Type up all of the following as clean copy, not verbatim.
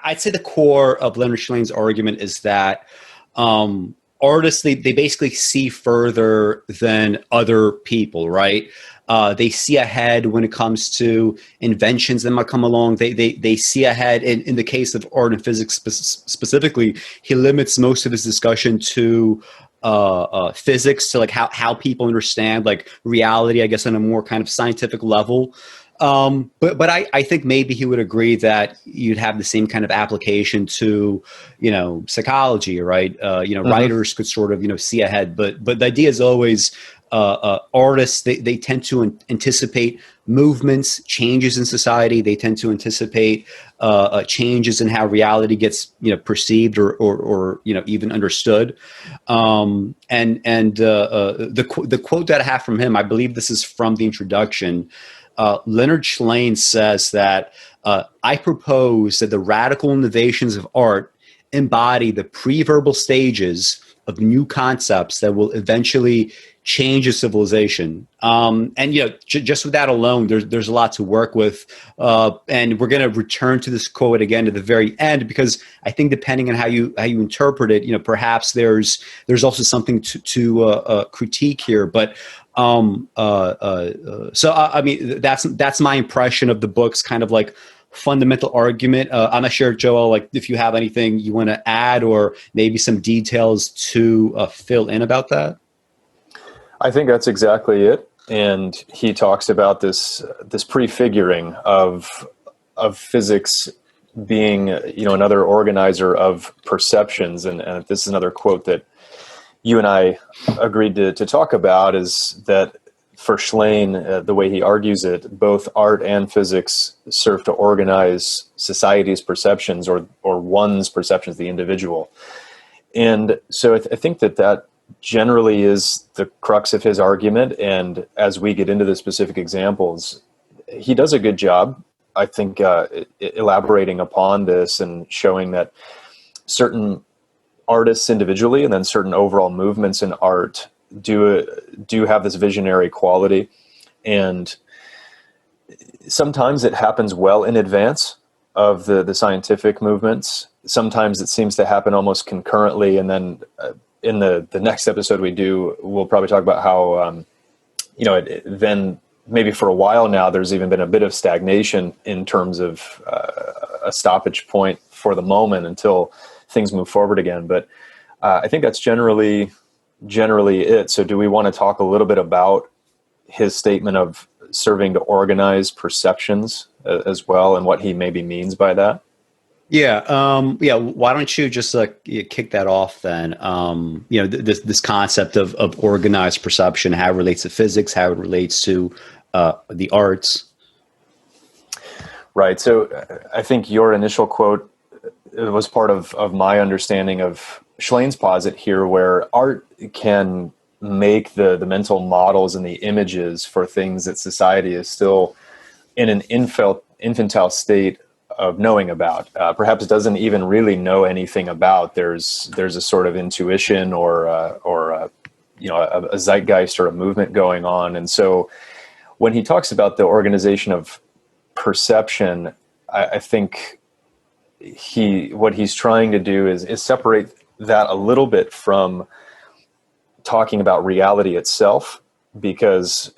I'd say the core of Leonard Shlain's argument is that artists, they basically see further than other people, right? They see ahead when it comes to inventions that might come along. They see ahead. In the case of art and physics specifically, he limits most of his discussion to physics, to like how people understand like reality, I guess, on a more kind of scientific level. But I think maybe he would agree that you'd have the same kind of application to, psychology, right? Writers could sort of, see ahead, but the idea is always, artists, they tend to anticipate movements, changes in society. They tend to anticipate changes in how reality gets perceived or even understood. The quote that I have from him, I believe this is from the introduction. Leonard Shlain says that I propose that the radical innovations of art embody the pre-verbal stages of new concepts that will eventually change a civilization. Just with that alone, there's a lot to work with. And we're going to return to this quote again at the very end, because I think depending on how you interpret it, perhaps there's also something to critique here. But that's my impression of the book's kind of like fundamental argument. I'm not sure, Joel, like if you have anything you want to add or maybe some details to fill in about that. I think that's exactly it. And he talks about this prefiguring of physics being, another organizer of perceptions. And this is another quote that you and I agreed to talk about, is that for Shlain, the way he argues it, both art and physics serve to organize society's perceptions or one's perceptions, the individual. And so I think that generally is the crux of his argument. And as we get into the specific examples, he does a good job, I think, elaborating upon this and showing that certain artists individually and then certain overall movements in art do have this visionary quality. And sometimes it happens well in advance of the scientific movements. Sometimes it seems to happen almost concurrently. And then in the next episode we'll probably talk about how, then maybe for a while now, there's even been a bit of stagnation in terms of a stoppage point for the moment until things move forward again. But I think that's generally it. So do we want to talk a little bit about his statement of serving to organize perceptions as well, and what he maybe means by that? Yeah. Why don't you just kick that off then? This concept of organized perception, how it relates to physics, how it relates to the arts. Right. So I think your initial quote was part of my understanding of Schlain's posit here, where art can make the mental models and the images for things that society is still in an infantile state of knowing about, perhaps doesn't even really know anything about. There's a sort of intuition or a zeitgeist or a movement going on. And so when he talks about the organization of perception, I think what he's trying to do is separate that a little bit from talking about reality itself, because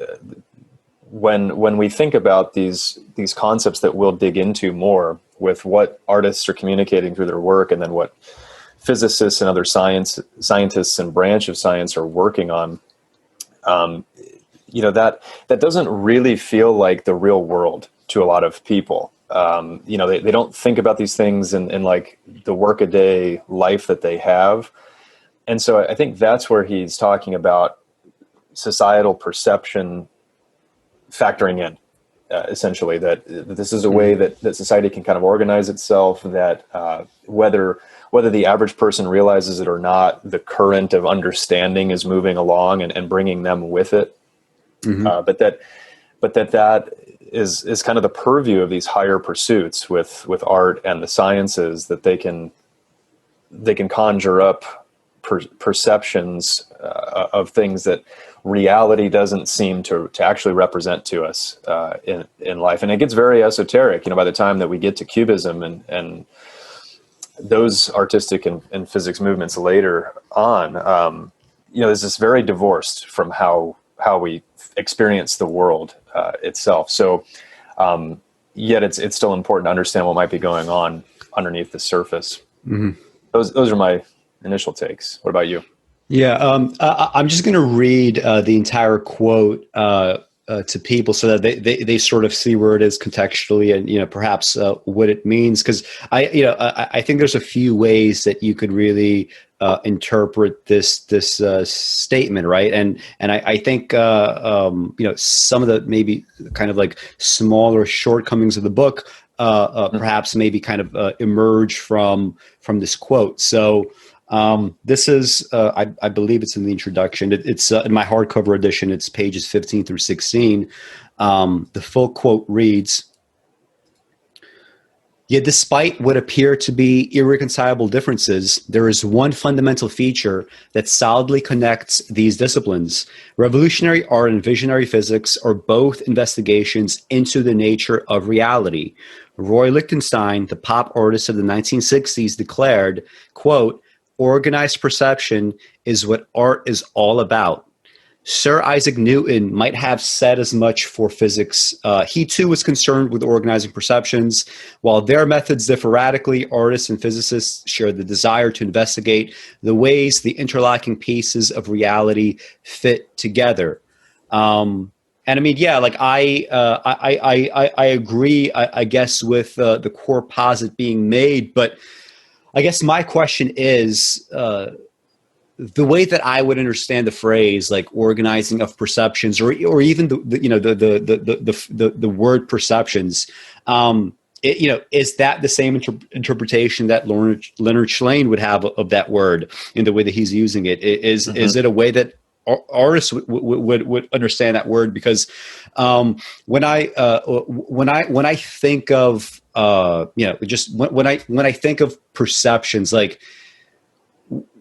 when we think about these concepts that we'll dig into more with what artists are communicating through their work, and then what physicists and other scientists and branch of science are working on, that doesn't really feel like the real world to a lot of people. They don't think about these things in like the workaday life that they have. And so I think that's where he's talking about societal perception factoring in, essentially, that this is a way that society can kind of organize itself, that whether the average person realizes it or not, the current of understanding is moving along and bringing them with it. Mm-hmm. But that is kind of the purview of these higher pursuits with art and the sciences, that they can conjure up perceptions of things that reality doesn't seem to actually represent to us in life. And it gets very esoteric, by the time that we get to Cubism and those artistic and physics movements later on, there's this very divorced from how we experience the world itself. So yet it's still important to understand what might be going on underneath the surface. Mm-hmm. Those are my initial takes. What about you? Yeah, I'm just going to read the entire quote to people so that they sort of see where it is contextually and perhaps what it means, because I think there's a few ways that you could really interpret this statement, right? And I think some of the maybe kind of like smaller shortcomings of the book perhaps maybe kind of emerge from this quote. So. This is, I believe it's in the introduction. It's in my hardcover edition. It's pages 15 through 16. The full quote reads, "Yet despite what appear to be irreconcilable differences, there is one fundamental feature that solidly connects these disciplines. Revolutionary art and visionary physics are both investigations into the nature of reality. Roy Lichtenstein, the pop artist of the 1960s, declared, quote, 'Organized perception is what art is all about.' Sir Isaac Newton might have said as much for physics. He too was concerned with organizing perceptions. While their methods differ radically, artists and physicists share the desire to investigate the ways the interlocking pieces of reality fit together." And I mean, yeah, like I agree, I guess, with the core posit being made, but I guess my question is the way that I would understand the phrase like organizing of perceptions, or even the word perceptions. Is that the same interpretation that Leonard Shlain would have of that word in the way that he's using it? Is it a way that artists would understand that word? Because when I think of just when I think of perceptions, like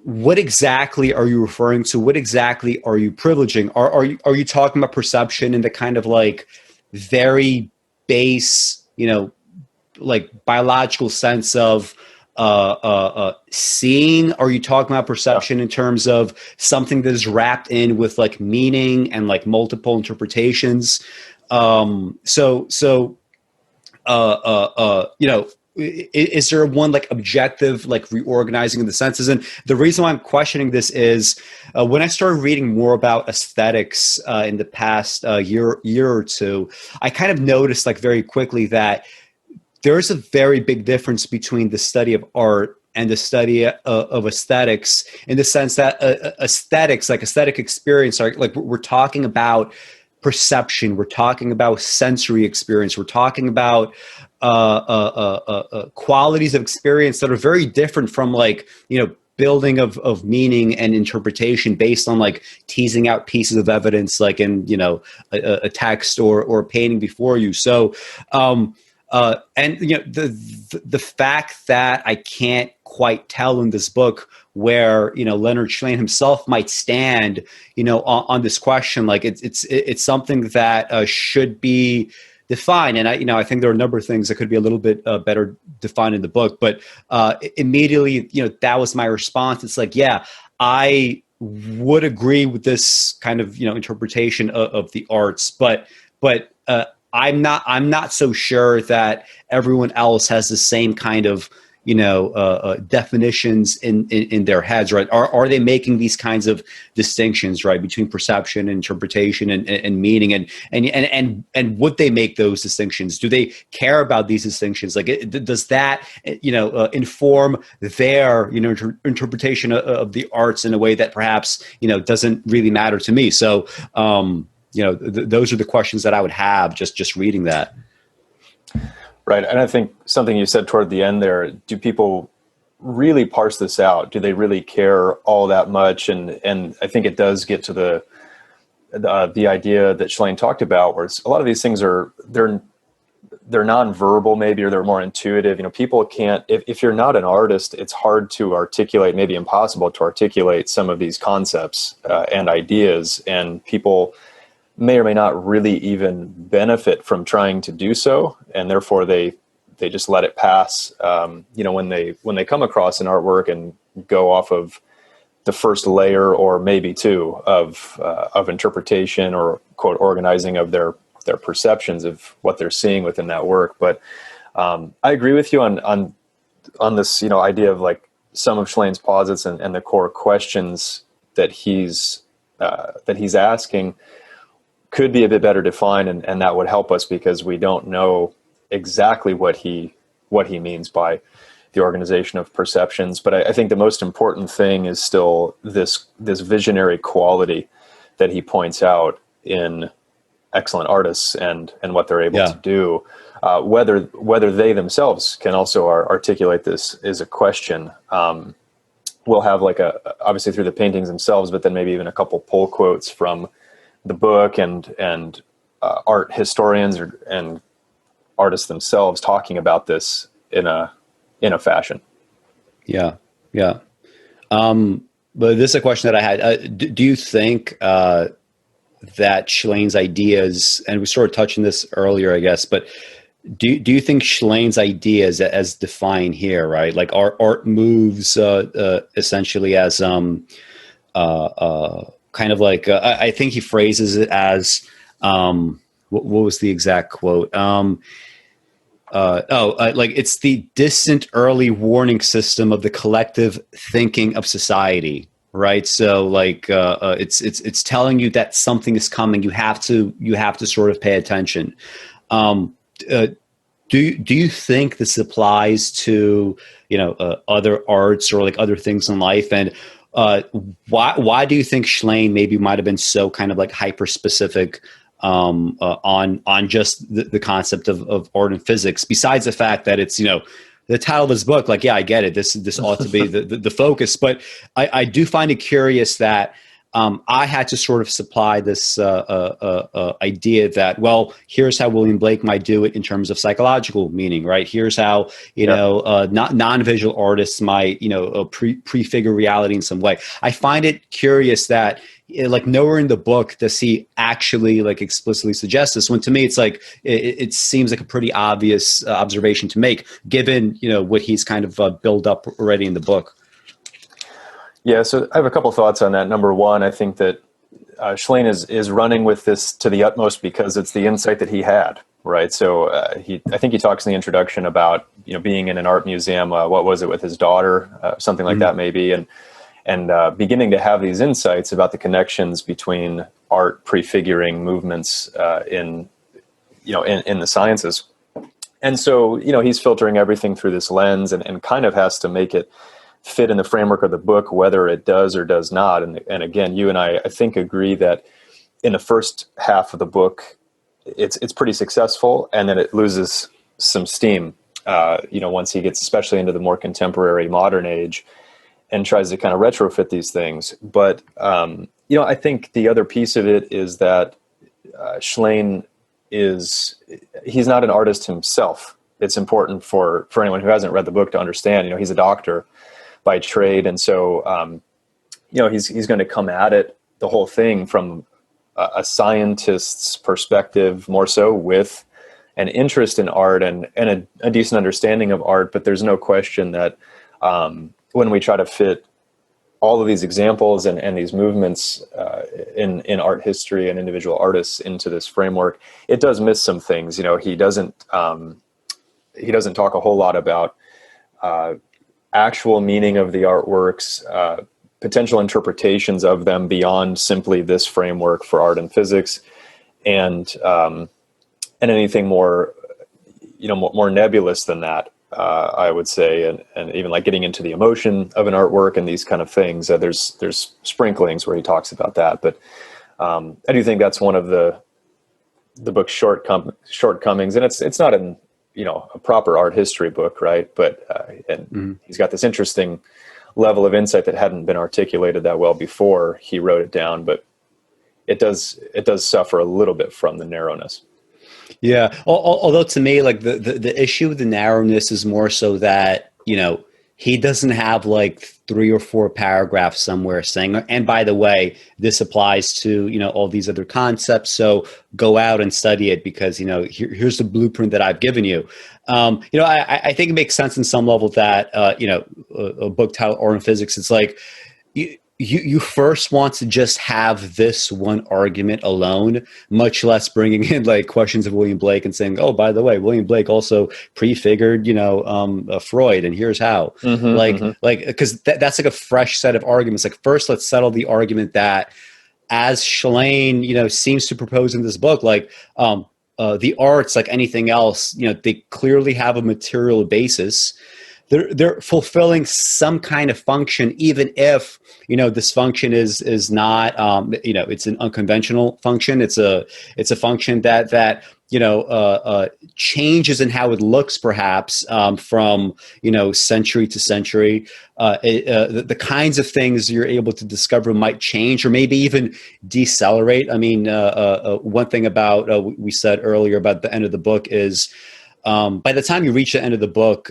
what exactly are you referring to? What exactly are you privileging? Are you talking about perception in the kind of like very base, like biological sense of seeing? Are you talking about perception in terms of something that is wrapped in with like meaning and like multiple interpretations? Is there one like objective, like reorganizing of the senses? And the reason why I'm questioning this is when I started reading more about aesthetics in the past year or two, I kind of noticed like very quickly that there's a very big difference between the study of art and the study of aesthetics, in the sense that aesthetics, like aesthetic experience, are like we're talking about perception, we're talking about sensory experience, we're talking about qualities of experience that are very different from like building of meaning and interpretation based on like teasing out pieces of evidence, like in a text or a painting before you. So the fact that I can't quite tell in this book where Leonard Shlain himself might stand on this question, like it's something that should be defined. And I think there are a number of things that could be a little bit better defined in the book, but immediately that was my response. It's like, yeah, I would agree with this kind of interpretation of the arts, but I'm not so sure that everyone else has the same kind of definitions in their heads, right? Are they making these kinds of distinctions, right, between perception, interpretation, and meaning, and would they make those distinctions? Do they care about these distinctions? Like, does that inform their interpretation of the arts in a way that perhaps doesn't really matter to me? So those are the questions that I would have just reading that. Right. And I think something you said toward the end there, do people really parse this out? Do they really care all that much? And I think it does get to the idea that Shlain talked about, where a lot of these things they're they're nonverbal maybe, or they're more intuitive. People can't, if you're not an artist, it's hard to articulate, maybe impossible to articulate some of these concepts and ideas, and people may or may not really even benefit from trying to do so, and therefore they just let it pass. When they come across an artwork and go off of the first layer or maybe two of interpretation or quote organizing of their perceptions of what they're seeing within that work. But I agree with you on this idea of like some of Schlain's posits and the core questions that he's asking could be a bit better defined, and that would help us, because we don't know exactly what he means by the organization of perceptions. But I think the most important thing is still this visionary quality that he points out in excellent artists and what they're able to do. Whether they themselves can also articulate this is a question. We'll have obviously through the paintings themselves, but then maybe even a couple pull quotes from the book and art historians and artists themselves talking about this in a fashion. Yeah. But this is a question that I had. Do you think that Schlain's ideas, and we sort of touched on this earlier, I guess, but do you think Schlain's ideas as defined here, right? Like art moves essentially as kind of like I think he phrases it as what was the exact quote? Like it's the distant early warning system of the collective thinking of society, right? So like it's telling you that something is coming. You have to sort of pay attention. Do you think this applies to other arts or like other things in life? And why do you think Schlain maybe might have been so kind of like hyper specific on just the concept of art and physics, besides the fact that it's the title of his book? Like, yeah, I get it, this ought to be the focus, but I do find it curious that I had to sort of supply this idea that, well, here's how William Blake might do it in terms of psychological meaning, right? Here's how non-visual artists might prefigure reality in some way. I find it curious that like nowhere in the book does he actually like explicitly suggest this, when to me it's like it seems like a pretty obvious observation to make, given what he's kind of built up already in the book. Yeah, so I have a couple thoughts on that. Number one, I think that Schlain is running with this to the utmost because it's the insight that he had, right? So I think he talks in the introduction about being in an art museum. What was it, with his daughter, something like that maybe, and beginning to have these insights about the connections between art prefiguring movements in the sciences. And so he's filtering everything through this lens and kind of has to make it fit in the framework of the book, whether it does or does not. And again, you and I think agree that in the first half of the book, it's pretty successful, and then it loses some steam, once he gets especially into the more contemporary modern age and tries to kind of retrofit these things. But, I think the other piece of it is that Schlain he's not an artist himself. It's important for anyone who hasn't read the book to understand, he's a doctor by trade. And so, he's going to come at it, the whole thing, from scientist's perspective, more so with an interest in art and a decent understanding of art. But there's no question that when we try to fit all of these examples and these movements in art history and individual artists into this framework, it does miss some things. You know, he doesn't talk a whole lot about actual meaning of the artworks, potential interpretations of them beyond simply this framework for art and physics, and anything more, more nebulous than that. I would say, and even like getting into the emotion of an artwork and these kind of things. There's sprinklings where he talks about that, but I do think that's one of the book's shortcomings, and it's not in a proper art history book, right? But he's got this interesting level of insight that hadn't been articulated that well before he wrote it down, but it does suffer a little bit from the narrowness. Yeah. Although to me, like the issue with the narrowness is more so that, he doesn't have like 3 or 4 paragraphs somewhere saying, and by the way, this applies to, all these other concepts. So go out and study it because, here's the blueprint that I've given you. I think it makes sense in some level that, a book titled Art and Physics, it's like, you first want to just have this one argument alone, much less bringing in like questions of William Blake and saying, oh, by the way, William Blake also prefigured, Freud, and here's how. Because that's like a fresh set of arguments. Like first, let's settle the argument that, as Shlain, seems to propose in this book, like the arts, like anything else, they clearly have a material basis. They're fulfilling some kind of function, even if this function is not it's an unconventional function. It's a function that changes in how it looks, perhaps from century to century. The kinds of things you're able to discover might change, or maybe even decelerate. I mean, one thing about we said earlier about the end of the book is, by the time you reach the end of the book,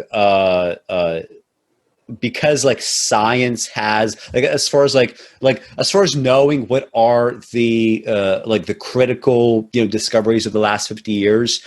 because like science has like as far as knowing what are the like the critical discoveries of the last 50 years,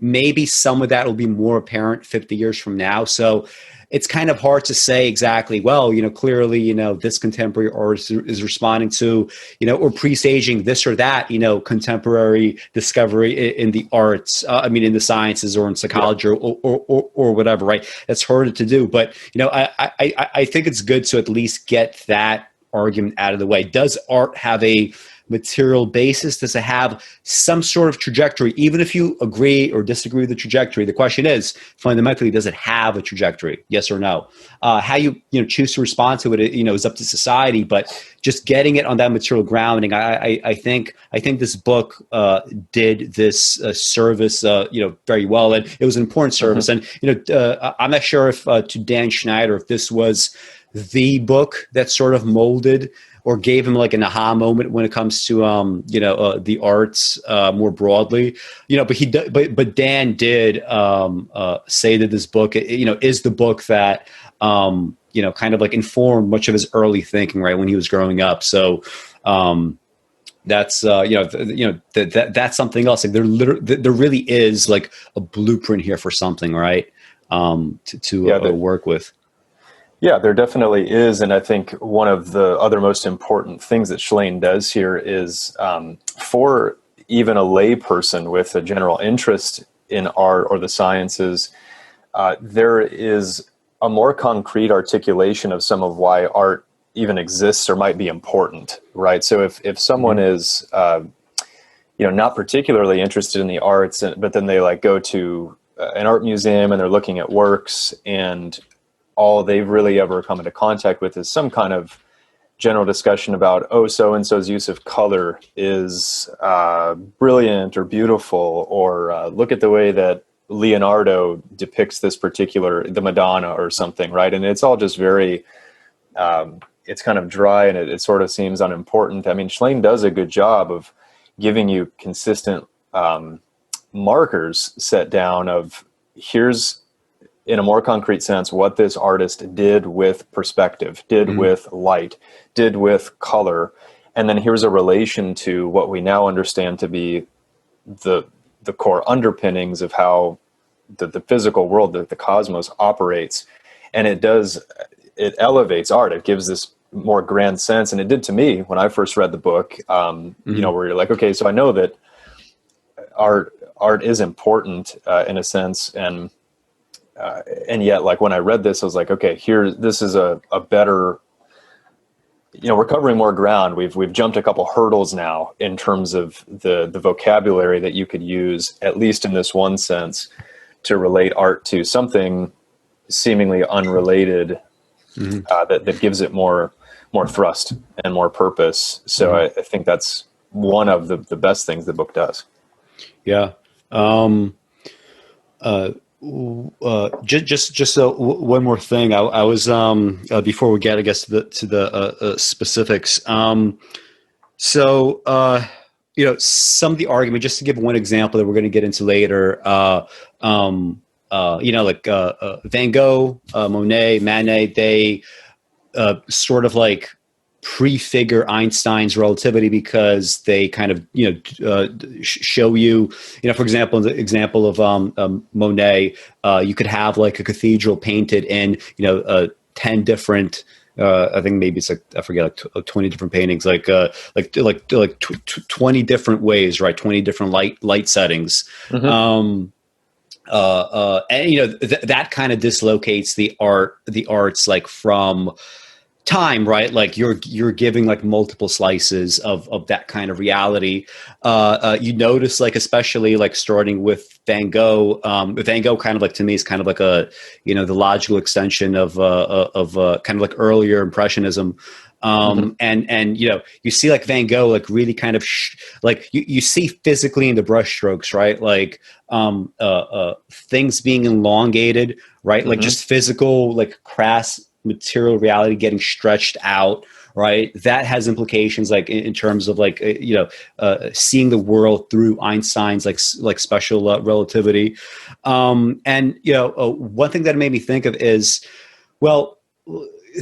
maybe some of that will be more apparent 50 years from now. So it's kind of hard to say exactly, well, clearly, this contemporary artist is responding to, or presaging this or that, contemporary discovery in the arts, in the sciences or in psychology or whatever, right? That's harder to do. But, I think it's good to at least get that argument out of the way. Does art have a material basis? Does it have some sort of trajectory? Even if you agree or disagree with the trajectory, the question is fundamentally, does it have a trajectory? Yes or no? How you choose to respond to it, is up to society. But just getting it on that material grounding, I think this book did this service, very well, and it was an important service. And I'm not sure if to Dan Schneider, if this was the book that sort of molded or gave him like an aha moment when it comes to the arts more broadly, but Dan did say that this book is the book that kind of like informed much of his early thinking, right, when he was growing up. So that's that's something else. Like there really is like a blueprint here for something, right, to work with. Yeah, there definitely is. And I think one of the other most important things that Shlain does here is for even a lay person with a general interest in art or the sciences, there is a more concrete articulation of some of why art even exists or might be important, right? So if someone is, not particularly interested in the arts, but then they like go to an art museum and they're looking at works, and all they've really ever come into contact with is some kind of general discussion about, so-and-so's use of color is brilliant or beautiful, or look at the way that Leonardo depicts this the Madonna or something, right? And it's all just very, it's kind of dry, and it sort of seems unimportant. I mean, Shlain does a good job of giving you consistent markers set down of, here's, in a more concrete sense, what this artist did with perspective, did with light, did with color. And then here's a relation to what we now understand to be the core underpinnings of how the physical world, the cosmos operates. And it elevates art. It gives this more grand sense. And it did to me when I first read the book, where you're like, okay, so I know that art is important in a sense. And yet, like when I read this, I was like, okay, this is a better, we're covering more ground. We've jumped a couple hurdles now in terms of the vocabulary that you could use, at least in this one sense, to relate art to something seemingly unrelated, that gives it more thrust and more purpose. So I think that's one of the best things the book does. Yeah. Just one more thing. I was before we get, I guess, to the specifics. So some of the argument, just to give one example that we're going to get into later, Van Gogh, Monet, Manet, they sort of like prefigure Einstein's relativity because they kind of, show you, for example, in the example of Monet, you could have like a cathedral painted in, 10 different, I think maybe it's like, I forget, like 20 different paintings, like 20 different ways, right? 20 different light settings. And that kind of dislocates the arts like from time, right? Like you're giving like multiple slices of that kind of reality. You notice, like, especially like starting with Van Gogh. Van Gogh kind of like, to me, is kind of like the logical extension of kind of like earlier Impressionism. And you see like Van Gogh like really kind of like you see physically in the brushstrokes, right? Like things being elongated, right? Like just physical, like crass material reality getting stretched out, right? That has implications like in terms of like seeing the world through Einstein's like special relativity. One thing that it made me think of is, well,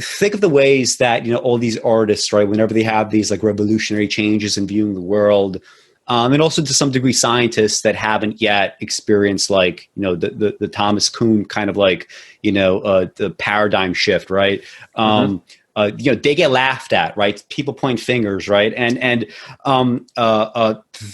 think of the ways that all these artists, right, whenever they have these like revolutionary changes in viewing the world, and also to some degree scientists that haven't yet experienced like the Thomas Kuhn kind of like the paradigm shift, right? They get laughed at, right? People point fingers, right? And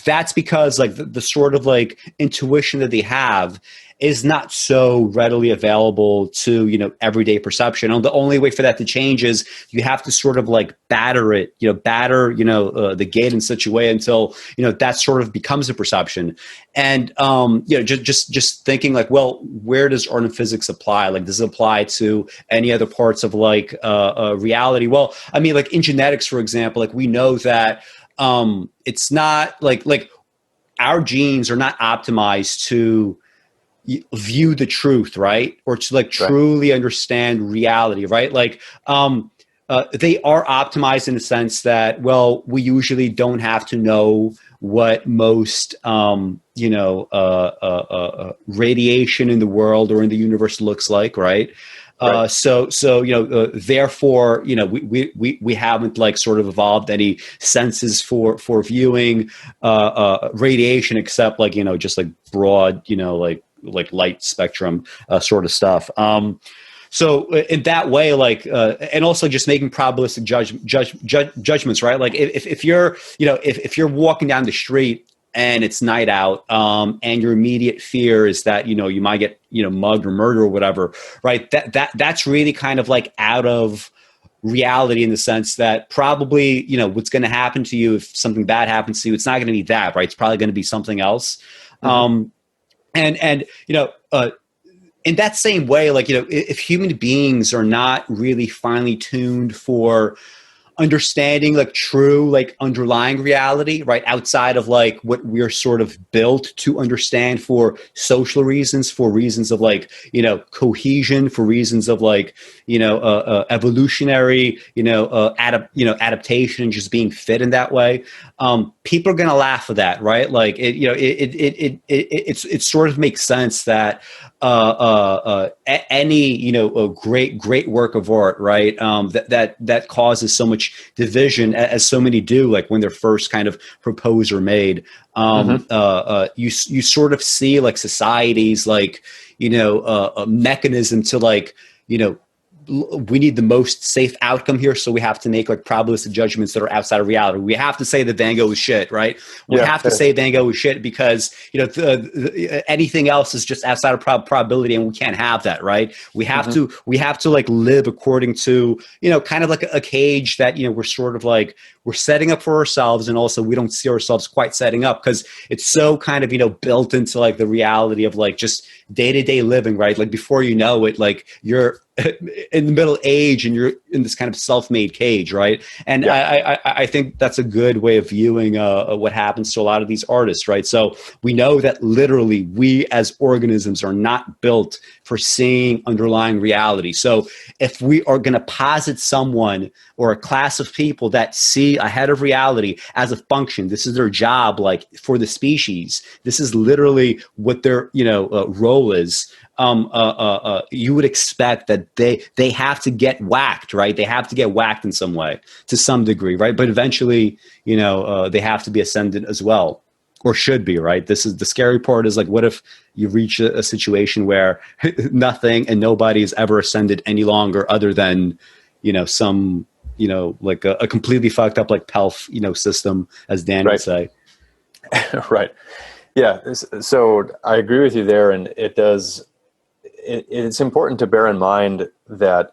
that's because like the sort of like intuition that they have is not so readily available to everyday perception. And the only way for that to change is you have to sort of like batter the gate in such a way until that sort of becomes a perception. And just thinking like, well, where does art and physics apply? Like, does it apply to any other parts of like reality? Well, I mean, like in genetics, for example, like we know that it's not like our genes are not optimized to view the truth, right? Or to like truly understand reality, right? Like they are optimized in the sense that, well, we usually don't have to know what most radiation in the world or in the universe looks like, right? Therefore, we haven't like sort of evolved any senses for viewing radiation, except like just like broad like light spectrum sort of stuff. So in that way, like, and also just making probabilistic judgments, right? Like if you're walking down the street and it's night out, and your immediate fear is that you might get mugged or murdered or whatever, right? That's really kind of like out of reality in the sense that probably what's going to happen to you if something bad happens to you, it's not going to be that, right? It's probably going to be something else. In that same way, like, if human beings are not really finely tuned for understanding like true, like underlying reality, right, outside of like what we're sort of built to understand for social reasons, for reasons of like, cohesion, for reasons of like, evolutionary, adaptation, just being fit in that way. People are going to laugh at that, right? Like it sort of makes sense that any a great work of art, right, that causes so much division, as so many do, like when they're first kind of proposed or made. You sort of see like societies like a mechanism to like we need the most safe outcome here, so we have to make like probabilistic judgments that are outside of reality. We have to say that Van Gogh is shit, right? We have to say Van Gogh is shit because anything else is just outside of probability, and we can't have that, right? We have to like live according to kind of like a cage that we're sort of like we're setting up for ourselves, and also we don't see ourselves quite setting up because it's so kind of built into like the reality of like just day-to-day living, right? Like before you know it, like you're in the middle age and you're in this kind of self-made cage, right? And Yeah. I think that's a good way of viewing what happens to a lot of these artists, right? So we know that literally we as organisms are not built for seeing underlying reality. So if we are going to posit someone or a class of people that see ahead of reality as a function, this is their job, like for the species, this is literally what their role is. You would expect that they have to get whacked, right? They have to get whacked in some way, to some degree, right? But eventually, they have to be ascendant as well, or should be, right? This is the scary part. Is like, what if you reach a situation where nothing and nobody is ever ascended any longer, other than some like a completely fucked up like PELF system, as Dan would say. Right. Yeah. So I agree with you there, and it's important to bear in mind that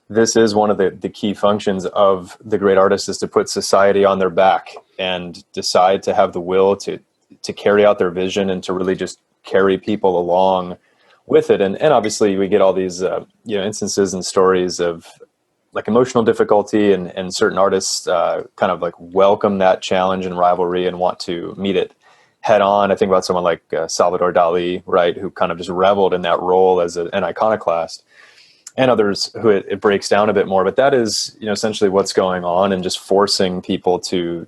this is one of the key functions of the great artists, is to put society on their back and decide to have the will to carry out their vision and to really just carry people along with it. And obviously we get all these instances and stories of like emotional difficulty, and certain artists kind of like welcome that challenge and rivalry and want to meet it head on. I think about someone like Salvador Dali, right, who kind of just reveled in that role as an iconoclast, and others who it breaks down a bit more. But that is, essentially what's going on, and just forcing people to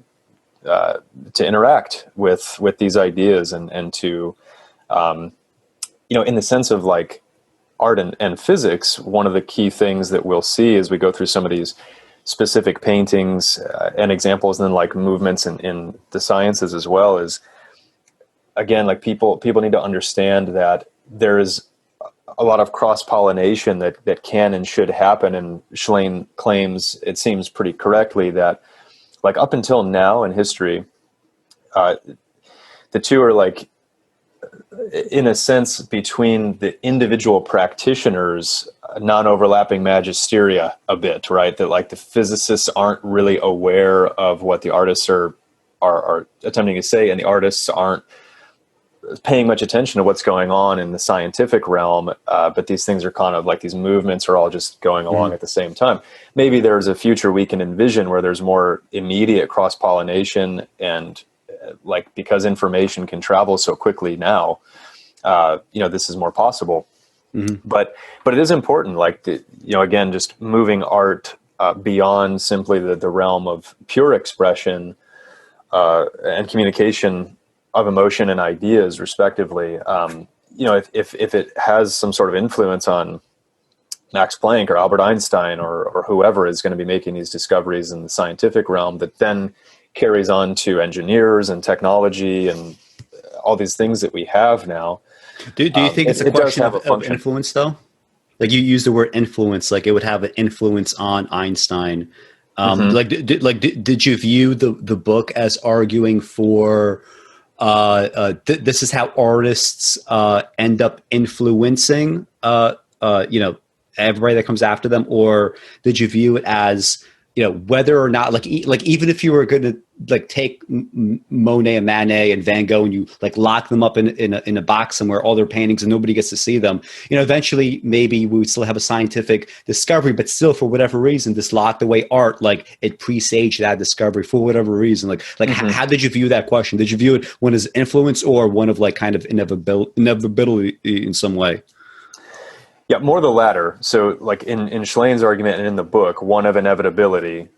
interact with these ideas and to, in the sense of like art and physics. One of the key things that we'll see as we go through some of these specific paintings and examples, and then like movements in the sciences as well, is, again, like people need to understand that there is a lot of cross-pollination that can and should happen. And Shlain claims, it seems pretty correctly, that like up until now in history, the two are like, in a sense, between the individual practitioners, non-overlapping magisteria a bit, right? That like the physicists aren't really aware of what the artists are attempting to say, and the artists aren't paying much attention to what's going on in the scientific realm, but these things are kind of like, these movements are all just going along at the same time. Maybe there's a future we can envision where there's more immediate cross-pollination, and like, because information can travel so quickly now, this is more possible. But it is important, like, again, just moving art beyond simply the realm of pure expression and communication of emotion and ideas, respectively. If it has some sort of influence on Max Planck or Albert Einstein or whoever is going to be making these discoveries in the scientific realm, that then carries on to engineers and technology and all these things that we have now. Do you think it's a question of influence, though? Like, you use the word influence, like it would have an influence on Einstein. Did you view the book as arguing for this is how artists end up influencing everybody that comes after them, or did you view it as whether or not, like even if you were going to like take Monet and Manet and Van Gogh and you like lock them up in a box somewhere, all their paintings, and nobody gets to see them, eventually maybe we would still have a scientific discovery, but still, for whatever reason, this locked away art, like it presaged that discovery for whatever reason. How did you view that question? Did you view it one as influence, or one of like kind of inevitability in some way? Yeah, more the latter. So like in Schlain's argument and in the book, one of inevitability,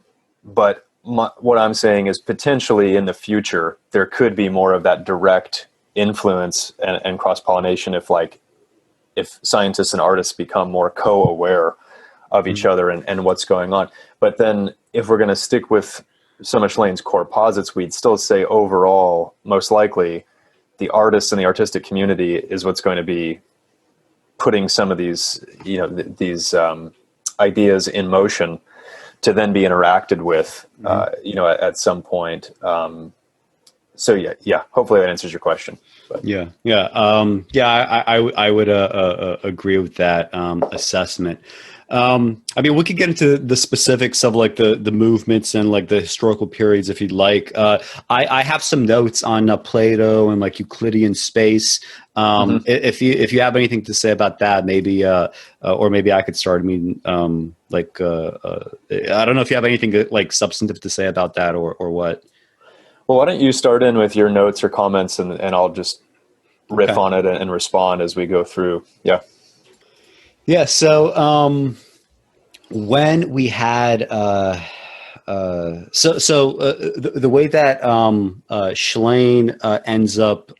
but what I'm saying is, potentially in the future, there could be more of that direct influence and cross-pollination if scientists and artists become more co-aware of each other and what's going on. But then if we're going to stick with some of Schlain's core posits, we'd still say overall, most likely, the artists and the artistic community is what's going to be putting some of these, these ideas in motion to then be interacted with, at some point. So yeah. Hopefully that answers your question. But. I would agree with that assessment. I mean, we could get into the specifics of like the movements and like the historical periods if you'd like. I have some notes on Plato and like Euclidean space. If you have anything to say about that, maybe or maybe I could start. I mean, I don't know if you have anything like substantive to say about that or what. Well, why don't you start in with your notes or comments, and I'll just riff on it and respond as we go through. Yeah. Yeah. So when we had the way that Shlain ends up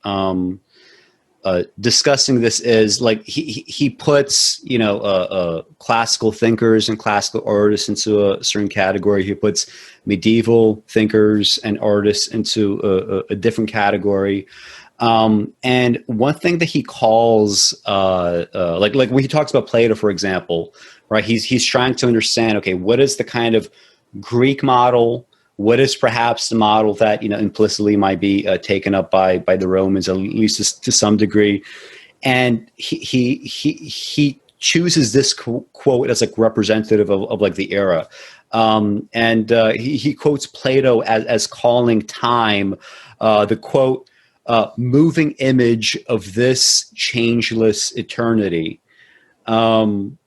discussing this is like he puts classical thinkers and classical artists into a certain category. He puts medieval thinkers and artists into a different category. And one thing that he calls like when he talks about Plato, for example, right? He's trying to understand, okay, what is the kind of Greek model? What is perhaps the model that implicitly might be taken up by the Romans, at least to some degree? And he chooses this quote as like representative of like the era, and he quotes Plato as calling time the quote moving image of this changeless eternity. And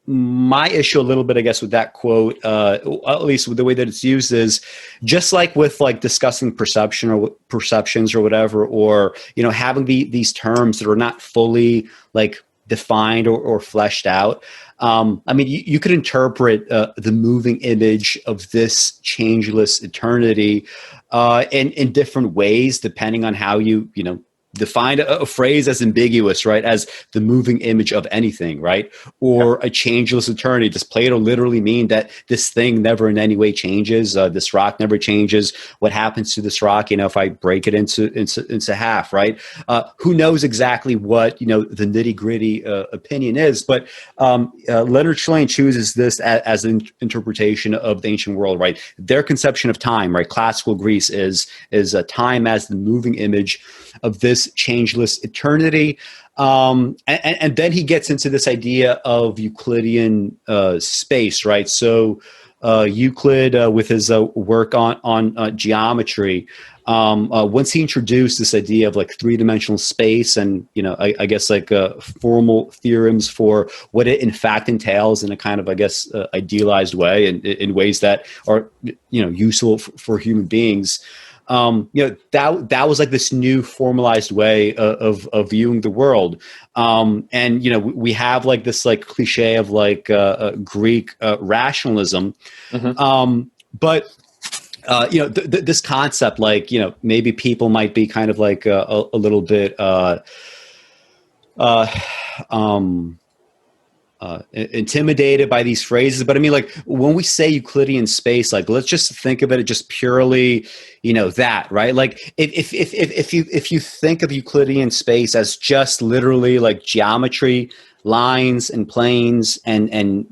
my issue a little bit, I guess, with that quote, at least with the way that it's used, is just like with like discussing perceptions or whatever, or having these terms that are not fully like defined or fleshed out. I mean, you could interpret the moving image of this changeless eternity in different ways, depending on how you define a phrase as ambiguous, right? As the moving image of anything, right? Or a changeless eternity. Does Plato literally mean that this thing never in any way changes? This rock never changes. What happens to this rock, if I break it into half, right? Who knows exactly what, the nitty gritty opinion is, but Leonard Shlain chooses this as an interpretation of the ancient world, right? Their conception of time, right? Classical Greece is time as the moving image of this changeless eternity. And then he gets into this idea of Euclidean space, right? So Euclid, with his work on geometry, once he introduced this idea of like three-dimensional space and, I guess like formal theorems for what it in fact entails in a kind of, I guess, idealized way and in ways that are, useful for human beings. That was like this new formalized way of viewing the world. And, we have like this like cliche of like Greek rationalism. But this concept, like, maybe people might be kind of like a little bit intimidated by these phrases. But I mean, like when we say Euclidean space, like let's just think of it just purely, that, right? Like if you think of Euclidean space as just literally like geometry, lines and planes and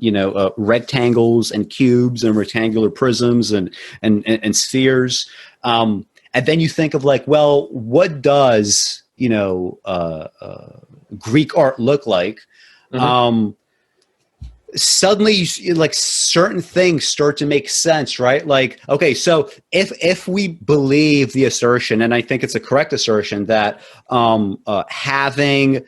rectangles and cubes and rectangular prisms and spheres, and then you think of like, well, what does Greek art look like? Suddenly like certain things start to make sense, right? Like, okay, so if we believe the assertion, and I think it's a correct assertion, that having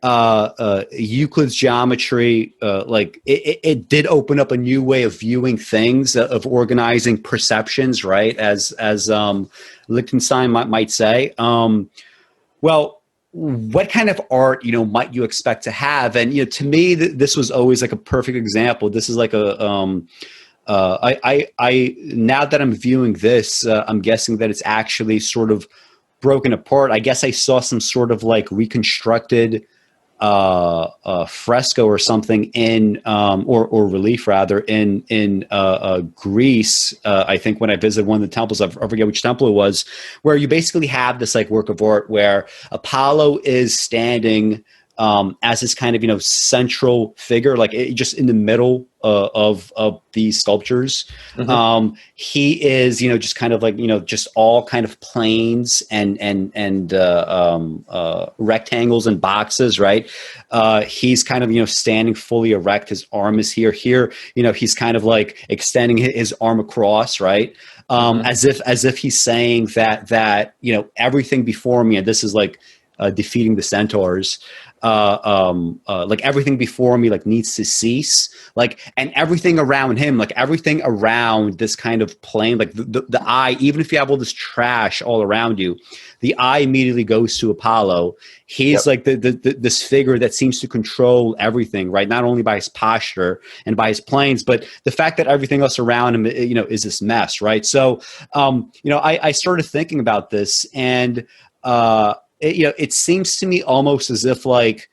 Euclid's geometry, like it did open up a new way of viewing things, of organizing perceptions, right? As Lichtenstein might say. Well, what kind of art, might you expect to have? And, to me, this was always like a perfect example. This is like I now that I'm viewing this, I'm guessing that it's actually sort of broken apart. I guess I saw some sort of like reconstructed fresco or something in or relief rather in Greece. I think when I visited one of the temples, I forget which temple it was, where you basically have this like work of art where Apollo is standing as this kind of central figure, like just in the middle of these sculptures. He is just kind of like just all kind of planes and rectangles and boxes, right? He's kind of standing fully erect. His arm is here. He's kind of like extending his arm across, right? As if he's saying that everything before me, and this is like defeating the centaurs, like everything before me like needs to cease, like, and everything around him, like everything around this kind of plane, like the eye, even if you have all this trash all around you, the eye immediately goes to Apollo. He's like this figure that seems to control everything, right? Not only by his posture and by his planes, but the fact that everything else around him, is this mess, right? So, I started thinking about this, and it seems to me almost as if like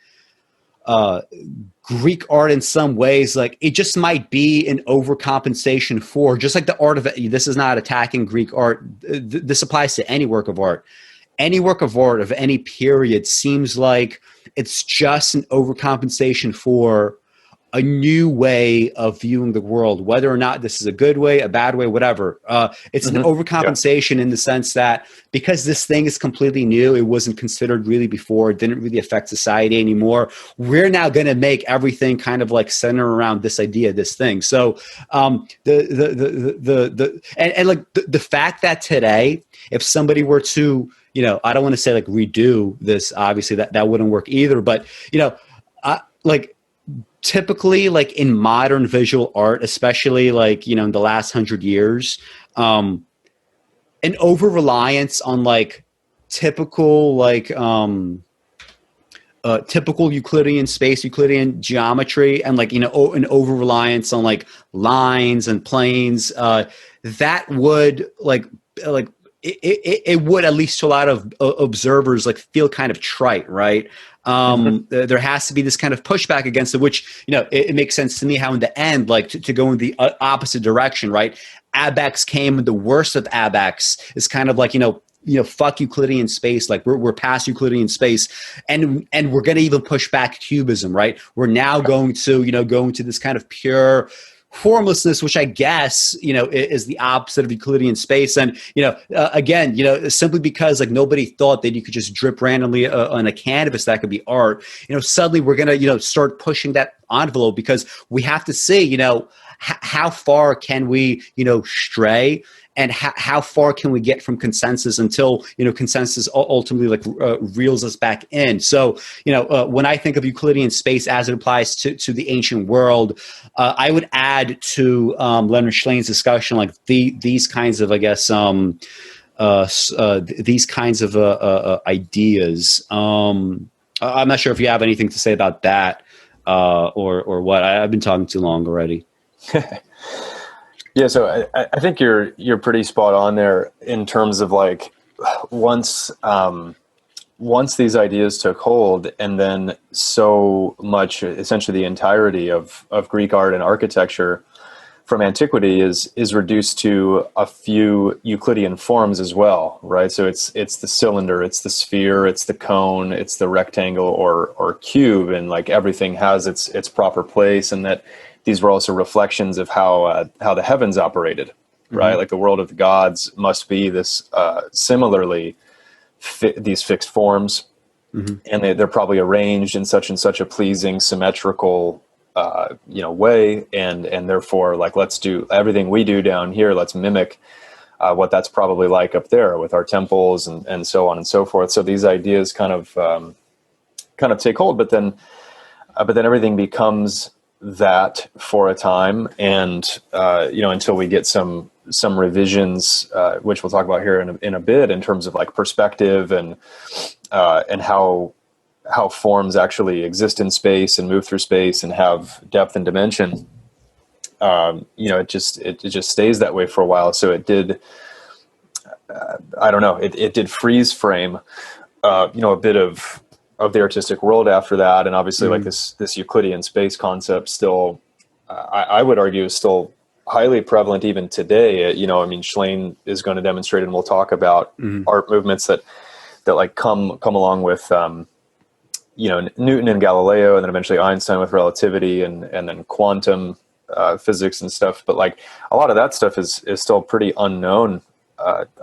Greek art in some ways, like it just might be an overcompensation for, just like the art of it. This is not attacking Greek art. This applies to any work of art. Any work of art of any period seems like it's just an overcompensation for a new way of viewing the world, whether or not this is a good way, a bad way, whatever. It's an overcompensation in the sense that because this thing is completely new, it wasn't considered really before, it didn't really affect society anymore. We're now going to make everything kind of like center around this idea, this thing. So the fact that today, if somebody were to, I don't want to say like redo this, obviously that wouldn't work either, but typically, like in modern visual art, especially like, in the last 100 years, an over-reliance on like typical Euclidean space, Euclidean geometry, and like, an over-reliance on like lines and planes, that would it would, at least to a lot of observers, like feel kind of trite, right? There has to be this kind of pushback against it, which, it makes sense to me how in the end, like to go in the opposite direction, right? Abex came, and the worst of Abex is kind of like, fuck Euclidean space. Like we're past Euclidean space, and we're going to even push back Cubism, right? We're now going to, go into this kind of pure formlessness, which I guess, is the opposite of Euclidean space. And, again, simply because like nobody thought that you could just drip randomly on a canvas that could be art, suddenly we're going to, start pushing that envelope, because we have to see, how far can we, stray, and how far can we get from consensus until, consensus ultimately like reels us back in. So, when I think of Euclidean space as it applies to the ancient world, I would add to Leonard Shlain's discussion, like these kinds of, I guess, these kinds of ideas. I'm not sure if you have anything to say about that or what. I've been talking too long already. Yeah, so I think you're pretty spot on there in terms of like once these ideas took hold, and then so much, essentially the entirety of Greek art and architecture from antiquity is reduced to a few Euclidean forms as well, right? So it's the cylinder, it's the sphere, it's the cone, it's the rectangle or cube, and like everything has its proper place, and that these were also reflections of how the heavens operated, right? Like the world of the gods must be this similarly these fixed forms, and they're probably arranged in such and such a pleasing, symmetrical, way, and therefore, like, let's do everything we do down here. Let's mimic what that's probably like up there with our temples and so on and so forth. So these ideas kind of take hold, but then everything becomes that for a time, and until we get some revisions, which we'll talk about here in a bit, in terms of like perspective and how forms actually exist in space and move through space and have depth and dimension. It just stays that way for a while. So it did. I don't know. It did freeze frame. A bit of the artistic world after that, and obviously like this Euclidean space concept still, I would argue, is still highly prevalent even today. Shlain is going to demonstrate, and we'll talk about art movements that like come along with Newton and Galileo, and then eventually Einstein with relativity, and then quantum physics and stuff. But like a lot of that stuff is still pretty unknown,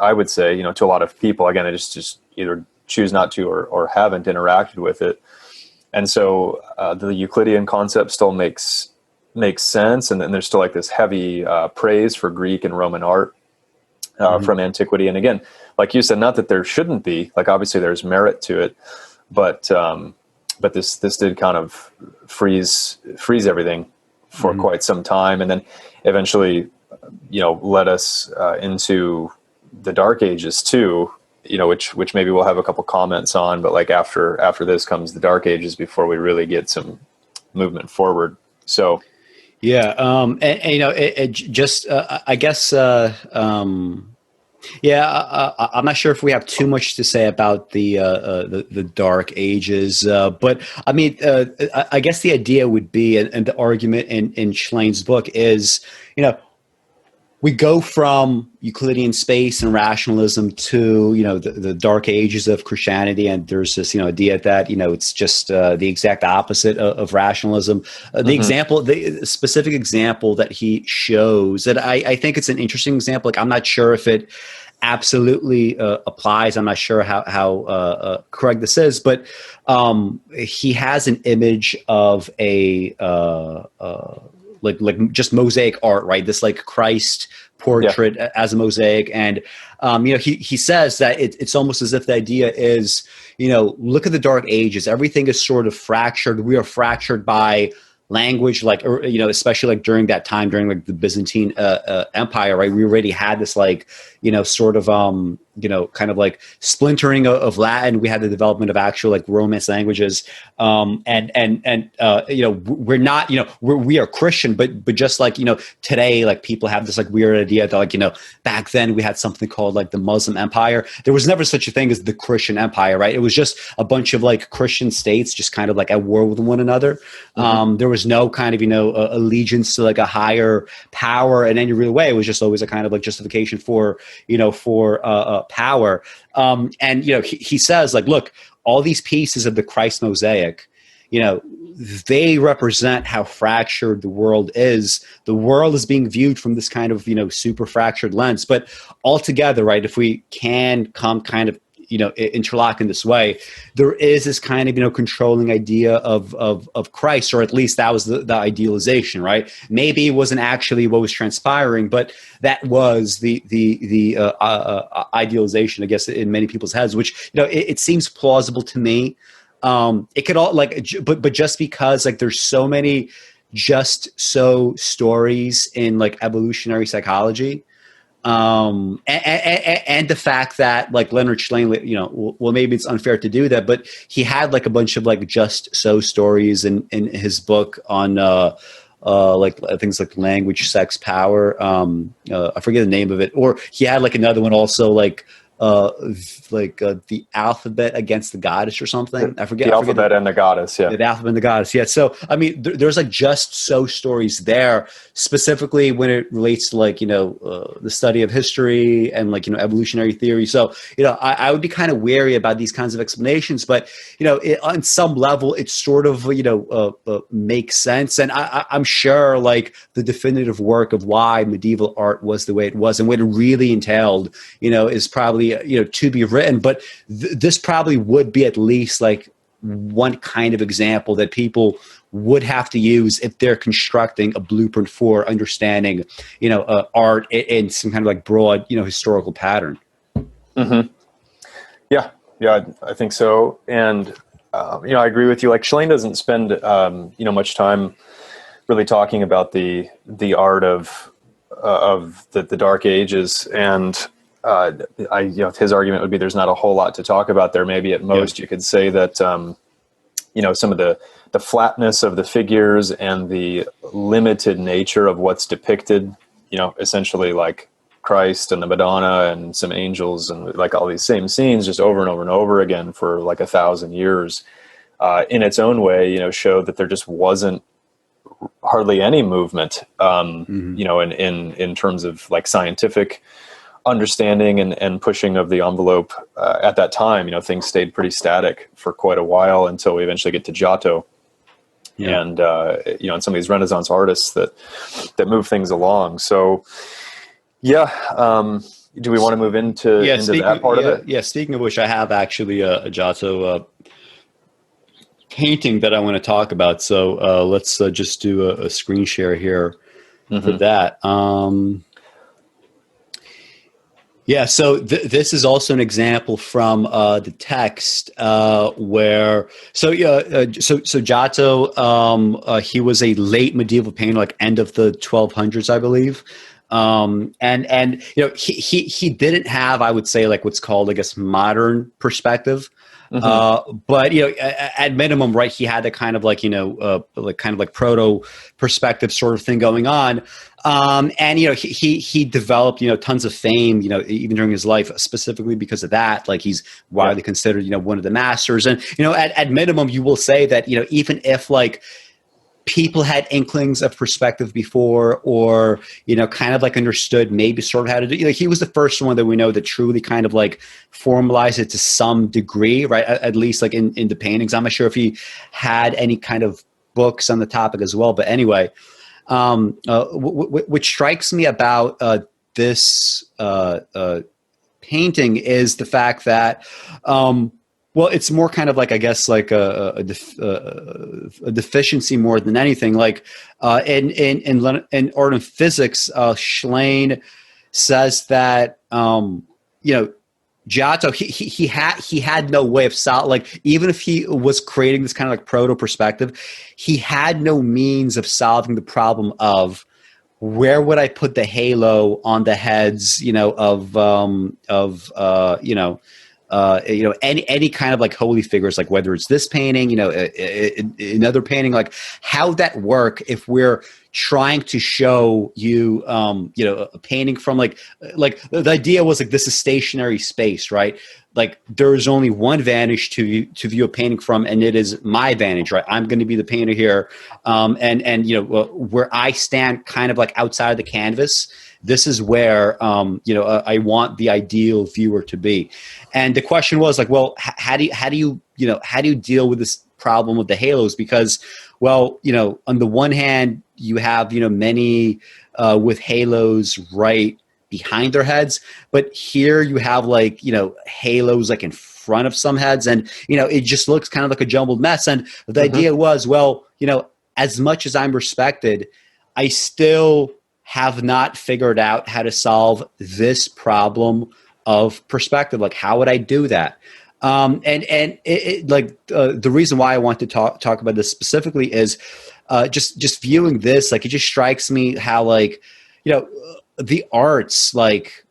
I would say, to a lot of people. Again, I just either choose not to or haven't interacted with it. And so the Euclidean concept still makes sense. And then there's still like this heavy praise for Greek and Roman art from antiquity. And again, like you said, not that there shouldn't be, like obviously there's merit to it, but this did kind of freeze everything for quite some time, and then eventually, led us into the Dark Ages too. Which maybe we'll have a couple comments on, but like after this comes the Dark Ages before we really get some movement forward. So, yeah, and just I guess. Yeah, I'm not sure if we have too much to say about the Dark Ages, but I mean, I guess the idea would be, and the argument in Schlain's book is, we go from Euclidean space and rationalism to, the Dark Ages of Christianity, and there's this, idea that, it's just the exact opposite of rationalism. The specific example that he shows, that I think it's an interesting example. Like, I'm not sure if it absolutely applies. I'm not sure how correct this is, but he has an image of a like just mosaic art, right? This like Christ portrait as a mosaic. And, he says that it's almost as if the idea is, look at the Dark Ages. Everything is sort of fractured. We are fractured by language, like, or, especially like during that time, during like the Byzantine Empire, right? We already had this like, sort of, kind of like splintering of Latin. We had the development of actual like Romance languages. We're not, we are Christian, but just like, today, like people have this like weird idea that like, back then we had something called like the Muslim Empire. There was never such a thing as the Christian Empire, right? It was just a bunch of like Christian states just kind of like at war with one another. There was no kind of, allegiance to like a higher power in any real way. It was just always a kind of like justification for power. He says like, look, all these pieces of the Christ mosaic, they represent how fractured the world is. The world is being viewed from this kind of, super fractured lens. But altogether, right, if we can come kind of, interlock in this way, there is this kind of, controlling idea of Christ, or at least that was the idealization, right? Maybe it wasn't actually what was transpiring, but that was the idealization, I guess, in many people's heads, which, it seems plausible to me. It could all like, but just because like there's so many just so stories in like evolutionary psychology, and the fact that like Leonard Shlain, well, maybe it's unfair to do that, but he had like a bunch of like just so stories in his book on like things like language, sex, power. I forget the name of it, or he had like another one also like the alphabet against the goddess or something. I forget. The alphabet and the goddess. Yeah. The alphabet and the goddess. Yeah. So, I mean, there's like just so stories there, specifically when it relates to like, the study of history and like, evolutionary theory. So, I would be kind of wary about these kinds of explanations, but, on some level, it sort of, makes sense. And I'm sure like the definitive work of why medieval art was the way it was and what it really entailed, is probably, to be written, but this probably would be at least like one kind of example that people would have to use if they're constructing a blueprint for understanding, art in some kind of like broad, historical pattern. Yeah, I think so. And, I agree with you. Like Shlain doesn't spend, much time really talking about the art of the Dark Ages. And, his argument would be there's not a whole lot to talk about there. Maybe at most you could say that, some of the flatness of the figures and the limited nature of what's depicted, essentially like Christ and the Madonna and some angels and like all these same scenes just over and over and over again for like 1,000 years, in its own way, showed that there just wasn't hardly any movement, in terms of like scientific understanding and pushing of the envelope at that time. You know, things stayed pretty static for quite a while until we eventually get to Giotto. Yeah. And, you know, and some of these Renaissance artists that move things along. So, yeah. Do we want to move into that part of it? Yeah. Speaking of which, I have actually a Giotto painting that I want to talk about. So let's just do a screen share here for that. Yeah, so this is also an example from the text where Giotto he was a late medieval painter, like end of the 1200s, I believe. And you know, he didn't have, I would say, like what's called, I guess, modern perspective. But you know, at minimum, right, he had the kind of like, you know, like proto-perspective sort of thing going on. And you know, he developed, you know, tons of fame, you know, even during his life, specifically because of that. Like, he's widely considered, you know, one of the masters. And you know, at minimum, you will say that, you know, even if like people had inklings of perspective before, or, you know, kind of like understood maybe sort of how to do, you know, he was the first one that we know that truly kind of like formalized it to some degree, right? At least like in the paintings. I'm not sure if he had any kind of books on the topic as well, but anyway, which strikes me about this painting is the fact that, well, it's more kind of like, I guess, like a deficiency more than anything. Like in art and physics, Shlain says that you know, Giotto he had no way of like, even if he was creating this kind of like proto-perspective, he had no means of solving the problem of where would I put the halo on the heads, you know, of any kind of like holy figures, like whether it's this painting, you know, another painting, like how that work if we're trying to show you, you know, a painting from like the idea was like, this is stationary space, right? Like there's only one vantage to view a painting from, and it is my vantage, right? I'm going to be the painter here. And you know, where I stand kind of like outside of the canvas, this is where, you know, I want the ideal viewer to be. And the question was like, well, how do you deal with this problem with the halos? Because, well, you know, on the one hand, you have, you know, many with halos right behind their heads, but here you have like, you know, halos like in front of some heads, and, you know, it just looks kind of like a jumbled mess. And the idea was, well, you know, as much as I'm respected, I still have not figured out how to solve this problem of perspective. Like, how would I do that? The reason why I want to talk about this specifically is just viewing this, like, it just strikes me how, like, you know, the arts, like,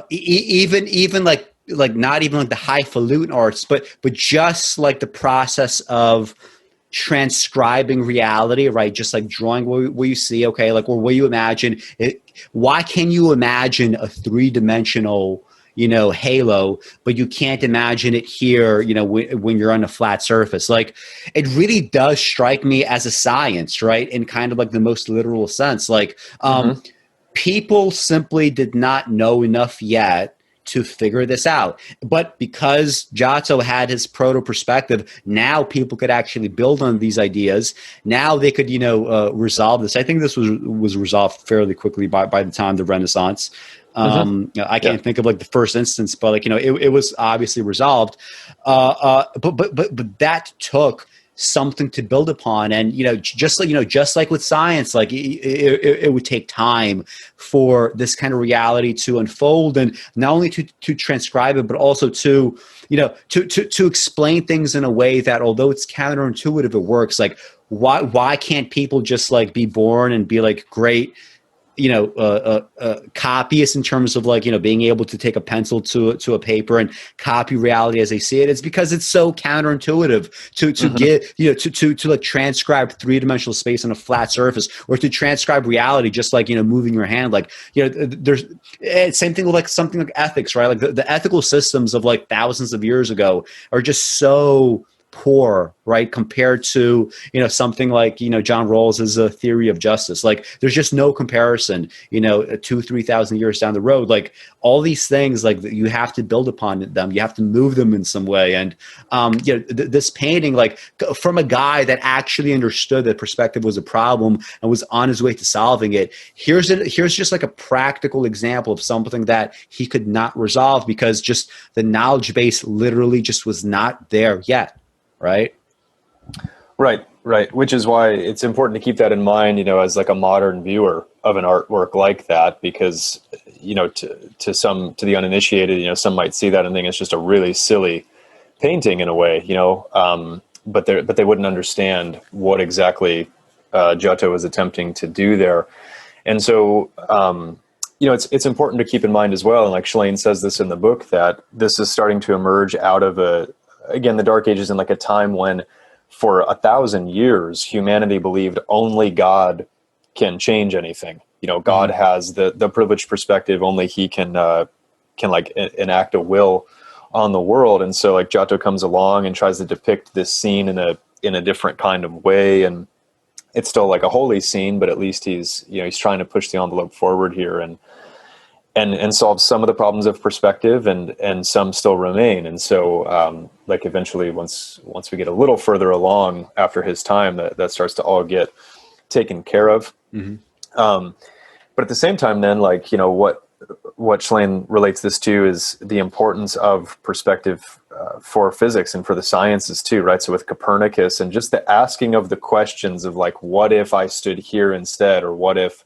even like not even like the highfalutin arts, but just like the process of transcribing reality, right? Just like drawing what you see, okay, like, or what you imagine it. Why can you imagine a three-dimensional, you know, halo, but you can't imagine it here, you know, when you're on a flat surface? Like, it really does strike me as a science, right? In kind of like the most literal sense. Like, people simply did not know enough yet to figure this out. But because Giotto had his proto-perspective, now people could actually build on these ideas. Now they could, you know, resolve this. I think this was resolved fairly quickly by the time of the Renaissance. I can't think of like the first instance, but like, you know, it was obviously resolved. But that took something to build upon. And, you know, just like with science, like it would take time for this kind of reality to unfold, and not only to transcribe it, but also to, you know, to explain things in a way that, although it's counterintuitive, it works. Like, why can't people just like be born and be like great, you know, copyists in terms of like, you know, being able to take a pencil to a paper and copy reality as they see it? It's because it's so counterintuitive to get, you know, to like transcribe three-dimensional space on a flat surface, or to transcribe reality just like, you know, moving your hand. Like, you know, there's same thing with like something like ethics, right? Like the ethical systems of like thousands of years ago are just so poor, right? Compared to, something like, John Rawls's theory of justice. Like, there's just no comparison, 2,000-3,000 years down the road. Like, all these things, like, you have to build upon them. You have to move them in some way. And, this painting, like, from a guy that actually understood that perspective was a problem and was on his way to solving it. Here's just like a practical example of something that he could not resolve because just the knowledge base literally just was not there yet. Right. Which is why it's important to keep that in mind, as like a modern viewer of an artwork like that, because, to the uninitiated, some might see that and think it's just a really silly painting in a way, but they wouldn't understand what exactly Giotto was attempting to do there. And so, it's important to keep in mind as well. And like Shlain says this in the book, that this is starting to emerge out of again, the Dark Ages, in like a time when for 1,000 years, humanity believed only God can change anything. God has the privileged perspective, only he can like enact a will on the world. And so like Giotto comes along and tries to depict this scene in a different kind of way. And it's still like a holy scene, but at least he's trying to push the envelope forward here and solve some of the problems of perspective, and some still remain. And so, like eventually, once we get a little further along after his time, that starts to all get taken care of. Mm-hmm. But at the same time, then, like what Shlain relates this to is the importance of perspective for physics and for the sciences too, right? So with Copernicus and just the asking of the questions of like, what if I stood here instead, or what if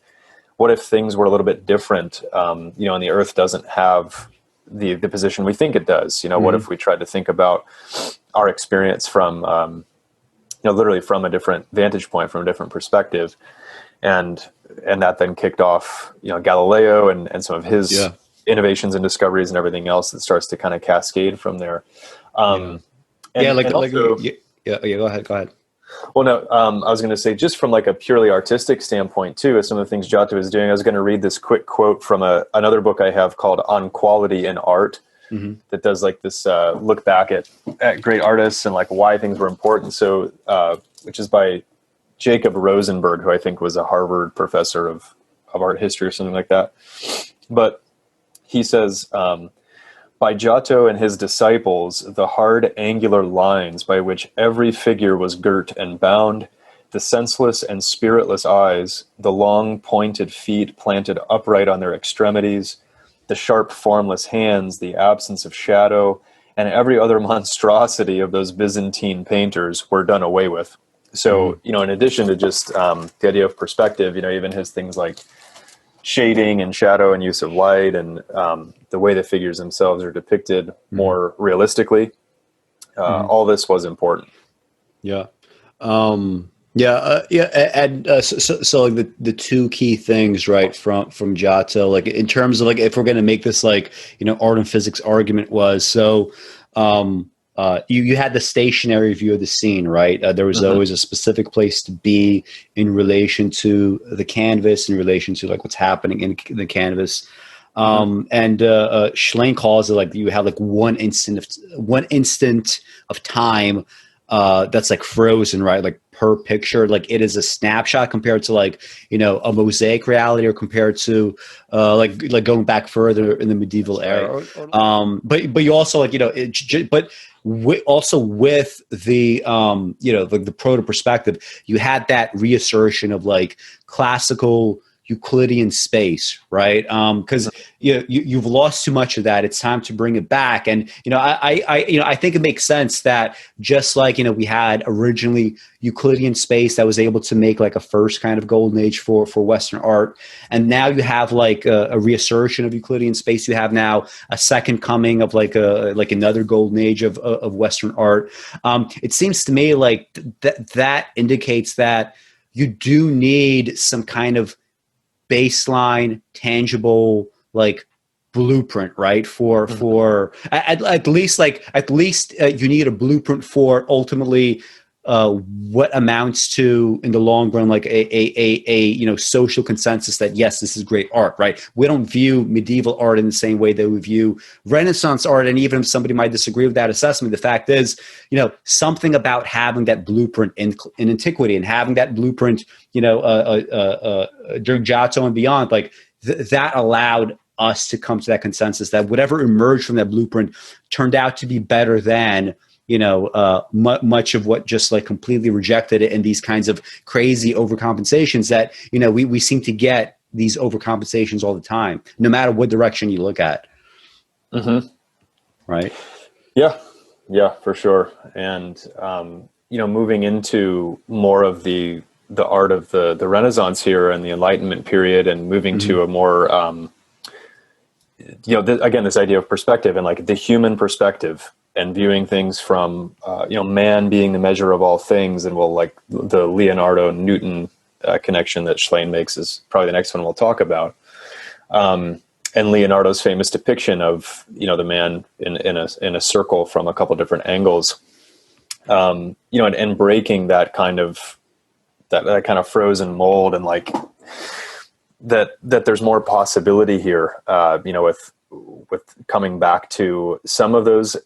things were a little bit different, and the Earth doesn't have the position we think it does? Mm-hmm. What if we tried to think about our experience from, literally from a different vantage point, from a different perspective, and that then kicked off, Galileo and some of his innovations and discoveries and everything else that starts to kind of cascade from there. Go ahead. Well, no, I was going to say, just from like a purely artistic standpoint too, as some of the things Giotto is doing, I was going to read this quick quote from another book I have called On Quality in Art, mm-hmm. that does like this look back at great artists and like why things were important. So, which is by Jacob Rosenberg, who I think was a Harvard professor of art history or something like that. But he says, by Giotto and his disciples, the hard angular lines by which every figure was girt and bound, the senseless and spiritless eyes, the long pointed feet planted upright on their extremities, the sharp formless hands, the absence of shadow, and every other monstrosity of those Byzantine painters were done away with. So, in addition to just the idea of perspective, even his things like shading and shadow and use of light and the way the figures themselves are depicted more realistically, all this was important. Yeah. And so like the two key things, right, from Giotto, like in terms of like, if we're going to make this like, art and physics argument was, so you had the stationary view of the scene, right? There was always a specific place to be in relation to the canvas, in relation to like what's happening in the canvas. And Shlain calls it like you have like one instant of time that's like frozen, right? Like per picture, like it is a snapshot compared to like, a mosaic reality, or compared to like going back further in the medieval era. But you also like, also with the the proto-perspective, you had that reassertion of like classical Euclidean space, right? Because you've lost too much of that. It's time to bring it back. And I think it makes sense that just like we had originally Euclidean space that was able to make like a first kind of golden age for Western art, and now you have like a reassertion of Euclidean space. You have now a second coming of like another golden age of Western art. It seems to me like that indicates that you do need some kind of baseline, tangible, like blueprint, right? For at least you need a blueprint for ultimately what amounts to in the long run like a social consensus that yes, this is great art, right? We don't view medieval art in the same way that we view Renaissance art, and even if somebody might disagree with that assessment, the fact is, something about having that blueprint in antiquity and having that blueprint, during Giotto and beyond, like that allowed us to come to that consensus that whatever emerged from that blueprint turned out to be better than much of what just like completely rejected it, and these kinds of crazy overcompensations that we seem to get these overcompensations all the time, no matter what direction you look at. Mm-hmm. Right? Yeah, for sure. And moving into more of the art of the Renaissance here and the Enlightenment period, and moving to a more again, this idea of perspective and like the human perspective, and viewing things from, man being the measure of all things. And like the Leonardo Newton connection that Shlain makes is probably the next one we'll talk about. And Leonardo's famous depiction of, the man in a circle from a couple different angles, and breaking that kind of frozen mold, and like that there's more possibility here, with coming back to some of those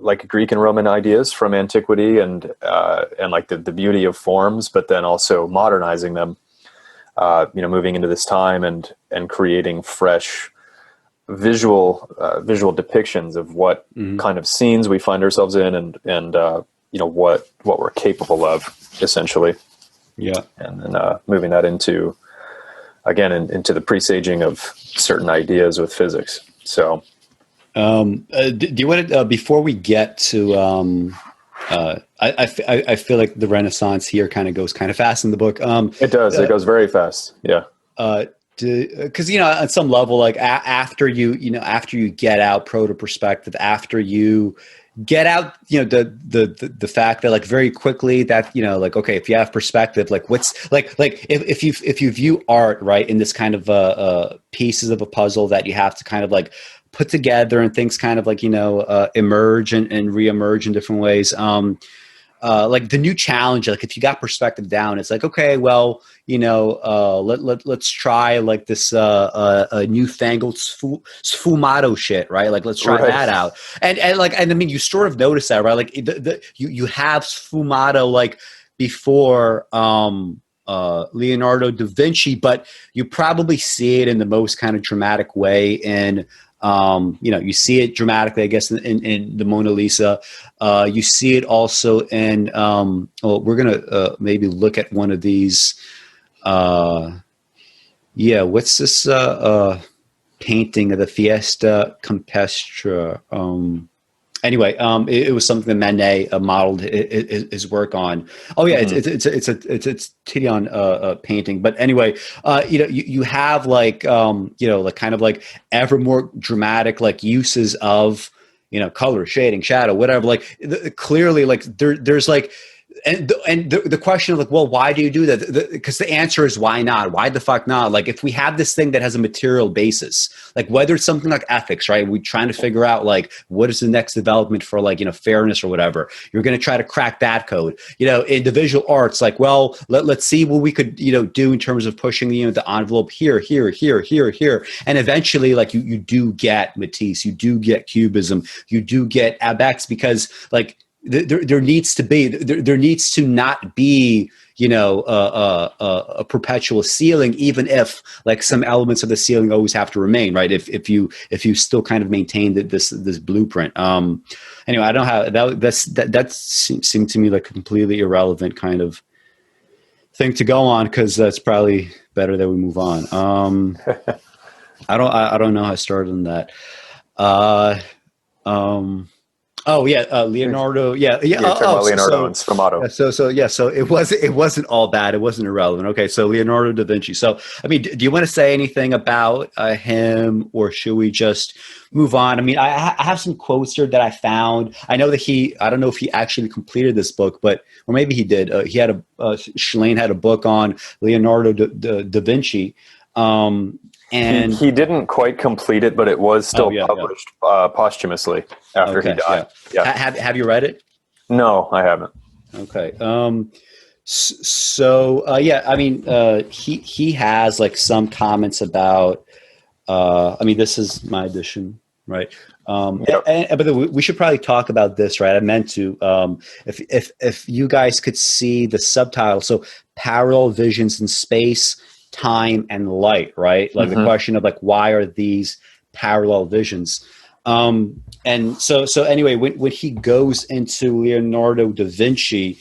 like Greek and Roman ideas from antiquity, and like the beauty of forms, but then also modernizing them, moving into this time and creating fresh visual depictions of what kind of scenes we find ourselves in, and what we're capable of, essentially. Yeah. And then moving that into the presaging of certain ideas with physics. So do you want to, before we get to, I feel like the Renaissance here kind of goes kind of fast in the book. It does. It goes very fast. Yeah. Because at some level, like after you get out proto-perspective, after you get out the fact that like very quickly that like, okay, if you have perspective, like what's like if you view art right in this kind of pieces of a puzzle that you have to kind of like put together, and things kind of like emerge and reemerge in different ways. Like the new challenge, like if you got perspective down, it's like, okay, well, let's try like this newfangled sfumato shit, right? Like let's try that out, and I mean, you sort of notice that, right? Like you have sfumato like before Leonardo da Vinci, but you probably see it in the most kind of dramatic way in. You see it dramatically, I guess, in the Mona Lisa. You see it also in, we're going to maybe look at one of these. What's this painting of the Fiesta Campestre? Anyway, it was something that Manet modeled his work on. Oh yeah, it's Titian painting. But anyway, you have like like kind of like ever more dramatic like uses of color, shading, shadow, whatever. Like clearly, like there's like. And the question of like, well, why do you do that? Because the answer is why not? Why the fuck not? Like if we have this thing that has a material basis, like whether it's something like ethics, right? We're trying to figure out like what is the next development for like fairness or whatever. You're going to try to crack that code. In the visual arts, like well, let's see what we could do in terms of pushing the envelope here, and eventually like you do get Matisse, you do get Cubism, you do get Abex, because like. There needs to not be a perpetual ceiling, even if like some elements of the ceiling always have to remain, right? If you still kind of maintain this blueprint. Anyway, I don't know how that seemed to me like a completely irrelevant kind of thing to go on, because that's probably better that we move on. I don't know how I started on that. Oh yeah, Leonardo. Yeah. You're talking about Leonardo and Sfumato. So it wasn't all bad. It wasn't irrelevant. Okay, so Leonardo da Vinci. So I mean, do you want to say anything about him, or should we just move on? I mean, I have some quotes here that I found. I know that I don't know if he actually completed this book, or maybe he did. Shlain had a book on Leonardo da Vinci. And he didn't quite complete it, but it was still published posthumously after he died. Yeah. Have you read it? No, I haven't. Okay. Yeah, I mean, he has like some comments about. I mean, this is my edition, right? Yep. But we should probably talk about this, right? I meant to. If you guys could see the subtitle, so parallel visions in space, time, and light, right? Like the question of like why are these parallel visions? And so anyway, when he goes into Leonardo da Vinci,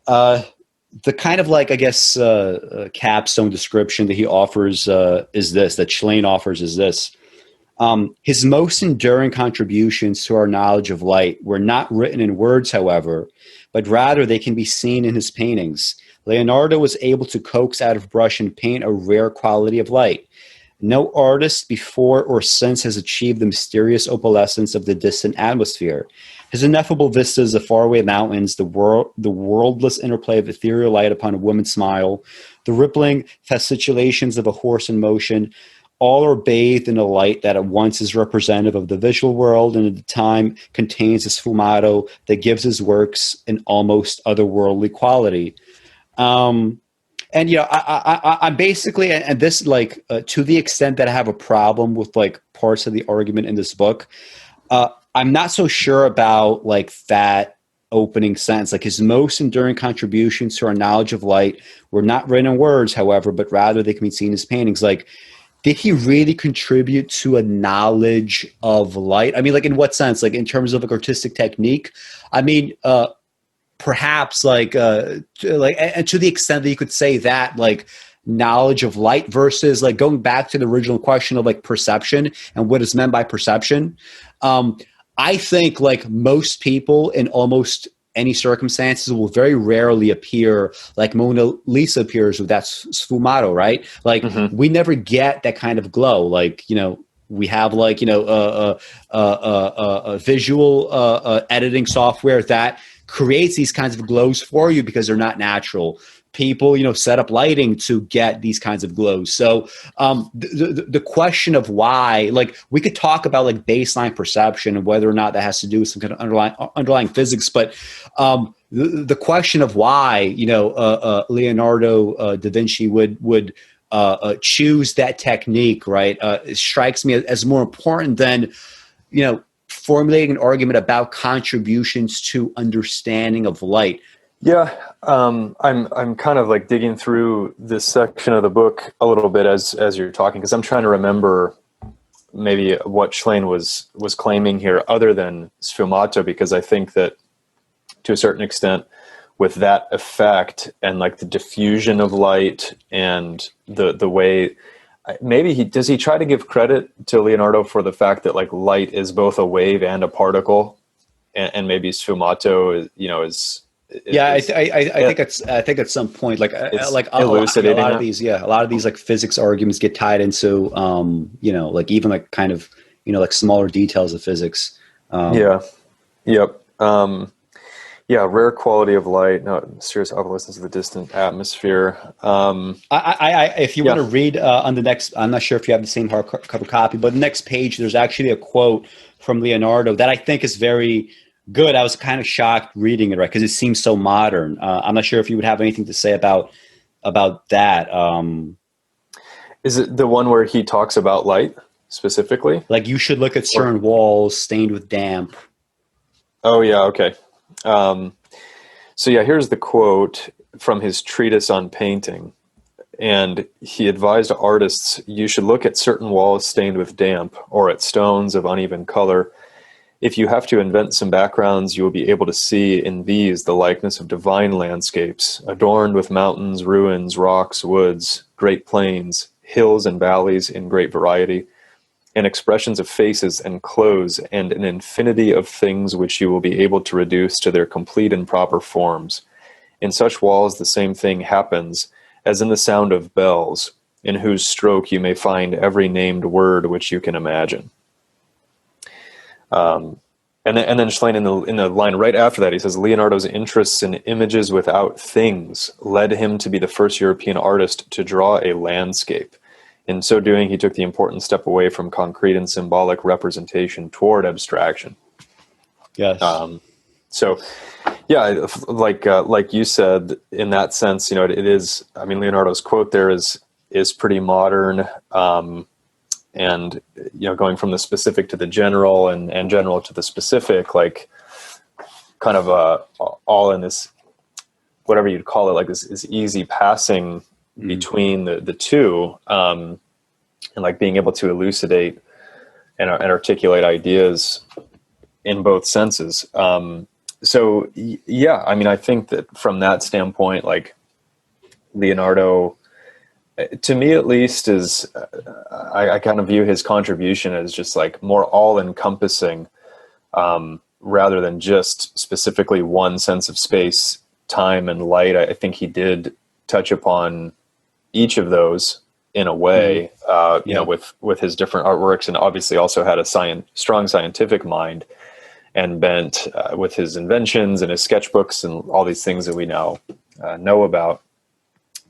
the kind of like I guess capstone description that he offers is this that Shlain offers is this. His most enduring contributions to our knowledge of light were not written in words, however, but rather they can be seen in his paintings. Leonardo was able to coax out of brush and paint a rare quality of light. No artist before or since has achieved the mysterious opalescence of the distant atmosphere. His ineffable vistas of faraway mountains, the worldless interplay of ethereal light upon a woman's smile, the rippling fasciculations of a horse in motion, all are bathed in a light that at once is representative of the visual world and at the time contains a sfumato that gives his works an almost otherworldly quality. And you know, I'm basically, and this like to the extent that I have a problem with like parts of the argument in this book, I'm not so sure about like that opening sentence. Like his most enduring contributions to our knowledge of light were not written in words, however, but rather they can be seen as paintings. Like, did he really contribute to a knowledge of light? I mean, like in what sense? Like in terms of like artistic technique? I mean, perhaps and to the extent that you could say that like knowledge of light versus like going back to the original question of like perception and what is meant by perception. I think like most people in almost any circumstances will very rarely appear like Mona Lisa appears with that sfumato, right? Like we never get that kind of glow. Like, you know, we have like, you know, a visual editing software that creates these kinds of glows for you because they're not natural. People, you know, set up lighting to get these kinds of glows. So the question of why, like we could talk about like baseline perception and whether or not that has to do with some kind of underlying physics, but the question of why, you know, Leonardo da Vinci would choose that technique, right? It strikes me as more important than, you know, formulating an argument about contributions to understanding of light. Yeah, I'm kind of like digging through this section of the book a little bit as you're talking, because I'm trying to remember maybe what Shlain was claiming here other than sfumato, because I think that to a certain extent with that effect and like the diffusion of light and the way maybe does he try to give credit to Leonardo for the fact that like light is both a wave and a particle, and maybe sfumato is I think at some point like a lot of these like physics arguments get tied into you know, like even like kind of, you know, like smaller details of physics. Rare quality of light, no serious opalescence of the distant atmosphere. If you want to read on the next, I'm not sure if you have the same hardcover copy, but the next page, there's actually a quote from Leonardo that I think is very good. I was kind of shocked reading it, right? Because it seems so modern. I'm not sure if you would have anything to say about that. Is it the one where he talks about light specifically? Like you should look at certain walls stained with damp. Oh yeah, okay. So yeah, here's the quote from his treatise on painting. And he advised artists, you should look at certain walls stained with damp or at stones of uneven color. If you have to invent some backgrounds, you will be able to see in these the likeness of divine landscapes, adorned with mountains, ruins, rocks, woods, great plains, hills and valleys in great variety, and expressions of faces and clothes, and an infinity of things which you will be able to reduce to their complete and proper forms. In such walls the same thing happens as in the sound of bells, in whose stroke you may find every named word which you can imagine. And then Shlain in the line right after that, he says, Leonardo's interests in images without things led him to be the first European artist to draw a landscape. In so doing, he took the important step away from concrete and symbolic representation toward abstraction. Yes. So, Yeah, like you said, in that sense, you know, it is. I mean, Leonardo's quote there is pretty modern, and you know, going from the specific to the general, and general to the specific, like kind of all in this, whatever you'd call it, like this easy passing between the two, and like being able to elucidate and articulate ideas in both senses. So yeah, I mean, I think that from that standpoint, like Leonardo, to me at least, is I kind of view his contribution as just like more all-encompassing, rather than just specifically one sense of space, time, and light. I think he did touch upon each of those in a way, you know, with his different artworks, and obviously also had a strong scientific mind and bent with his inventions and his sketchbooks and all these things that we now know about.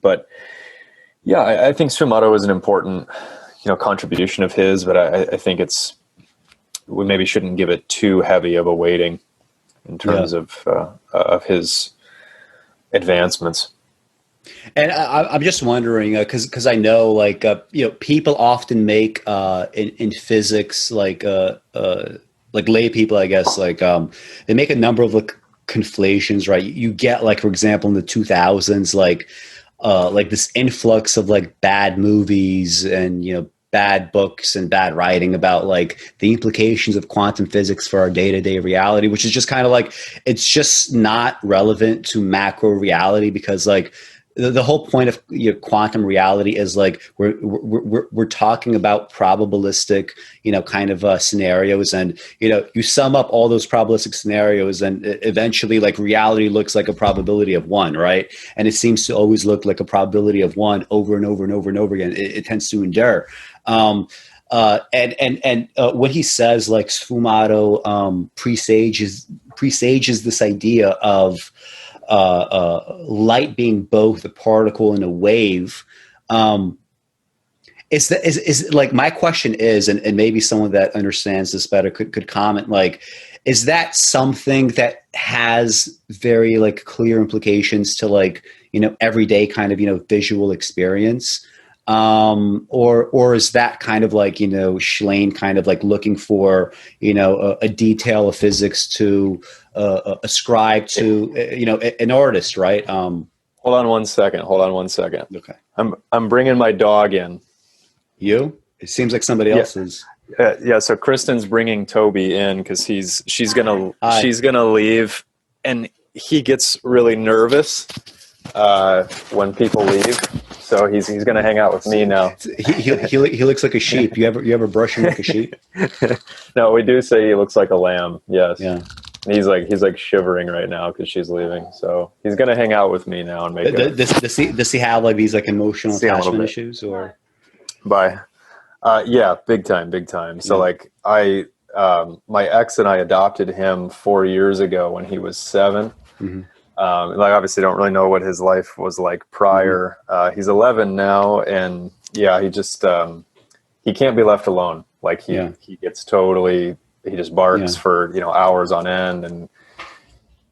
But yeah, I think Sfumato is an important, you know, contribution of his, but I think we maybe shouldn't give it too heavy of a weighting in terms of his advancements. And I'm just wondering, because I know, like, you know, people often make in physics, like lay people, I guess, like they make a number of like conflations, right? You get, like, for example, in the 2000s, like this influx of like bad movies and, you know, bad books and bad writing about like the implications of quantum physics for our day-to-day reality, which is just kind of like, it's just not relevant to macro reality, because like the whole point of, you know, quantum reality is like we're talking about probabilistic, you know, kind of scenarios, and, you know, you sum up all those probabilistic scenarios, and eventually like reality looks like a probability of one, right? And it seems to always look like a probability of one over and over and over and over again. It tends to endure. And when he says like Sfumato presages this idea of light being both a particle and a wave, is like, my question is, and maybe someone that understands this better could comment, like, is that something that has very like clear implications to, like, you know, everyday kind of, you know, visual experience? Or is that kind of like, you know, Shlain kind of like looking for, you know, a detail of physics to ascribe to, you know, an artist, right? Hold on one second. Okay. I'm bringing my dog in. You? It seems like somebody else is. Yeah. So Kristen's bringing Toby in because she's gonna leave, and he gets really nervous when people leave. So he's going to hang out with me now. He looks like a sheep. You ever brush him like a sheep? No, we do say he looks like a lamb. Yes. Yeah. And he's like shivering right now because she's leaving. So he's going to hang out with me now and make. Does he have like these like emotional attachment issues or? Bye. Yeah, big time. So like my ex and I adopted him 4 years ago when he was 7. Mm-hmm. Like, obviously don't really know what his life was like prior. He's 11 now, and yeah, he just he can't be left alone. Like he gets totally, he just barks for, you know, hours on end and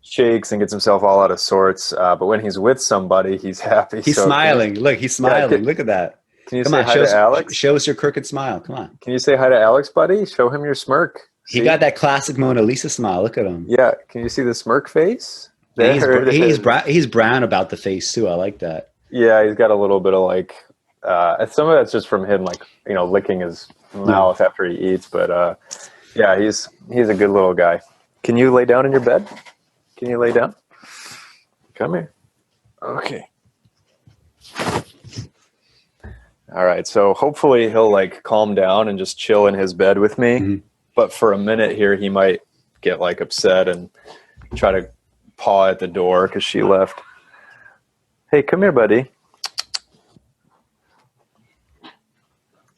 shakes and gets himself all out of sorts. But when he's with somebody, he's happy. He's smiling. Look, he's smiling. Look at that. Can you say hi to Alex? Show us your crooked smile. Come on. Can you say hi to Alex, buddy? Show him your smirk. See? He got that classic Mona Lisa smile. Look at him. Yeah. Can you see the smirk face? He's brown about the face too. I like that. Yeah, he's got a little bit of like some of that's just from him, like, you know, licking his mouth after he eats. But yeah, he's a good little guy. Can you lay down in your bed? Can you lay down? Come here. Okay. All right. So hopefully he'll like calm down and just chill in his bed with me. Mm-hmm. But for a minute here, he might get like upset and try to paw at the door because she left. Hey, come here, buddy.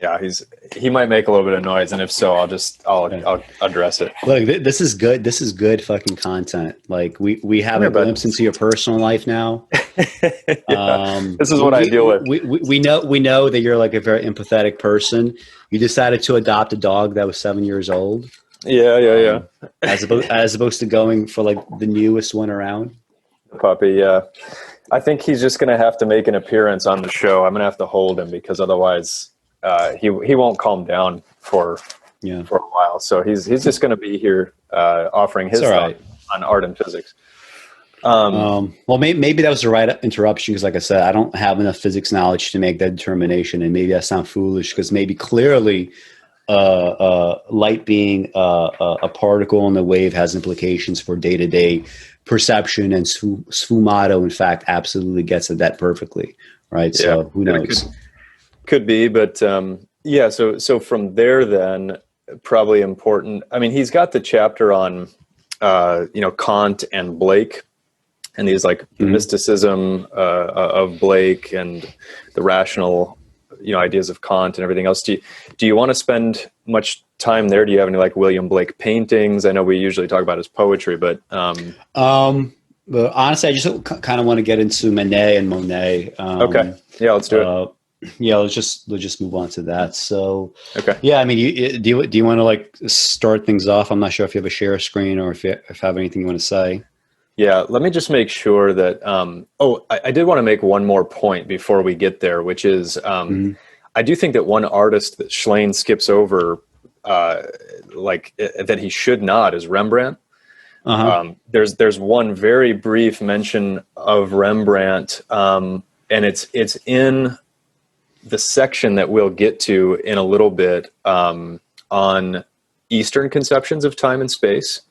Yeah, he might make a little bit of noise, and if so, I'll address it. Look, this is good. This is good fucking content. Like we have a glimpse into your personal life now. This is what I deal with. We know that you're like a very empathetic person. You decided to adopt a dog that was 7 years old. Yeah. As opposed to going for like the newest one around. The puppy, yeah. I think he's just going to have to make an appearance on the show. I'm going to have to hold him because otherwise he won't calm down for a while. So he's just going to be here offering his thought on art and physics. Well, maybe that was the right interruption because, like I said, I don't have enough physics knowledge to make that determination, and maybe I sound foolish because maybe clearly light being a particle in the wave has implications for day-to-day perception, and Sfumato, in fact, absolutely gets at that perfectly, right? Yeah, so who knows? Could be, but yeah. So from there, then probably important. I mean, he's got the chapter on Kant and Blake, and these like the mysticism of Blake and the rational ideas of Kant and everything else. Do you want to spend much time there? Do you have any like William Blake paintings? I know we usually talk about his poetry, but but honestly, I just kind of want to get into Manet and Monet. Okay, yeah, let's do it. Yeah, let's just move on to that. So, okay, yeah, I mean, do you want to like start things off? I'm not sure if you have a share screen or if you have anything you want to say. Yeah, let me just make sure that. I did want to make one more point before we get there, which is I do think that one artist that Shlain skips over, that he should not, is Rembrandt. There's one very brief mention of Rembrandt, and it's in the section that we'll get to in a little bit on Eastern conceptions of time and space.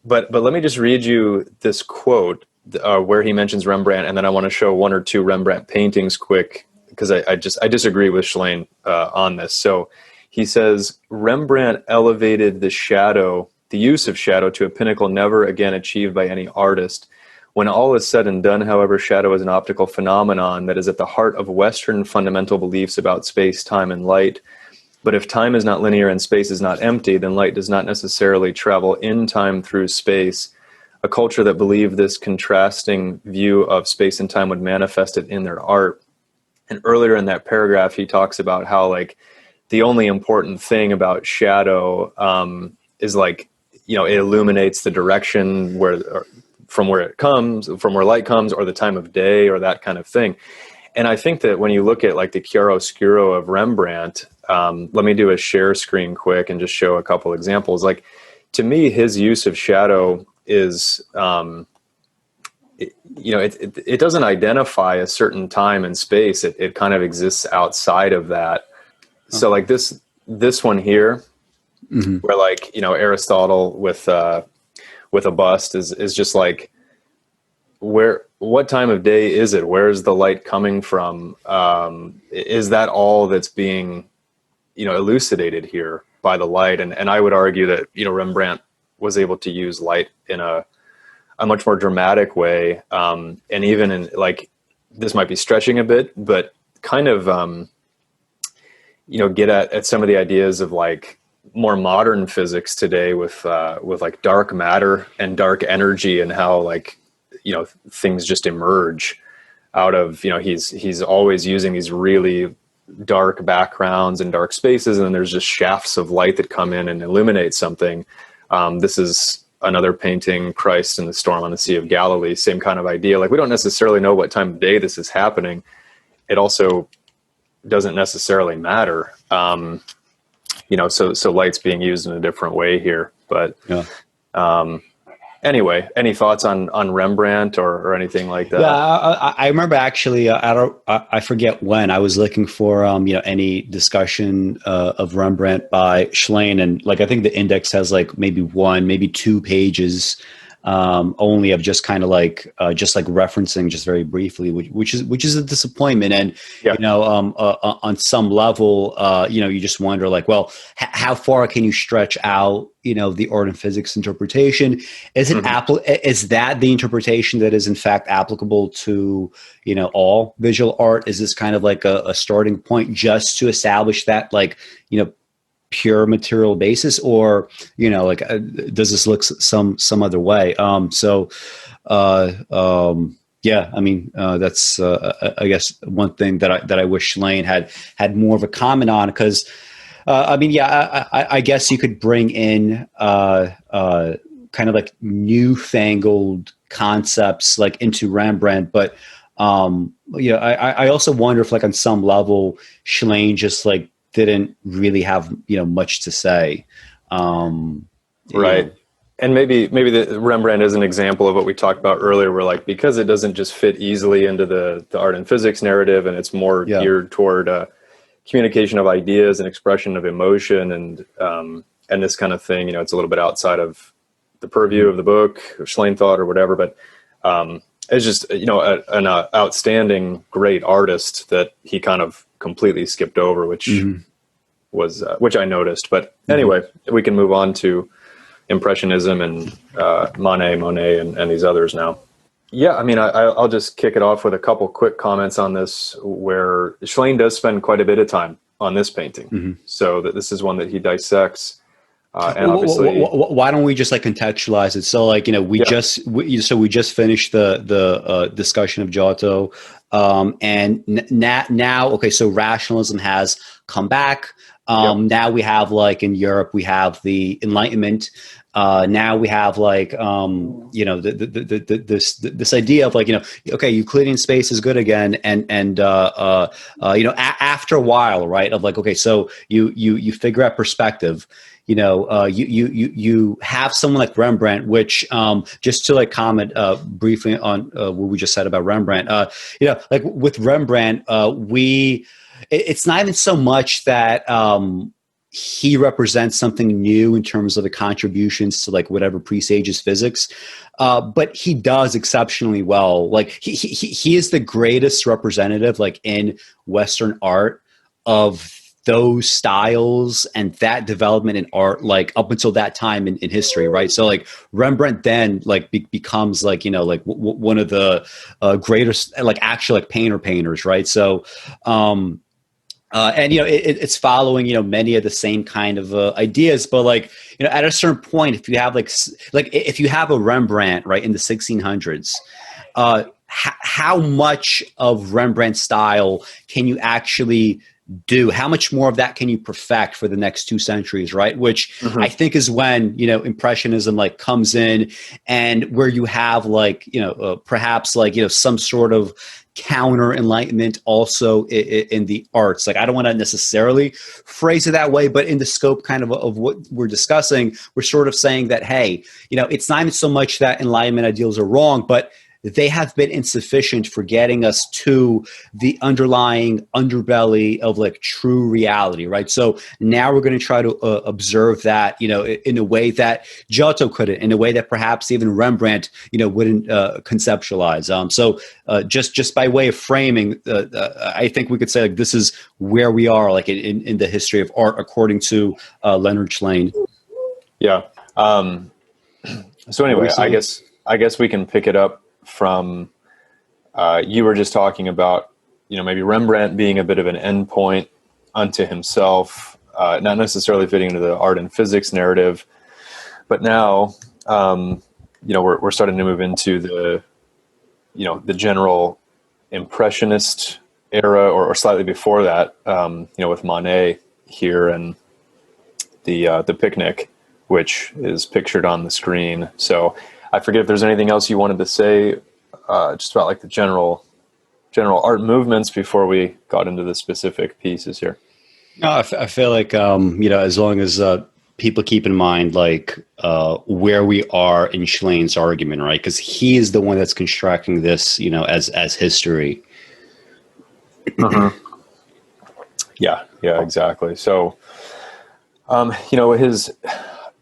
But let me just read you this quote where he mentions Rembrandt, and then I want to show one or two Rembrandt paintings quick because I disagree with Shlain on this. So he says Rembrandt elevated the use of shadow to a pinnacle never again achieved by any artist. When all is said and done, however, shadow is an optical phenomenon that is at the heart of Western fundamental beliefs about space, time, and light. But if time is not linear and space is not empty, then light does not necessarily travel in time through space. A culture that believed this contrasting view of space and time would manifest it in their art. And earlier in that paragraph, he talks about how like the only important thing about shadow is like, it illuminates the direction from where it comes, from where light comes, or the time of day, or that kind of thing. And I think that when you look at like the chiaroscuro of Rembrandt, let me do a share screen quick and just show a couple examples. Like, to me, his use of shadow is, it doesn't identify a certain time and space. It kind of exists outside of that. So like this one here, where like, Aristotle with a bust is just like, what time of day is it? Where's the light coming from? Is that all that's being, elucidated here by the light? And I would argue that, Rembrandt was able to use light in a much more dramatic way. And even in like, this might be stretching a bit, but kind of, get at some of the ideas of like more modern physics today with like dark matter and dark energy and how like, things just emerge out of, he's always using these really dark backgrounds and dark spaces, and then there's just shafts of light that come in and illuminate something. This is another painting, Christ in the Storm on the Sea of Galilee, same kind of idea. Like, we don't necessarily know what time of day this is happening. It also doesn't necessarily matter. So light's being used in a different way here, but anyway, any thoughts on Rembrandt or anything like that? Yeah, I remember actually. I forget when I was looking for any discussion of Rembrandt by Shlain, and like I think the index has like maybe 1, maybe 2 pages only of just kind of like referencing just very briefly, which is a disappointment. And on some level, you just wonder like, well, how far can you stretch out the art and physics interpretation? Is it is that the interpretation that is in fact applicable to all visual art? Is this kind of like a starting point just to establish that like pure material basis, or does this look some other way? Yeah, I mean, that's I guess one thing that I wish Shlain had more of a comment on, because I mean, yeah, I guess you could bring in kind of like newfangled concepts like into Rembrandt, but I also wonder if like on some level Shlain just like didn't really have much to say. Right. Know. And maybe the Rembrandt is an example of what we talked about earlier, where like because it doesn't just fit easily into the art and physics narrative, and it's more Yeah. geared toward communication of ideas and expression of emotion and this kind of thing. It's a little bit outside of the purview of the book or Shlain thought or whatever, but it's just an outstanding, great artist that he kind of completely skipped over, which was which I noticed. But anyway, we can move on to Impressionism and Monet, and these others now. Yeah, I mean, I'll just kick it off with a couple quick comments on this, where Shlain does spend quite a bit of time on this painting. So that this is one that he dissects. And obviously, why don't we just like contextualize it? So like, we just finished the discussion of Giotto. And now, okay, so rationalism has come back. Now we have like in Europe, we have the Enlightenment. Now we have like, this idea of like, okay, Euclidean space is good again. And after a while, right, of like, okay, so you figure out perspective. You have someone like Rembrandt, which just to like comment briefly on what we just said about Rembrandt, like with Rembrandt, it's not even so much that he represents something new in terms of the contributions to like whatever presages physics, but he does exceptionally well. Like he is the greatest representative like in Western art of those styles and that development in art, like up until that time in history, right? So like Rembrandt then like becomes like one of the greatest like actual like painters, right? So and it's following many of the same kind of ideas, but like at a certain point, if you have like if you have a Rembrandt right in the 1600s, how much of Rembrandt's style can you actually do? How much more of that can you perfect for the next 2 centuries, right? Which I think is when Impressionism like comes in, and where you have like perhaps like some sort of counter Enlightenment also in the arts. Like I don't want to necessarily phrase it that way, but in the scope kind of what we're discussing, we're sort of saying that hey, it's not even so much that Enlightenment ideals are wrong, but they have been insufficient for getting us to the underlying underbelly of like true reality, right? So now we're going to try to observe that, in a way that Giotto couldn't, in a way that perhaps even Rembrandt, wouldn't conceptualize. So just by way of framing, I think we could say like this is where we are, like in the history of art, according to Leonard Shlain. Yeah. So anyway, I guess we can pick it up from you were just talking about maybe Rembrandt being a bit of an endpoint unto himself, not necessarily fitting into the art and physics narrative, but now we're starting to move into the general Impressionist era, or slightly before that, with Monet here and the picnic, which is pictured on the screen. So I forget if there's anything else you wanted to say just about like the general art movements before we got into the specific pieces here. No, I feel like, as long as people keep in mind like where we are in Schlain's argument, right? Because he is the one that's constructing this, as history. Yeah, exactly. So,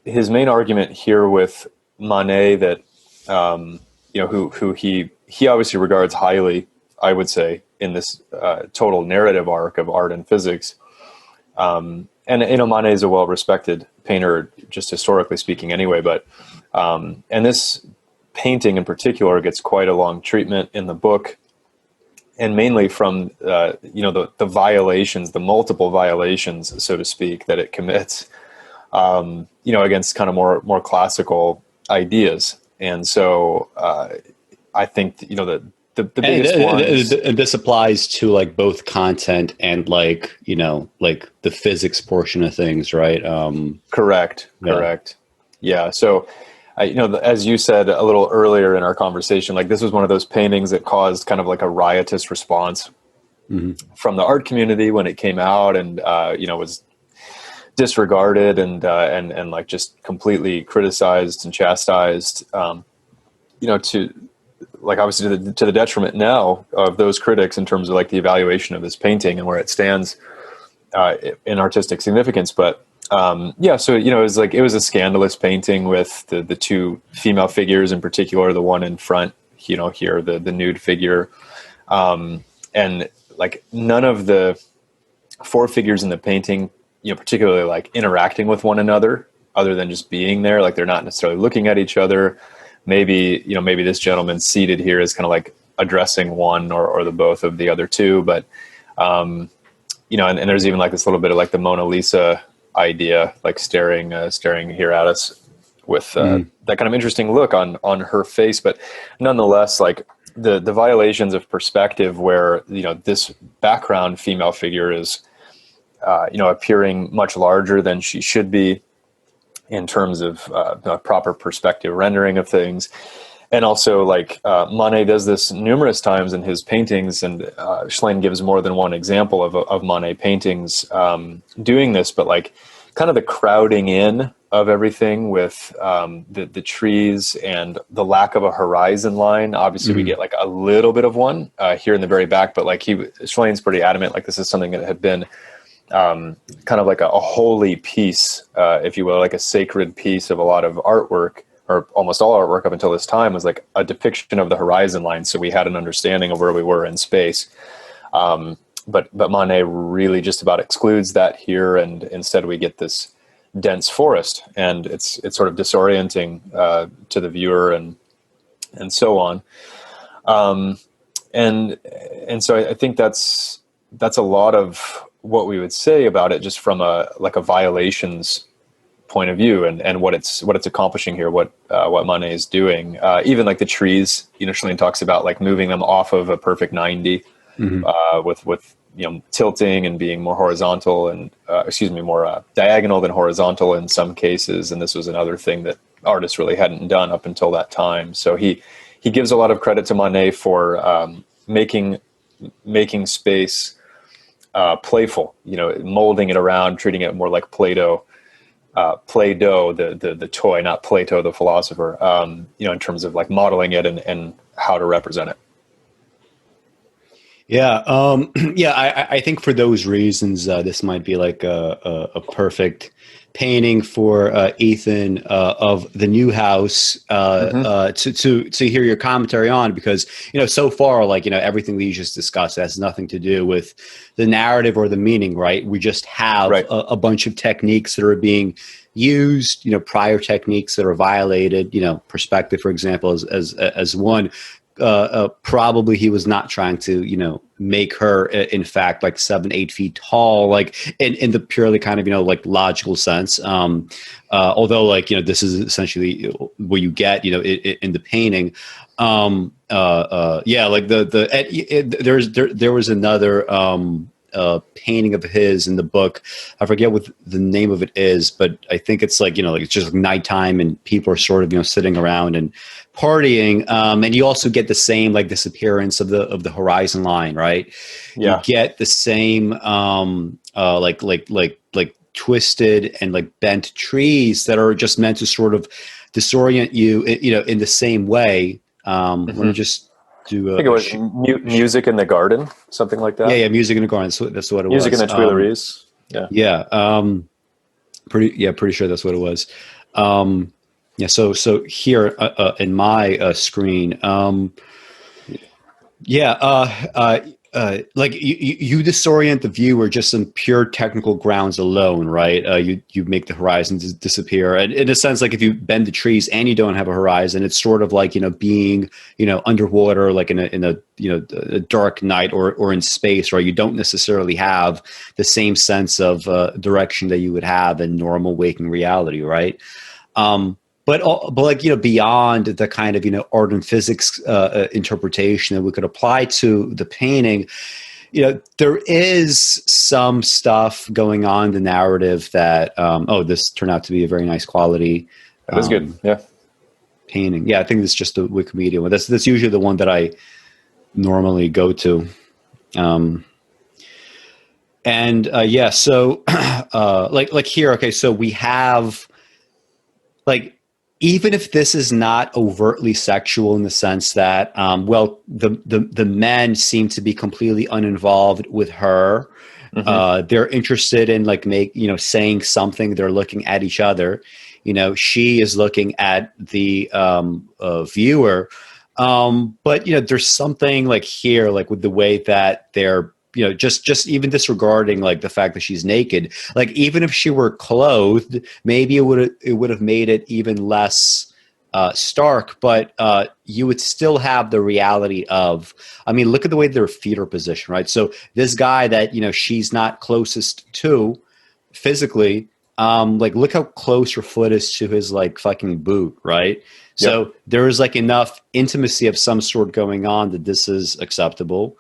his main argument here with Manet that who he obviously regards highly, I would say, in this total narrative arc of art and physics. And Manet is a well-respected painter, just historically speaking, anyway. But and this painting in particular gets quite a long treatment in the book, and mainly from the violations, the multiple violations, so to speak, that it commits. Against kind of more classical ideas. And so I think, the the biggest ones. And this applies to like both content and like, like the physics portion of things, right? Correct. Yeah. So, as you said a little earlier in our conversation, like this was one of those paintings that caused kind of like a riotous response from the art community when it came out, and was disregarded and like just completely criticized and chastised. To like obviously to the detriment now of those critics in terms of like the evaluation of this painting and where it stands in artistic significance. But so it was a scandalous painting with the two female figures, in particular the one in front, here the nude figure, and like none of the four figures in the painting, particularly like interacting with one another, other than just being there. Like they're not necessarily looking at each other. Maybe this gentleman seated here is kind of like addressing one or the both of the other two. But, and there's even like this little bit of like the Mona Lisa idea, like staring here at us with that kind of interesting look on her face. But nonetheless, like the violations of perspective where, this background female figure is, appearing much larger than she should be, in terms of proper perspective rendering of things. And also like Manet does this numerous times in his paintings, and Shlain gives more than one example of Manet paintings doing this, but like kind of the crowding in of everything with the trees and the lack of a horizon line. Obviously we get like a little bit of one here in the very back, but like Schlain's pretty adamant, like this is something that had been kind of like a holy piece, if you will, like a sacred piece of a lot of artwork, or almost all artwork up until this time was like a depiction of the horizon line. So we had an understanding of where we were in space. But Manet really just about excludes that here. And instead we get this dense forest, and it's sort of disorienting to the viewer and so on. And so I think that's a lot of what we would say about it, just from a violations point of view, and what it's accomplishing here, what Manet is doing. Even like the trees, Shlain talks about like moving them off of a perfect 90, with tilting and being more horizontal and more diagonal than horizontal in some cases. And this was another thing that artists really hadn't done up until that time. So he gives a lot of credit to Manet for making space playful, molding it around, treating it more like Play-Doh, the toy, not Plato, the philosopher, in terms of like modeling it and how to represent it. Yeah. I think for those reasons, this might be like a perfect painting for Ethan of the new house to hear your commentary on, because so far, like everything we just discussed has nothing to do with the narrative or the meaning, right? We just have a bunch of techniques that are being used, prior techniques that are violated, perspective, for example, as one. Probably he was not trying to, make her, in fact, like 7-8 feet tall, like in the purely kind of, like logical sense. Although like, this is essentially what you get, in the painting. Like there was another, painting of his in the book. I forget what the name of it is, but I think it's like, like it's just like nighttime and people are sort of, sitting around and partying. And you also get the same like disappearance of the horizon line, right? Yeah. You get the same like twisted and like bent trees that are just meant to sort of disorient you, in the same way. Want to just do I think it was Music in the Garden, something like that. Yeah, Music in the Garden. That's what it Music was. in the Tuileries. Pretty sure that's what it was. So here in my screen, like you disorient the viewer just on pure technical grounds alone, right? You make the horizon disappear, and in a sense, like if you bend the trees and you don't have a horizon, it's sort of like being underwater, like in a dark night or in space, right? You don't necessarily have the same sense of direction that you would have in normal waking reality, right? but like, beyond the kind of, art and physics interpretation that we could apply to the painting, there is some stuff going on in the narrative that, this turned out to be a very nice quality. That is good. Yeah. Painting. Yeah. I think it's just a Wikimedia one. That's usually the one that I normally go to. So, like here, okay. So we have, like, even if this is not overtly sexual in the sense that, the men seem to be completely uninvolved with her. Mm-hmm. They're interested in like saying something. They're looking at each other. She is looking at the viewer. But there's something like here, like with the way that they're, just even disregarding like the fact that she's naked, like even if she were clothed, maybe it would have made it even less stark, but you would still have the reality of, look at the way their feet are positioned, right? So this guy that, she's not closest to physically, like look how close her foot is to his like fucking boot, right? So yep. There is like enough intimacy of some sort going on that this is acceptable.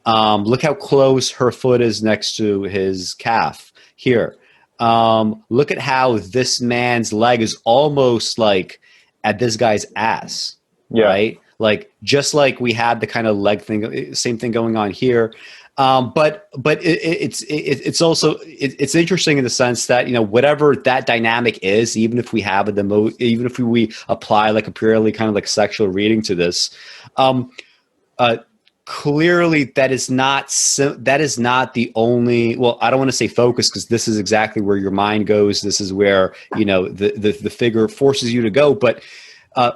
Look how close her foot is next to his calf here. Look at how this man's leg is almost like at this guy's ass, right? Like just like we had the kind of leg thing, same thing going on here. But it's also it's interesting in the sense that whatever that dynamic is, even if we have even if we apply like a purely kind of like sexual reading to this, clearly that is not the only, well, I don't want to say focus, because this is exactly where your mind goes. This is where the figure forces you to go. But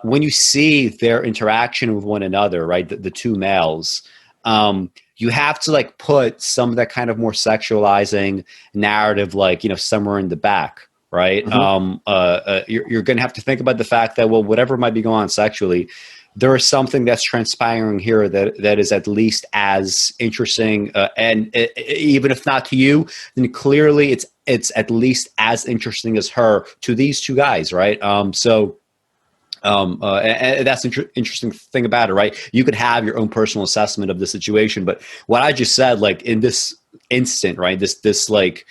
when you see their interaction with one another, right, the two males, you have to like put some of that kind of more sexualizing narrative, like somewhere in the back, right? Mm-hmm. You're going to have to think about the fact that, well, whatever might be going on sexually, there is something that's transpiring here that is at least as interesting, and even if not to you, then clearly it's at least as interesting as her to these two guys, right? And that's interesting thing about it, right? You could have your own personal assessment of the situation, but what I just said, like in this instant, right? This like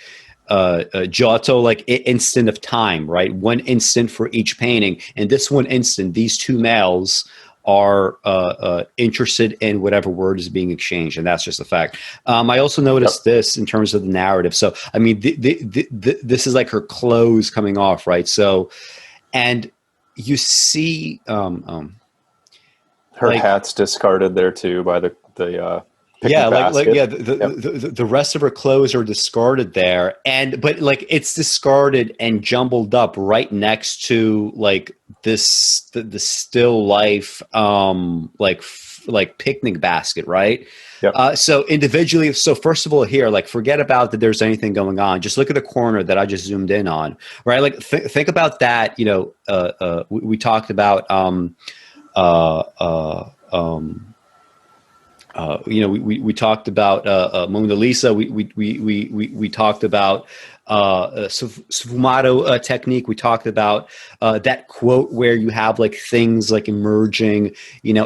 Giotto, like instant of time, right? One instant for each painting, and this one instant, these two males are interested in whatever word is being exchanged, and that's just a fact. I also noticed this in terms of the narrative. So, this is like her clothes coming off, right? So, and you see, her hat's discarded there too by the basket. The rest of her clothes are discarded there, but like it's discarded and jumbled up right next to like the still life like picnic basket, right? Yep. So individually, so first of all here, like forget about that there's anything going on. Just look at the corner that I just zoomed in on, right? Like think about that. We talked about we talked about Mona Lisa. We talked about sfumato technique. We talked about that quote where you have like things like emerging,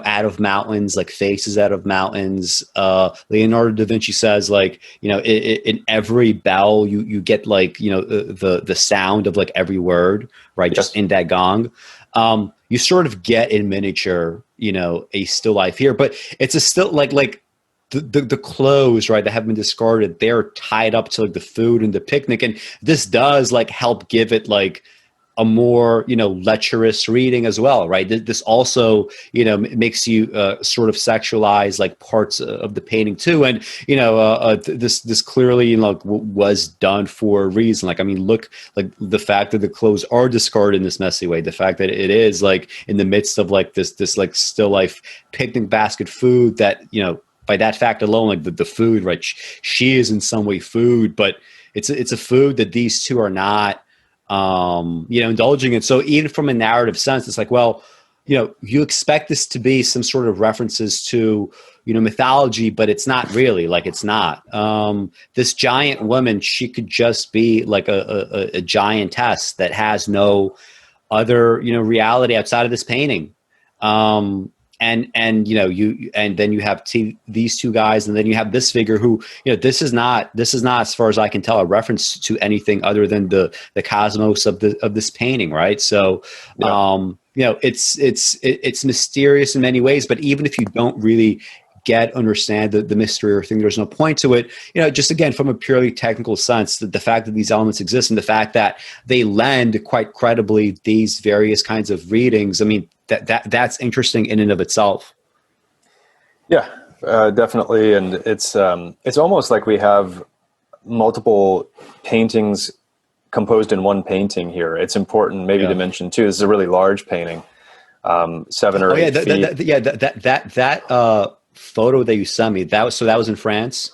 out of mountains, like faces out of mountains. Leonardo da Vinci says like, in every bell you get like, the sound of like every word, right? Yes. Just in that gong. You sort of get in miniature, a still life here, but it's a still like the clothes, right, that have been discarded, they're tied up to like the food and the picnic. And this does like help give it like a more, lecherous reading as well, right? This also, makes you sort of sexualize like parts of the painting too. And, this clearly was done for a reason. Like, look, like the fact that the clothes are discarded in this messy way, the fact that it is like in the midst of like this like still life picnic basket food that, by that fact alone, like the food, right? She is in some way food, but it's a food that these two are not, indulging in. So even from a narrative sense, it's like, well, you expect this to be some sort of references to, mythology, but it's not really, like, it's not. This giant woman, she could just be like a giantess that has no other, reality outside of this painting. And then you have these two guys, and then you have this figure who, this is not, as far as I can tell, a reference to anything other than the cosmos of this painting, right? So, it's mysterious in many ways, but even if you don't really understand the mystery or think there's no point to it, just again, from a purely technical sense, the fact that these elements exist and the fact that they lend quite credibly these various kinds of readings, I mean, that's interesting in and of itself. Yeah, definitely. And it's almost like we have multiple paintings composed in one painting here. It's important maybe to mention too, this is a really large painting, 7 or 8 feet. That photo that you sent me, that was in France?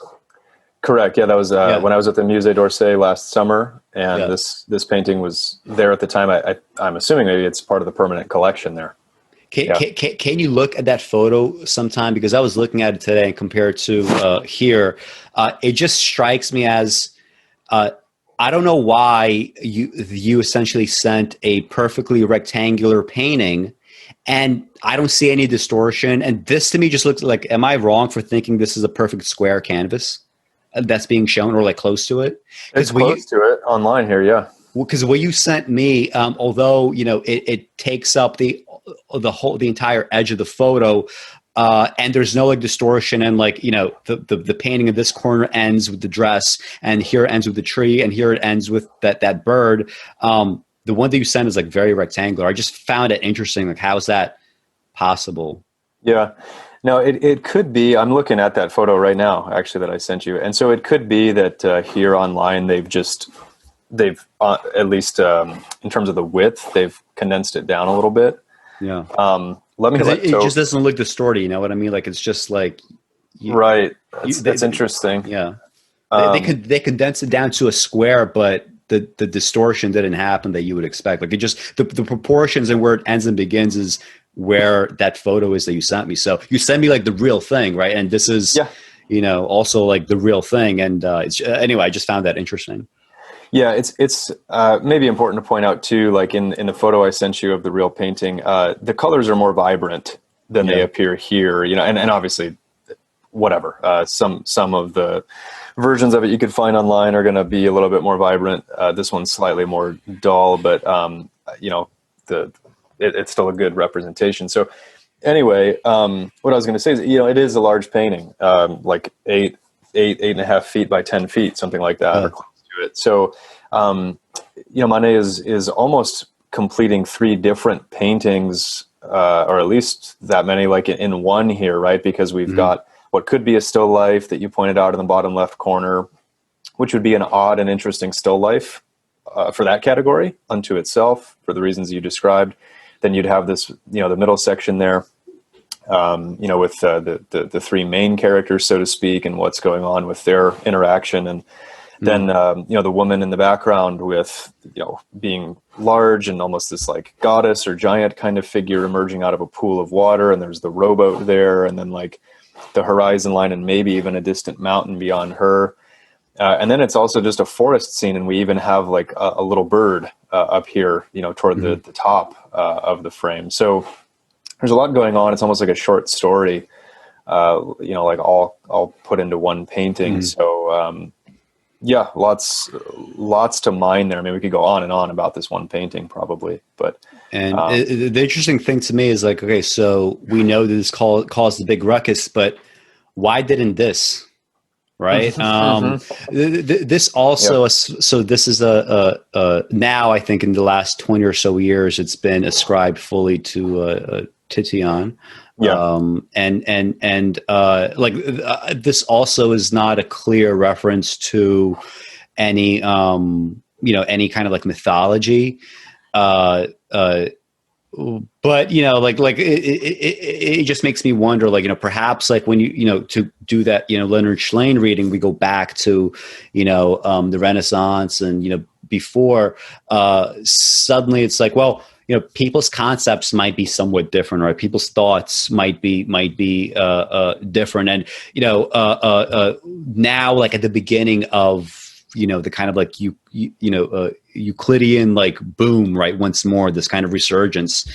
Correct. Yeah, that was when I was at the Musée d'Orsay last summer, and this painting was there at the time. I'm assuming maybe it's part of the permanent collection there. Can you look at that photo sometime? Because I was looking at it today and compared to here, it just strikes me as I don't know why you essentially sent a perfectly rectangular painting, and I don't see any distortion. And this to me just looks like, am I wrong for thinking this is a perfect square canvas that's being shown, or like close to it? It's close to it online here, yeah. Well, because what you sent me, although it takes up the entire edge of the photo, and there's no like distortion, and like the painting of this corner ends with the dress, and here it ends with the tree, and here it ends with that bird. The one that you sent is like very rectangular. I just found it interesting. Like, how is that possible? Yeah. No, it could be. I'm looking at that photo right now, actually, that I sent you, and so it could be that here online they've at least in terms of the width, they've condensed it down a little bit. Yeah. It just doesn't look distorted. You know what I mean? Like, it's just like right. That's interesting. Yeah. They condense it down to a square, but the distortion didn't happen that you would expect. Like, it just the proportions and where it ends and begins is where that photo is that you sent me. So you sent me like the real thing, right? And this is also like the real thing. And anyway, I just found that interesting. Yeah, it's maybe important to point out too, like in the photo I sent you of the real painting, the colors are more vibrant than they appear here, and obviously whatever, some of the versions of it you could find online are going to be a little bit more vibrant. This one's slightly more dull, but it's still a good representation. So anyway, what I was going to say is, it is a large painting, like 8.5 feet by 10 feet, something like that, or close to it. So, Manet is almost completing 3 different paintings, or at least that many, like in one here, right? Because we've got what could be a still life that you pointed out in the bottom left corner, which would be an odd and interesting still life for that category unto itself, for the reasons you described. Then you'd have this, the middle section there, with the 3 main characters, so to speak, and what's going on with their interaction. And then, the woman in the background with, being large and almost this like goddess or giant kind of figure emerging out of a pool of water. And there's the rowboat there, and then like the horizon line and maybe even a distant mountain beyond her. And then it's also just a forest scene, and we even have like a little bird up here, toward the top of the frame. So there's a lot going on. It's almost like a short story, like all put into one painting. So lots to mine there. I mean, we could go on and on about this one painting probably, but. And the interesting thing to me is like, okay, so we know that this caused the big ruckus, but why didn't this? Right. This also, so this is now I think in the last 20 or so years, it's been ascribed fully to Titian. This also is not a clear reference to any, any kind of like mythology. But it just makes me wonder, like, perhaps like when to do that, Leonard Shlain reading, we go back to, the Renaissance and, before, suddenly it's like, well, people's concepts might be somewhat different, right? People's thoughts might be different. And, now, like at the beginning of, the kind of like Euclidean like boom, right? Once more, this kind of resurgence.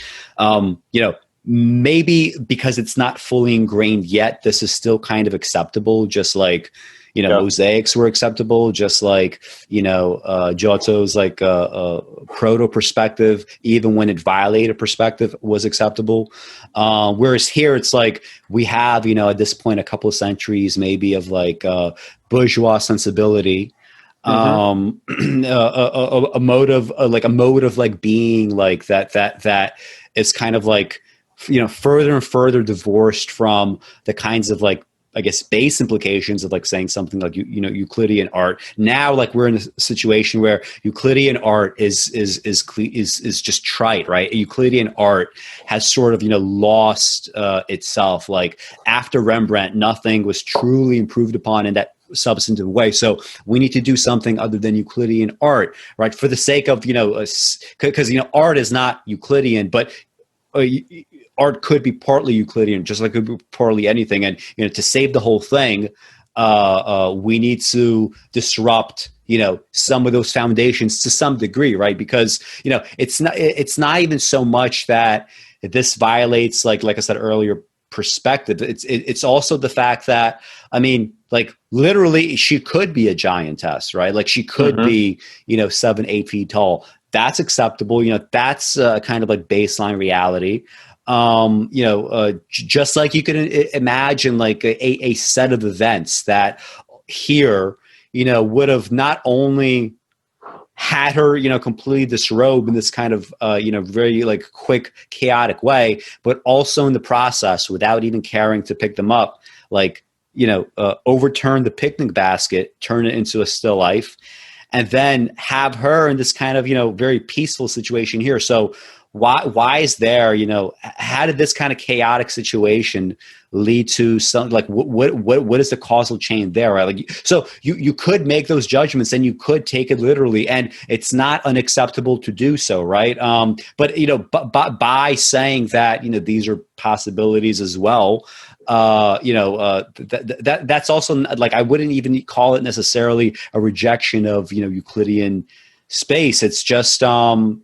Maybe because it's not fully ingrained yet, this is still kind of acceptable, just like mosaics were acceptable, just like Giotto's like proto-perspective, even when it violated perspective, was acceptable. Whereas here it's like we have at this point a couple of centuries maybe of like bourgeois sensibility, a mode of like being like that is kind of like further and further divorced from the kinds of like, I guess, base implications of like saying something like Euclidean art. Now, like we're in a situation where Euclidean art is just trite, right? Euclidean art has sort of lost itself. Like after Rembrandt, nothing was truly improved upon in that substantive way. So we need to do something other than Euclidean art, right? For the sake of because art is not Euclidean, but art could be partly Euclidean, just like it could be partly anything. And to save the whole thing, we need to disrupt some of those foundations to some degree, right? Because it's not even so much that this violates like I said earlier, perspective. It's also the fact that like literally she could be a giantess, right? Like she could be 7-8 feet tall. That's acceptable. That's kind of like baseline reality. Just like you can imagine like a set of events that here, would have not only had her, completely disrobe in this kind of, very like quick, chaotic way, but also in the process, without even caring to pick them up, like, overturn the picnic basket, turn it into a still life, and then have her in this kind of, very peaceful situation here. So why is there, how did this kind of chaotic situation lead to some, like, what is the causal chain there, right? Like, so you could make those judgments and you could take it literally, and it's not unacceptable to do so, right? But by saying that, these are possibilities as well, that's also like, I wouldn't even call it necessarily a rejection of, Euclidean space. It's just, in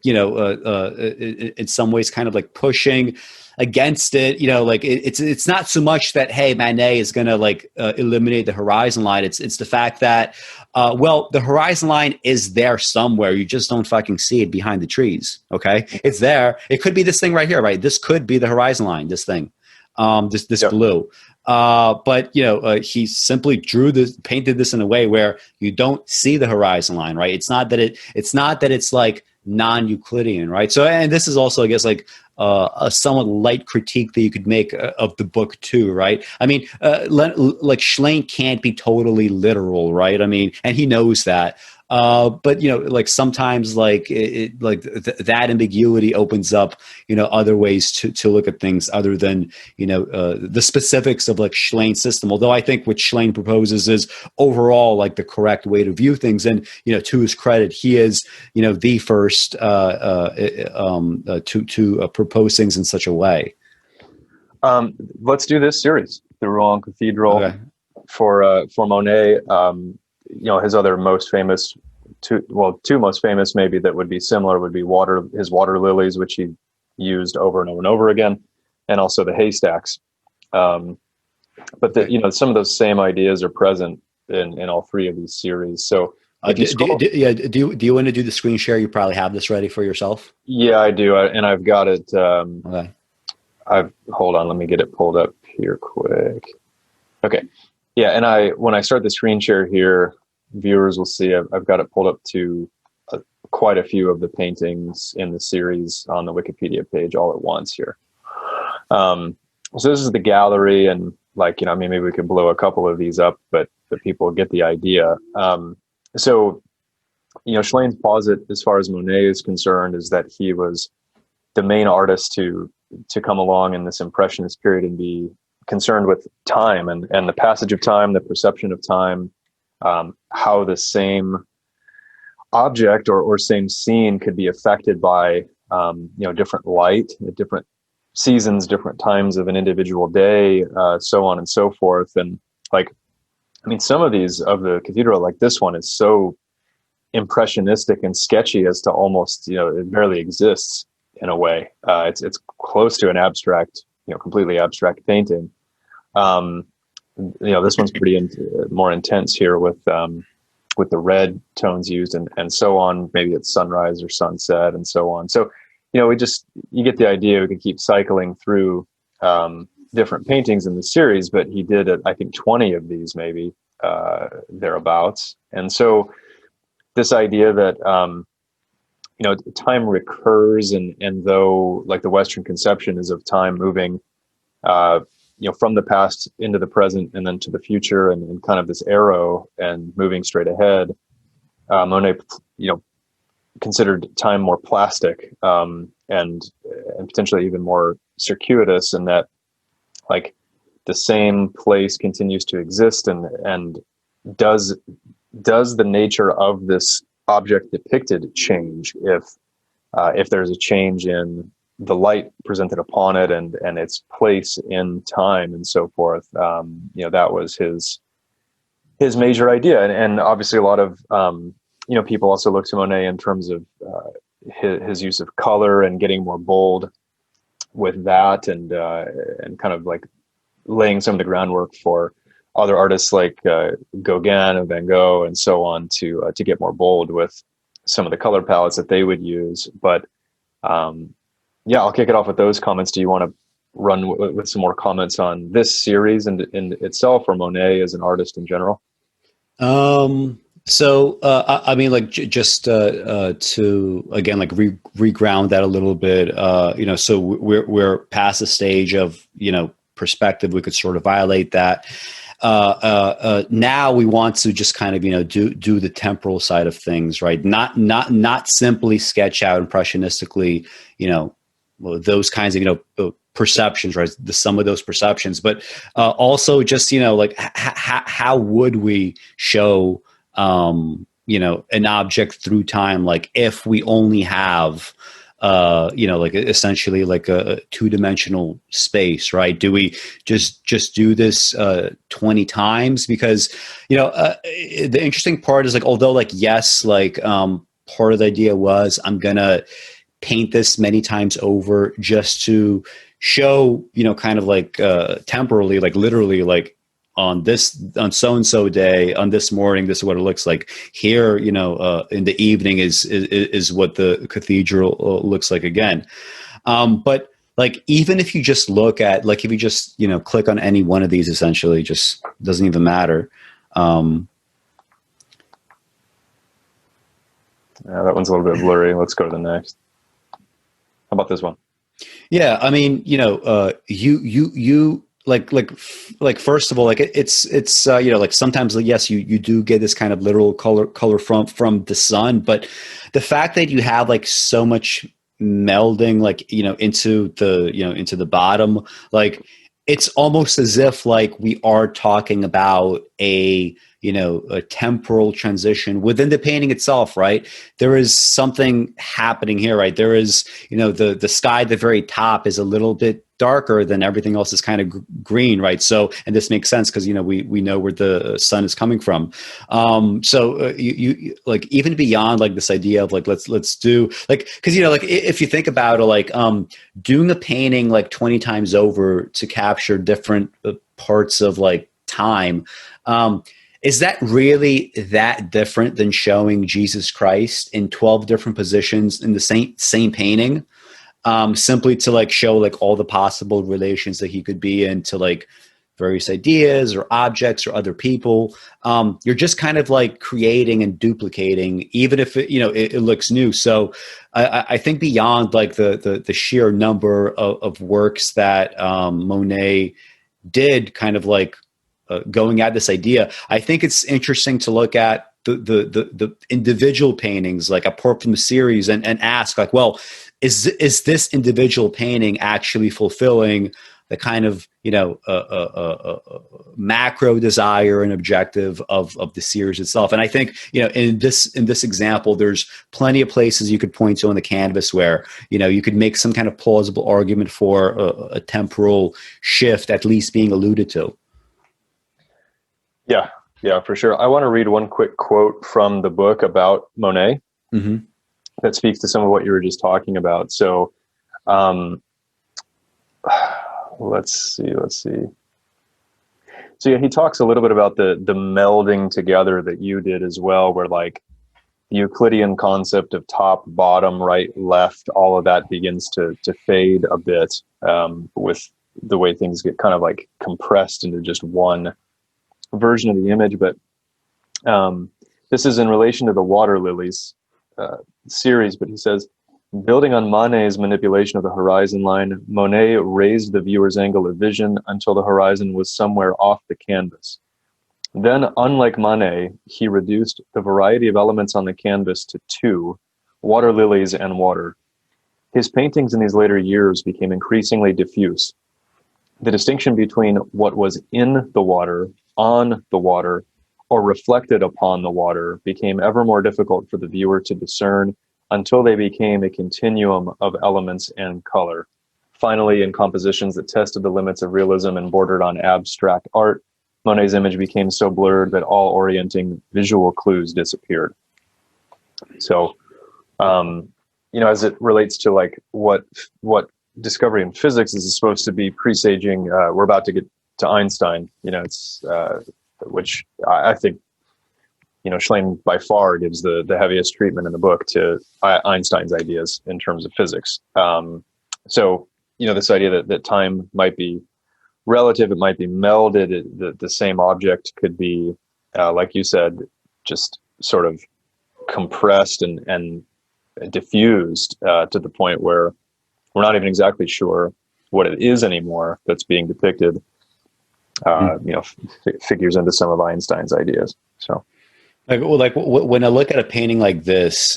some ways kind of like pushing against it, like it's not so much that, hey, Manet is going to like eliminate the horizon line. It's the fact that, the horizon line is there somewhere. You just don't fucking see it behind the trees. Okay. It's there. It could be this thing right here, right? This could be the horizon line, this thing, this blue. But he simply painted this in a way where you don't see the horizon line, right? It's not that it's like non-Euclidean, right? So, and this is also, I guess, like a somewhat light critique that you could make of the book too, right? like Shlain can't be totally literal, right? And he knows that. But like sometimes like that ambiguity opens up, other ways to look at things other than, the specifics of like Schlain's system. Although I think what Shlain proposes is overall like the correct way to view things. And, to his credit, he is, the first to propose things in such a way. Let's do this series, the Rouen Cathedral. Okay. For Monet. His other most famous, two most famous maybe that would be similar would be his water lilies, which he used over and over and over again, and also the haystacks. But some of those same ideas are present in all three of these series. So do you want to do the screen share? You probably have this ready for yourself. Yeah, I do, and I've got it. Okay. Hold on, let me get it pulled up here quick. Okay. Yeah, and when I start the screen share here, viewers will see I've got it pulled up to quite a few of the paintings in the series on the Wikipedia page all at once here. So this is the gallery, and maybe we could blow a couple of these up, but the people get the idea. So Schlain's posit, as far as Monet is concerned, is that he was the main artist to come along in this Impressionist period and be concerned with time and the passage of time, the perception of time, how the same object or same scene could be affected by different light at different seasons, different times of an individual day, so on and so forth. And some of these of the cathedral, like this one, is so impressionistic and sketchy as to almost, it barely exists in a way. It's close to an abstract, completely abstract painting. This one's pretty more intense here with the red tones used and so on. Maybe it's sunrise or sunset and so on. So, you get the idea. We can keep cycling through different paintings in the series, but he did, I think, 20 of these, maybe thereabouts. And so this idea that, time recurs, and though like the Western conception is of time moving, from the past into the present and then to the future, and kind of this arrow and moving straight ahead, Monet, considered time more plastic, and potentially even more circuitous, in that like the same place continues to exist, and does the nature of this object depicted change if there's a change in the light presented upon it and its place in time and so forth. That was his major idea, and obviously a lot of people also look to Monet in terms of his use of color and getting more bold with that, and kind of like laying some of the groundwork for other artists like Gauguin and Van Gogh and so on to get more bold with some of the color palettes that they would use. But I'll kick it off with those comments. Do you want to run with some more comments on this series and in itself, or Monet as an artist in general? So, I mean, like just to again, like reground that a little bit. So we're past the stage of perspective. We could sort of violate that. Now we want to just kind of do the temporal side of things, right? Not simply sketch out impressionistically, those kinds of perceptions, right? The sum of those perceptions, but also just like how would we show an object through time, like if we only have like essentially like a two-dimensional space, right? Do we just do this 20 times? Because the interesting part is like, although like yes, like part of the idea was I'm gonna paint this many times over just to show kind of like temporally, like literally, like on so-and-so day, on this morning, this is what it looks like. Here, in the evening is what the cathedral looks like again. But like, even if you just look at, like, if you just, click on any one of these, essentially just doesn't even matter. Yeah, that one's a little bit blurry. Let's go to the next. How about this one? Yeah. I mean, you like first of all, like it's like sometimes, yes, you do get this kind of literal color from the sun, but the fact that you have like so much melding, like into the bottom, like it's almost as if like we are talking about a temporal transition within the painting itself, right? There is something happening here, right? There is, the sky at the very top is a little bit darker than everything else is kind of green, right? So, and this makes sense because, we know where the sun is coming from. So you like, even beyond like this idea of like, let's do like, cause like if you think about it, like doing a painting like 20 times over to capture different parts of like time, is that really that different than showing Jesus Christ in 12 different positions in the same painting? Simply to like show like all the possible relations that he could be in to like various ideas or objects or other people. You're just kind of like creating and duplicating, even if it looks new. So I think beyond like the sheer number of works that Monet did, kind of like going at this idea, I think it's interesting to look at the individual paintings, like apart from the series, and ask like, well, is this individual painting actually fulfilling the kind of macro desire and objective of the series itself? And I think in this example, there's plenty of places you could point to on the canvas where you could make some kind of plausible argument for a temporal shift at least being alluded to. Yeah, Yeah, for sure. I want to read one quick quote from the book about Monet Mm-hmm. that speaks to some of what you were just talking about. So, um, let's see. So yeah, he talks a little bit about the melding together that you did as well, where like the Euclidean concept of top, bottom, right, left, all of that begins to fade a bit with the way things get kind of like compressed into just one version of the image. But this is in relation to the water lilies series. But he says, building on Manet's manipulation of the horizon line, Monet raised the viewer's angle of vision until the horizon was somewhere off the canvas. Then, unlike Manet, he reduced the variety of elements on the canvas to two, water lilies and water. His paintings in these later years became increasingly diffuse. The distinction between what was in the water, on the water, or reflected upon the water became ever more difficult for the viewer to discern until they became a continuum of elements and color. Finally, in compositions that tested the limits of realism and bordered on abstract art, Monet's image became so blurred that all orienting visual clues disappeared. So, as it relates to like what discovery in physics is supposed to be presaging, we're about to get to Einstein. It's which I think Shlain by far gives the heaviest treatment in the book to Einstein's ideas in terms of physics. So this idea that time might be relative, it might be melded, the same object could be, like you said, just sort of compressed and diffused to the point where we're not even exactly sure what it is anymore that's being depicted. Figures into some of Einstein's ideas. So, when I look at a painting like this,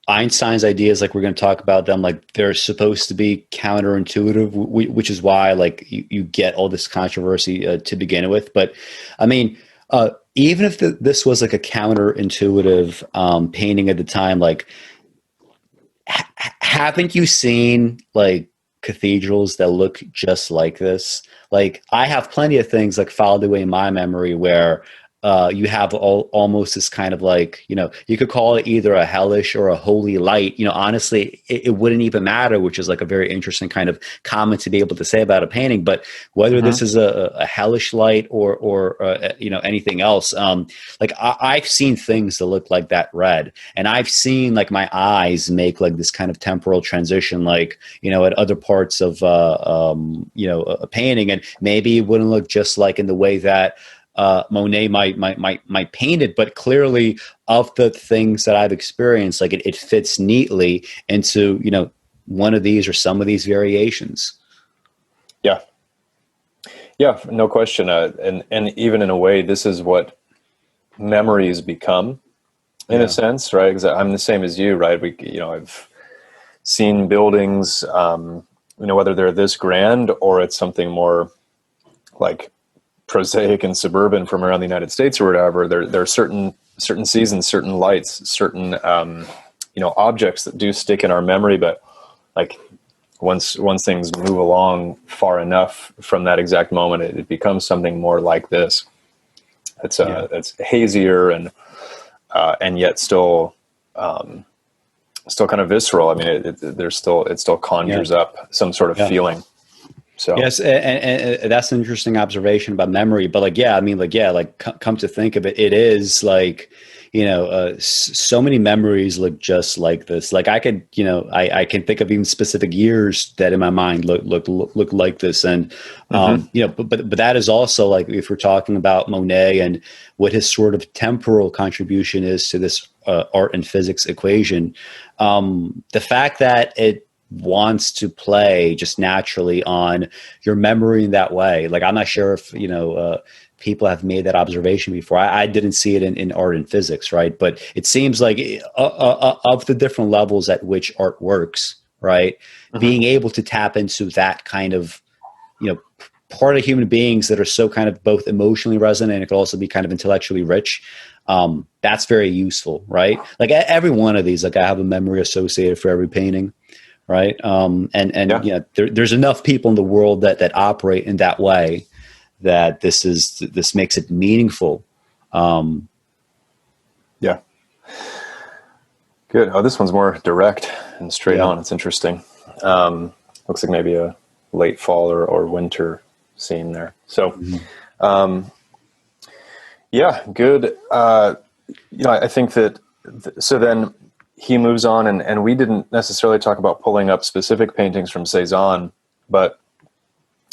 Einstein's ideas, like we're going to talk about them, like they're supposed to be counterintuitive, which is why like you get all this controversy to begin with. But I mean, even if this was like a counterintuitive painting at the time, like haven't you seen like cathedrals that look just like this? Like I have plenty of things like filed away in my memory where you have almost this kind of like, you could call it either a hellish or a holy light. Honestly, it wouldn't even matter, which is like a very interesting kind of comment to be able to say about a painting. But whether this is a hellish light or anything else, like I've seen things that look like that red, and I've seen like my eyes make like this kind of temporal transition, like at other parts of a painting, and maybe it wouldn't look just like in the way that Monet might paint it, but clearly of the things that I've experienced, like it fits neatly into, one of these or some of these variations. Yeah, no question. And even in a way, this is what memories become in a sense, right? Because I'm the same as you, right? I've seen buildings, whether they're this grand or it's something more like prosaic and suburban from around the United States or whatever. There are certain seasons, certain lights, certain objects that do stick in our memory, but like once things move along far enough from that exact moment, it becomes something more like this. It's hazier and yet still kind of visceral. I mean, it still conjures up some sort of feeling. So. Yes, and that's an interesting observation about memory. But come to think of it, it is like, so many memories look just like this. Like I could, I can think of even specific years that in my mind look like this. And, but that is also like, if we're talking about Monet and what his sort of temporal contribution is to this art and physics equation, the fact that it wants to play just naturally on your memory in that way. Like, I'm not sure if, people have made that observation before. I didn't see it in art and physics, right? But it seems like of the different levels at which art works, right? Being able to tap into that kind of, part of human beings that are so kind of both emotionally resonant and it could also be kind of intellectually rich. That's very useful, right? Like every one of these, like I have a memory associated for every painting. Right. There's enough people in the world that operate in that way that this makes it meaningful. Yeah. Good. Oh, this one's more direct and straight on. It's interesting. Looks like maybe a late fall or winter scene there. So, yeah, good. I think that, so then he moves on, and we didn't necessarily talk about pulling up specific paintings from Cezanne, but,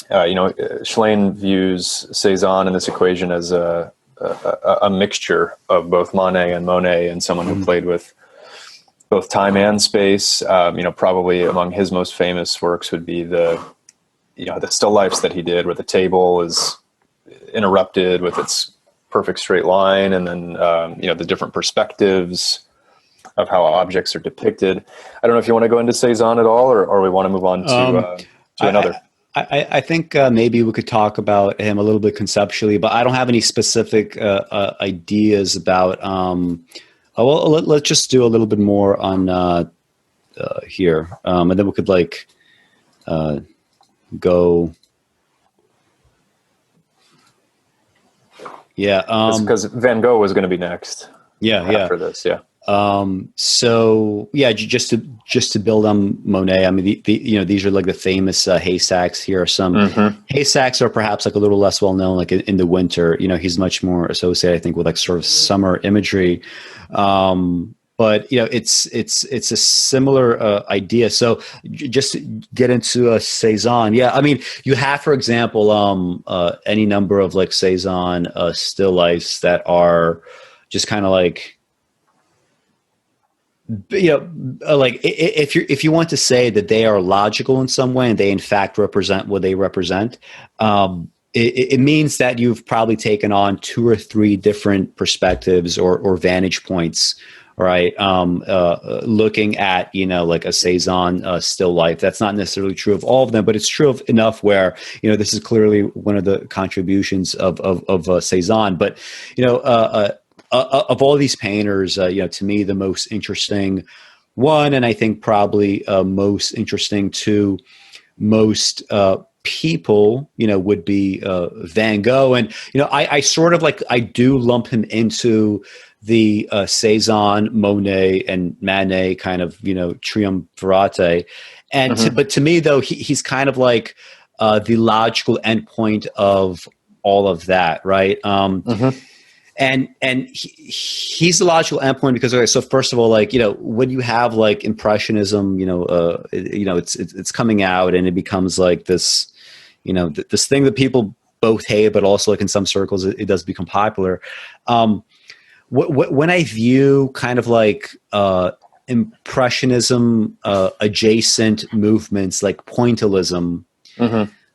Shlain views Cezanne in this equation as a mixture of both Manet and Monet, and someone who played with both time and space. Probably among his most famous works would be the still lifes that he did, where the table is interrupted with its perfect straight line, and then the different perspectives of how objects are depicted. I don't know if you want to go into Cezanne at all, or we want to move on to another. I think maybe we could talk about him a little bit conceptually, but I don't have any specific ideas about. Let's just do a little bit more on here, and then we could go. Yeah, because Van Gogh was going to be next. After this, So just to build on Monet, I mean, these are like the famous haystacks. Here are some haystacks are perhaps like a little less well known, like in the winter. He's much more associated, I think, with like sort of summer imagery. But it's a similar idea. So just to get into Cezanne, I mean, you have, for example, any number of like Cezanne still lifes that are just kind of like, like if you want to say that they are logical in some way and they in fact represent what they represent, it means that you've probably taken on 2 or 3 different perspectives or vantage points, right? Looking at, like a Cezanne still life. That's not necessarily true of all of them, but it's true of enough where, this is clearly one of the contributions of Cezanne. But, of all these painters, to me, the most interesting one, and I think probably most interesting to most people, would be Van Gogh. And, I sort of I do lump him into the Cezanne, Monet, and Manet kind of, triumvirate. And but to me, though, he's kind of like the logical endpoint of all of that, right? And he's the logical endpoint because, okay, so first of all, when you have like Impressionism, it's coming out and it becomes like this, this thing that people both hate, but also like in some circles, it does become popular. When I view kind of like Impressionism adjacent movements like pointillism,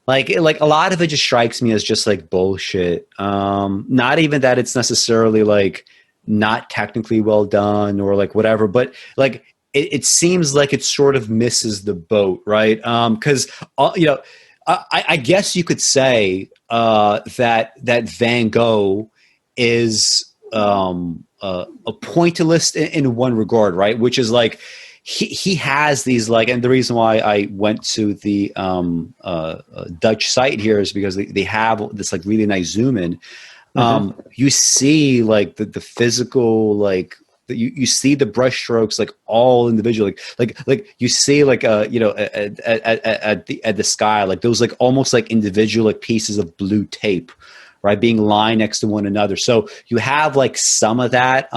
like a lot of it just strikes me as just like bullshit. Not even that it's necessarily like not technically well done or like whatever, but like it seems like it sort of misses the boat, right? Because I guess you could say that Van Gogh is a pointillist in one regard, right? Which is like he has these like, and the reason why I went to the Dutch site here is because they have this like really nice zoom in. You see like the physical, like you see the brush strokes like all individual, like you see like at the sky, like those like almost like individual like pieces of blue tape, right, being lined next to one another. So you have like some of that,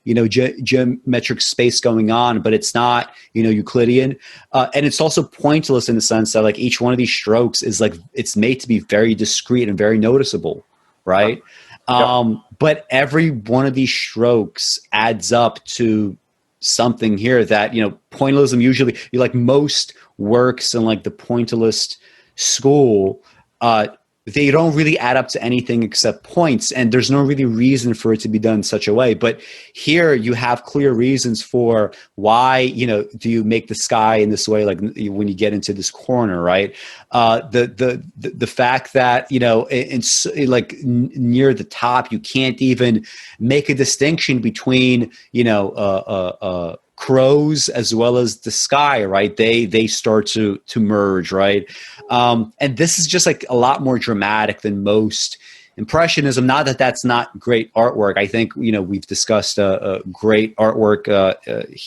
geometric space going on, but it's not, Euclidean. And it's also pointless in the sense that like each one of these strokes is like, it's made to be very discreet and very noticeable, right? But every one of these strokes adds up to something here that, pointillism usually, like most works in like the pointillist school, they don't really add up to anything except points, and there's no really reason for it to be done in such a way. But here you have clear reasons for why, do you make the sky in this way, like when you get into this corner, right? The fact that, like near the top, you can't even make a distinction between, crows as well as the sky, right? They start to merge, right? And this is just like a lot more dramatic than most Impressionism. Not that that's not great artwork. I think, you know, we've discussed great artwork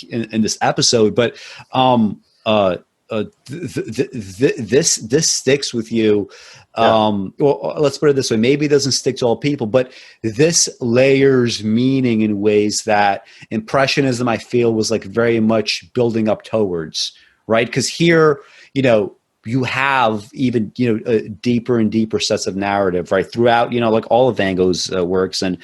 in this episode, but this sticks with you. Well, let's put it this way. Maybe it doesn't stick to all people, but this layers meaning in ways that Impressionism, I feel, was like very much building up towards, right? Because here, you know, you have even, you know, deeper and deeper sets of narrative, right, throughout, you know, like all of Van Gogh's works. And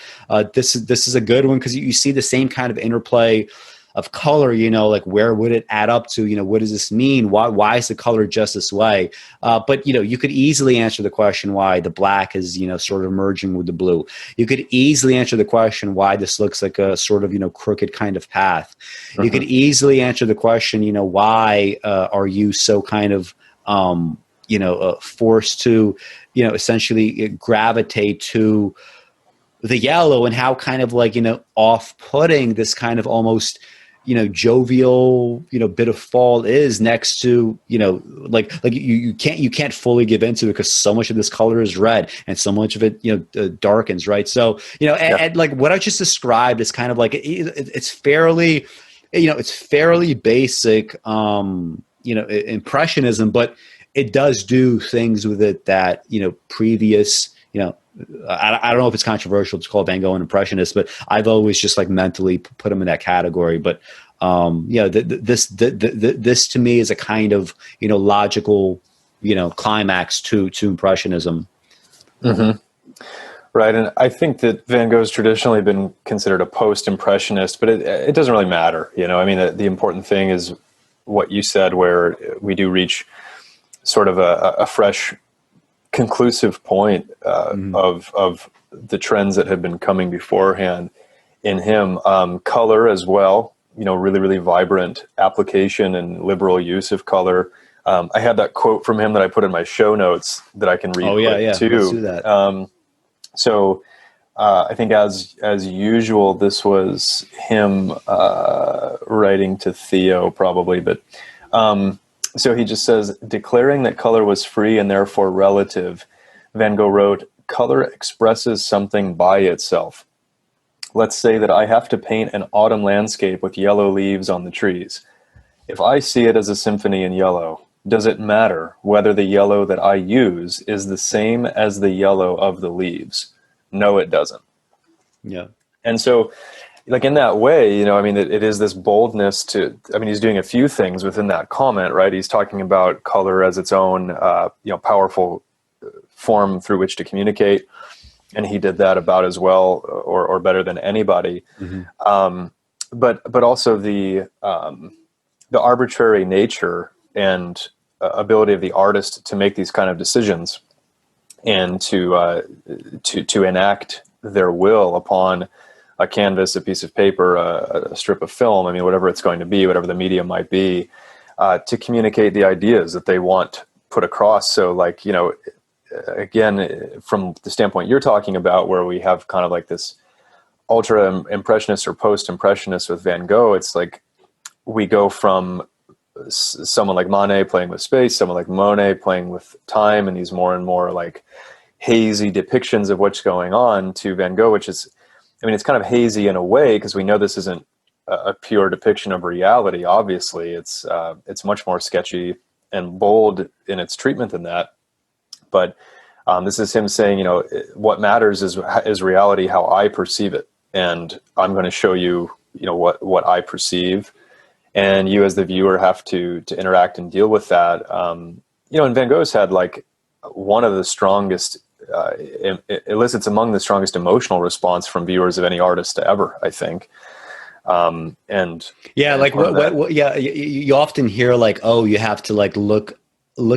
this is a good one because you see the same kind of interplay of color, you know, like where would it add up to, you know, what does this mean? Why is the color just this way? But, you know, you could easily answer the question why the black is, you know, sort of merging with the blue. You could easily answer the question why this looks like a sort of, you know, crooked kind of path. You could easily answer the question, you know, why are you so kind of, you know, forced to, you know, essentially gravitate to the yellow, and how kind of like, you know, off-putting this kind of almost, you know, jovial, you know, bit of fall is next to, you know, like you can't fully give into it because so much of this color is red and so much of it, you know, darkens, right? So, you know, and like what I just described is kind of like it's fairly, you know, it's fairly basic, you know, Impressionism, but it does do things with it that, you know, previous, you know, I don't know if it's controversial to call Van Gogh an Impressionist, but I've always just like mentally put him in that category. But yeah, this to me is a kind of, you know, logical, you know, climax to Impressionism. Mm-hmm. Right, and I think that Van Gogh's traditionally been considered a post-impressionist, but it doesn't really matter. You know, I mean, the important thing is what you said, where we do reach sort of a fresh, conclusive point of the trends that have been coming beforehand in him. Color as well, you know, really, really vibrant application and liberal use of color. I had that quote from him that I put in my show notes that I can read too. Let's do that. So I think as usual, this was him writing to Theo probably, but so he just says, declaring that color was free and therefore relative, Van Gogh wrote, color expresses something by itself. Let's say that I have to paint an autumn landscape with yellow leaves on the trees. If I see it as a symphony in yellow, does it matter whether the yellow that I use is the same as the yellow of the leaves? No, it doesn't. Yeah. And so, like in that way, you know, I mean, it is this boldness to, I mean, he's doing a few things within that comment, right? He's talking about color as its own, you know, powerful form through which to communicate. And he did that about as well or better than anybody. But also the arbitrary nature and ability of the artist to make these kind of decisions and to enact their will upon a canvas, a piece of paper, a strip of film, I mean, whatever it's going to be, whatever the medium might be, to communicate the ideas that they want put across. So like, you know, again, from the standpoint you're talking about, where we have kind of like this ultra impressionist or post-impressionist with Van Gogh, it's like we go from someone like Manet playing with space, someone like Monet playing with time, and these more and more like hazy depictions of what's going on, to Van Gogh, which is, I mean, it's kind of hazy in a way because we know this isn't a pure depiction of reality. Obviously, it's much more sketchy and bold in its treatment than that. But this is him saying, you know, what matters is reality, how I perceive it, and I'm going to show you, you know, what I perceive, and you as the viewer have to interact and deal with that. You know, and Van Gogh's had like one of the strongest. It elicits among the strongest emotional response from viewers of any artist ever, I think. And yeah, like what yeah, you often hear like, oh, you have to like look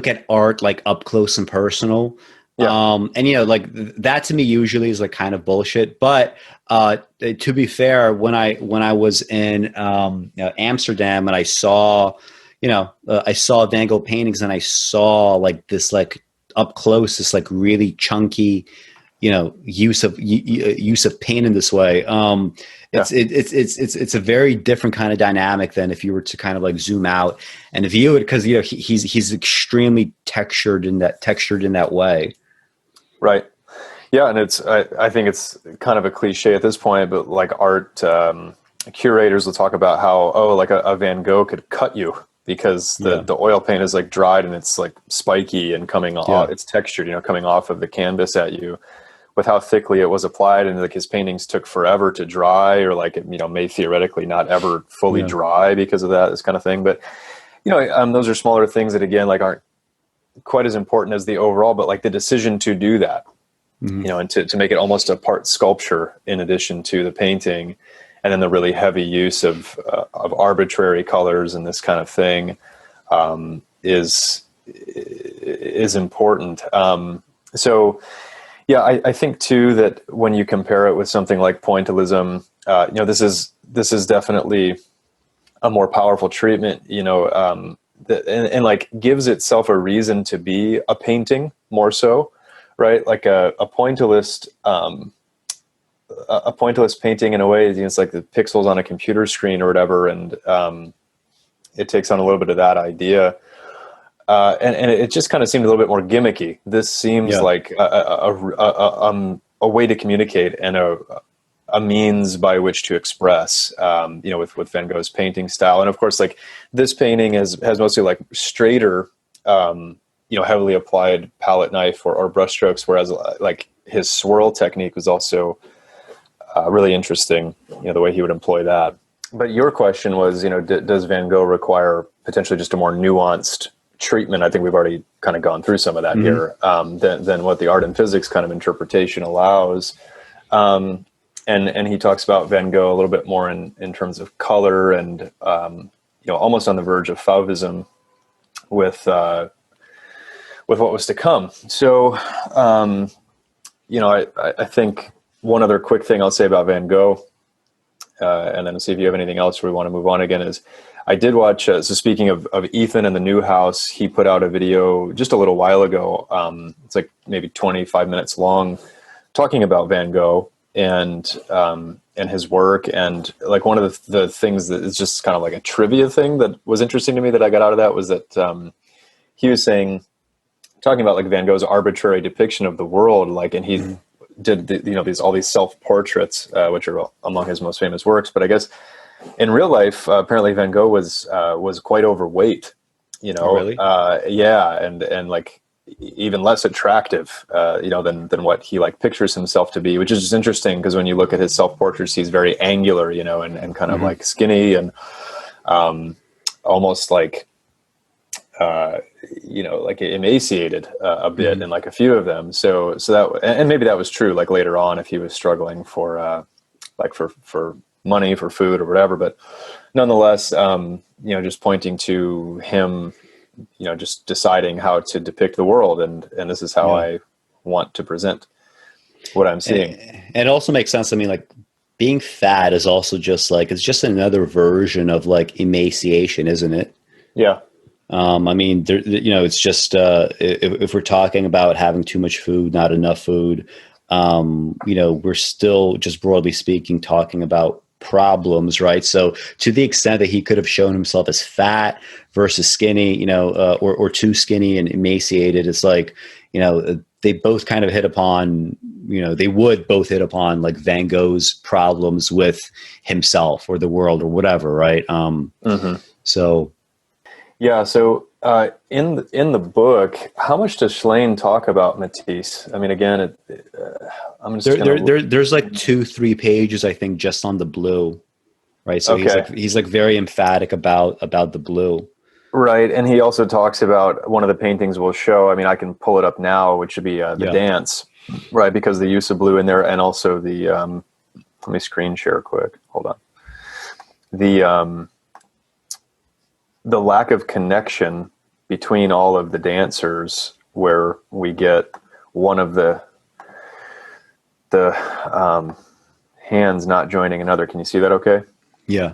at art like up close and personal. Yeah. And you know, like that to me usually is like kind of bullshit. But to be fair, when I was in Amsterdam and I saw, you know, I saw Van Gogh paintings and I saw like this like up close, this like really chunky use of paint in this way. It's a very different kind of dynamic than if you were to kind of like zoom out and view it, because he's extremely textured in that way. Right. Yeah, and I think it's kind of a cliche at this point, but like art curators will talk about how like a Van Gogh could cut you because the oil paint is like dried and it's like spiky and coming off, it's textured, coming off of the canvas at you, with how thickly it was applied, and like his paintings took forever to dry, or like it may theoretically not ever fully dry because of that, this kind of thing. But those are smaller things that again like aren't quite as important as the overall, but like the decision to do that, and to make it almost a part sculpture in addition to the painting, and then the really heavy use of arbitrary colors and this kind of thing is important. So yeah, I think too that when you compare it with something like pointillism, this is definitely a more powerful treatment, and like gives itself a reason to be a painting more so, right? Like a pointillist painting in a way, it's like the pixels on a computer screen or whatever, and it takes on a little bit of that idea. And it just kind of seemed a little bit more gimmicky. This seems like a way to communicate and a means by which to express, with Van Gogh's painting style. And of course, like this painting has mostly like straighter, heavily applied palette knife or brush strokes, whereas like his swirl technique was also really interesting, the way he would employ that. But your question was, does Van Gogh require potentially just a more nuanced treatment? I think we've already kind of gone through some of that here, than what the art and physics kind of interpretation allows. And he talks about Van Gogh a little bit more in terms of color and, almost on the verge of Fauvism with what was to come. So, I think one other quick thing I'll say about Van Gogh, and then see if you have anything else we want to move on again, is I did watch, so speaking of Ethan and the New House, he put out a video just a little while ago. It's like maybe 25 minutes long, talking about Van Gogh and his work. And like one of the things that is just kind of like a trivia thing that was interesting to me that I got out of that was that he was talking about like Van Gogh's arbitrary depiction of the world, like, and he did all these self-portraits, which are among his most famous works. But I guess in real life, apparently Van Gogh was quite overweight, Oh, really? And like even less attractive, than what he like pictures himself to be, which is just interesting because when you look at his self-portraits, he's very angular, and kind of like skinny and almost like like emaciated a bit in like a few of them. So that, and maybe that was true like later on if he was struggling for money, for food or whatever, but nonetheless, just pointing to him, just deciding how to depict the world. And this is how I want to present what I'm seeing. And it also makes sense. I mean, like being fat is also just like, it's just another version of like emaciation, isn't it? Yeah. I mean, it's just, if we're talking about having too much food, not enough food, we're still just broadly speaking, talking about problems, right? So to the extent that he could have shown himself as fat versus skinny, or too skinny and emaciated, it's like, they both kind of hit upon, they would both hit upon like Van Gogh's problems with himself or the world or whatever, right? So. Yeah. So in the book, how much does Shlain talk about Matisse? I mean, again, I'm just there's like 2-3 pages, I think, just on the blue, right? So he's like very emphatic about the blue, right? And he also talks about one of the paintings we'll show. I mean, I can pull it up now, which would be the dance, right? Because the use of blue in there, and also the let me screen share quick. Hold on. The lack of connection between all of the dancers, where we get one of the hands not joining another. Can you see that okay? Yeah.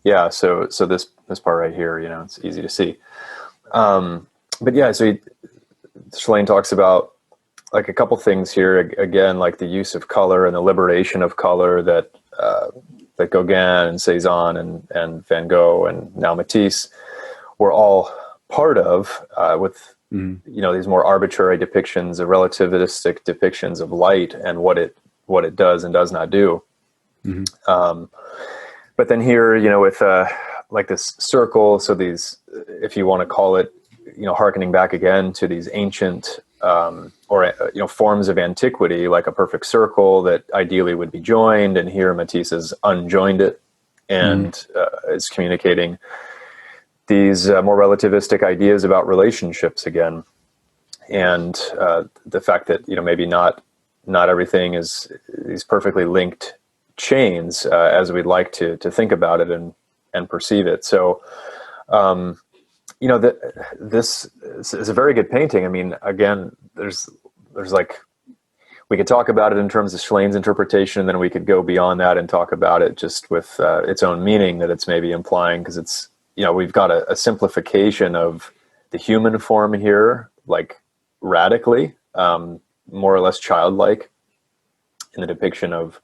Yeah, so this part right here, it's easy to see. But yeah, so Shlain talks about like a couple things here again, like the use of color and the liberation of color that that Gauguin and Cezanne and Van Gogh and now Matisse were all part of, with these more arbitrary depictions, of relativistic depictions of light and what it does and does not do. But then here, with like this circle, so these, if you want to call it, hearkening back again to these ancient forms of antiquity, like a perfect circle that ideally would be joined, and here Matisse has unjoined it and is communicating these more relativistic ideas about relationships again, and the fact that maybe not everything is these perfectly linked chains as we'd like to think about it and perceive it. So this is a very good painting. I mean, again, there's like, we could talk about it in terms of Schlain's interpretation, and then we could go beyond that and talk about it just with its own meaning that it's maybe implying, because it's, we've got a simplification of the human form here, like radically, more or less childlike in the depiction of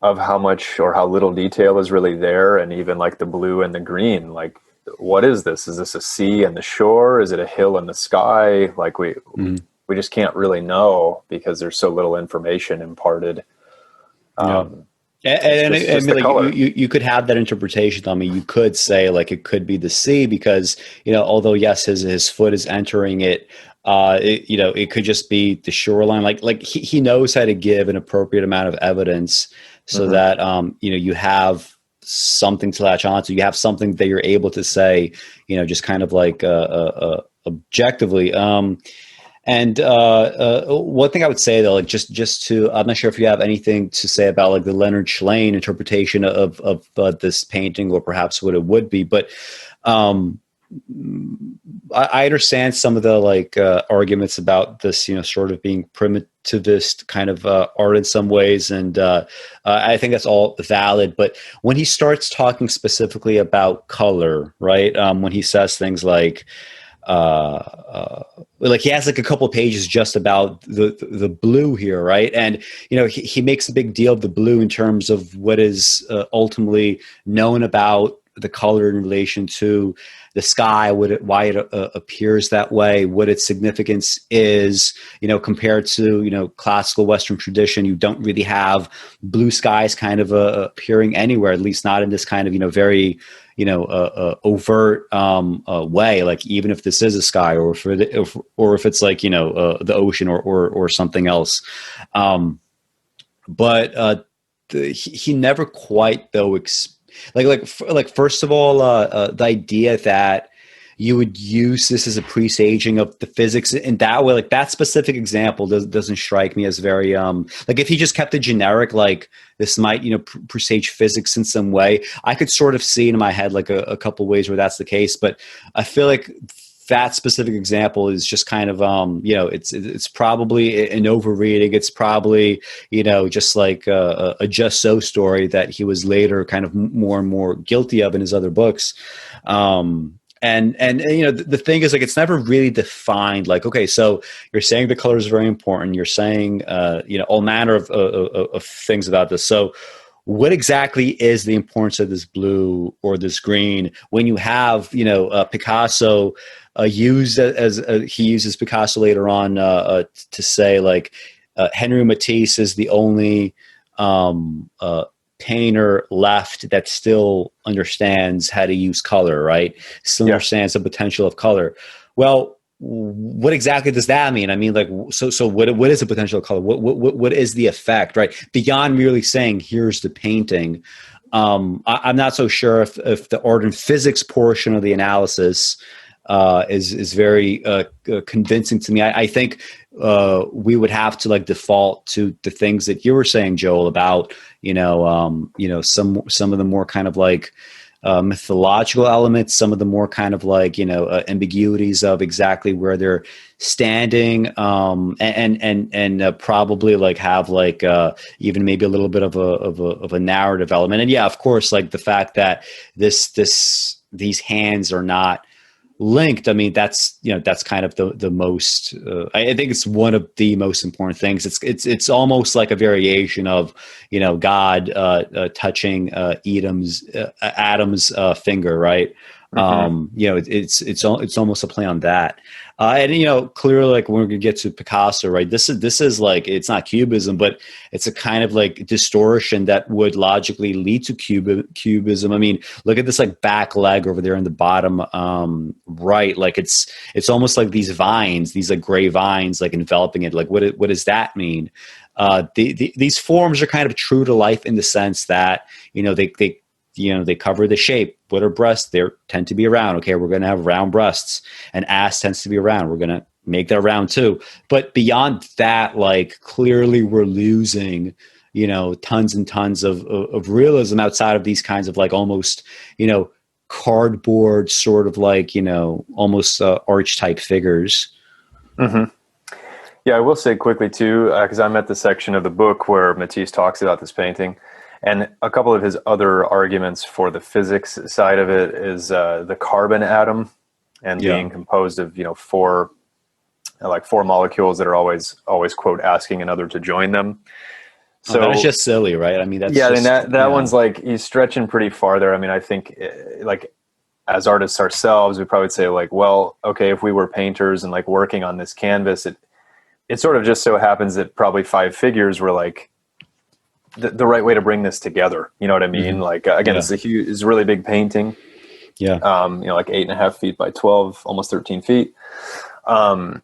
how much or how little detail is really there, and even like the blue and the green, like, what is this? Is this a sea and the shore? Is it a hill and the sky? Like we just can't really know because there's so little information imparted. And I mean, like you could have that interpretation. I mean, you could say like it could be the sea because, although yes, his foot is entering it, it could just be the shoreline. Like he knows how to give an appropriate amount of evidence so that, you have something to latch on to. You have something that you're able to say, just kind of like objectively. And one thing I would say though, like just to, I'm not sure if you have anything to say about like the Leonard Shlain interpretation of this painting, or perhaps what it would be, but I understand some of the like arguments about this, sort of being primitivist kind of art in some ways, and I think that's all valid. But when he starts talking specifically about color, right? When he says things like he has like a couple of pages just about the blue here, right? And he makes a big deal of the blue in terms of what is ultimately known about the color in relation to the sky, why it appears that way, what its significance is, compared to, classical Western tradition. You don't really have blue skies kind of appearing anywhere, at least not in this kind of, very, overt way. Like even if this is a sky, or if it's like, the ocean or something else. But he never quite though first of all, the idea that you would use this as a presaging of the physics in that way, like that specific example doesn't strike me as very like if he just kept it generic, like this might presage physics in some way, I could sort of see in my head like a couple ways where that's the case. But I feel like that specific example is just kind of it's probably an overreading. It's probably just like a just so story that he was later kind of more and more guilty of in his other books. And the thing is, like, it's never really defined. Like, okay, so you're saying the color is very important. You're saying all manner of things about this. So what exactly is the importance of this blue or this green when you have Picasso used as he uses Picasso later on to say like Henri Matisse is the only painter left that still understands how to use color, right? Still understands the potential of color. Well, what exactly does that mean? I mean, like, so what is the potential of color? What is the effect, right? Beyond merely saying, here's the painting. I'm not so sure if the art and physics portion of the analysis is very convincing to me. I think we would have to like default to the things that you were saying, Joel, about some of the more kind of like mythological elements, some of the more kind of like ambiguities of exactly where they're standing, and probably like have like even maybe a little bit of a narrative element. And yeah, of course, like the fact that these hands are not linked, I mean, that's kind of the most, I think it's one of the most important things. It's almost like a variation of, God touching Adam's finger, right? It's almost a play on that. And clearly, like when we're gonna get to Picasso, right? This is like, it's not Cubism, but it's a kind of like distortion that would logically lead to Cubism. I mean, look at this like back leg over there in the bottom right. Like it's almost like these vines, these like gray vines, like enveloping it. Like what does that mean? These forms are kind of true to life in the sense that they cover the shape. What are breasts? They tend to be round. Okay, we're going to have round breasts, and ass tends to be round. We're going to make that round too. But beyond that, like clearly we're losing, tons and tons of realism outside of these kinds of like almost, cardboard sort of like, almost arch type figures. Mm-hmm. Yeah, I will say quickly too, because I'm at the section of the book where Matisse talks about this painting. And a couple of his other arguments for the physics side of it is the carbon atom and being composed of, four molecules that are always quote asking another to join them. So that's just silly, right? I mean, that's that one's like, he's stretching pretty far there. I mean, I think like as artists ourselves, we probably say like, well, okay, if we were painters and like working on this canvas, it sort of just so happens that probably 5 figures were like the right way to bring this together. You know what I mean? Mm-hmm. Like, again, it's a really big painting. Yeah. Like 8.5 feet by 12, almost 13 feet. And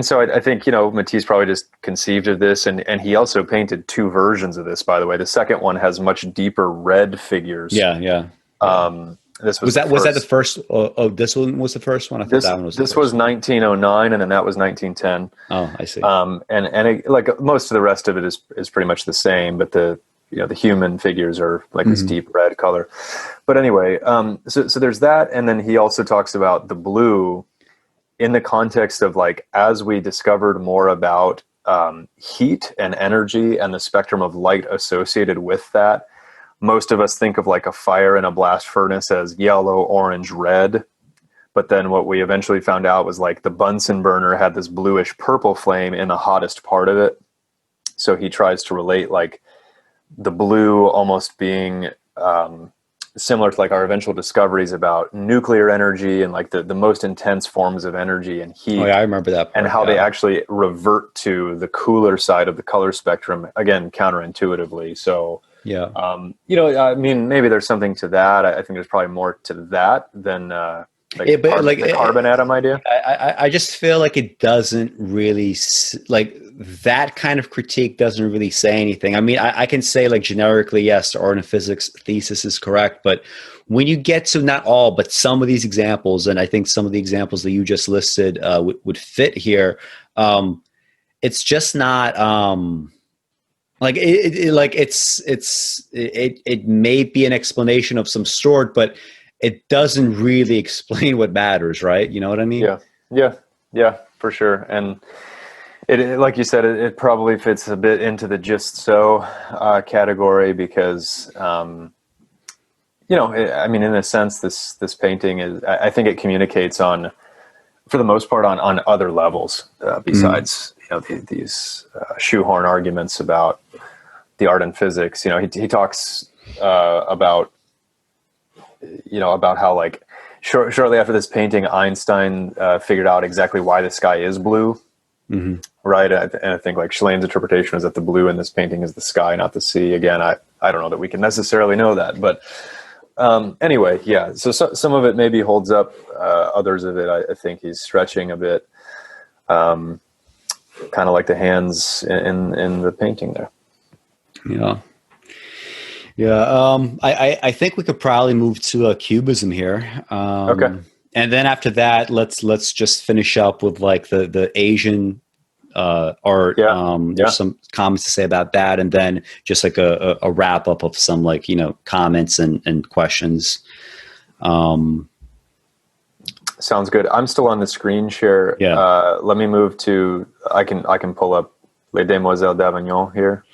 so I think, Matisse probably just conceived of this, and he also painted 2 versions of this, by the way. The second one has much deeper red figures. Yeah. This was that the first? This one was the first one. I thought that one was. This was 1909, and then that was 1910. Oh, I see. Like most of the rest of it is pretty much the same, but the human figures are like this deep red color. But anyway, so there's that, and then he also talks about the blue in the context of like as we discovered more about heat and energy and the spectrum of light associated with that. Most of us think of like a fire in a blast furnace as yellow, orange, red. But then what we eventually found out was like the Bunsen burner had this bluish purple flame in the hottest part of it. So he tries to relate like the blue almost being similar to like our eventual discoveries about nuclear energy and like the most intense forms of energy and heat. Oh yeah, I remember that part, and how they actually revert to the cooler side of the color spectrum, again, counterintuitively. So yeah. I mean, maybe there's something to that. I think there's probably more to that than the carbon atom idea. I just feel like it doesn't really like that kind of critique doesn't really say anything. I mean, I can say like generically, yes, the art and physics thesis is correct, but when you get to not all, but some of these examples, and I think some of the examples that you just listed would fit here. It's just not. Like it may be an explanation of some sort, but it doesn't really explain what matters, right? You know what I mean? Yeah, for sure. And it like you said, it probably fits a bit into the just so category because, I mean, in a sense, this painting is, I think it communicates for the most part, on other levels besides. These shoehorn arguments about the art and physics. He talks about how like shortly after this painting, Einstein figured out exactly why the sky is blue, right? And I think like Schlain's interpretation is that the blue in this painting is the sky, not the sea. Again, I don't know that we can necessarily know that, but anyway, yeah. So some of it maybe holds up. Others of it, I think he's stretching a bit. Kind of like the hands in the painting there. I think we could probably move to Cubism here. Okay. And then after that, let's just finish up with like the Asian art. There's some comments to say about that, and then just like a wrap up of some like comments and questions. Sounds good. I'm still on the screen share. Let me move to. I can pull up Les Demoiselles d'Avignon here.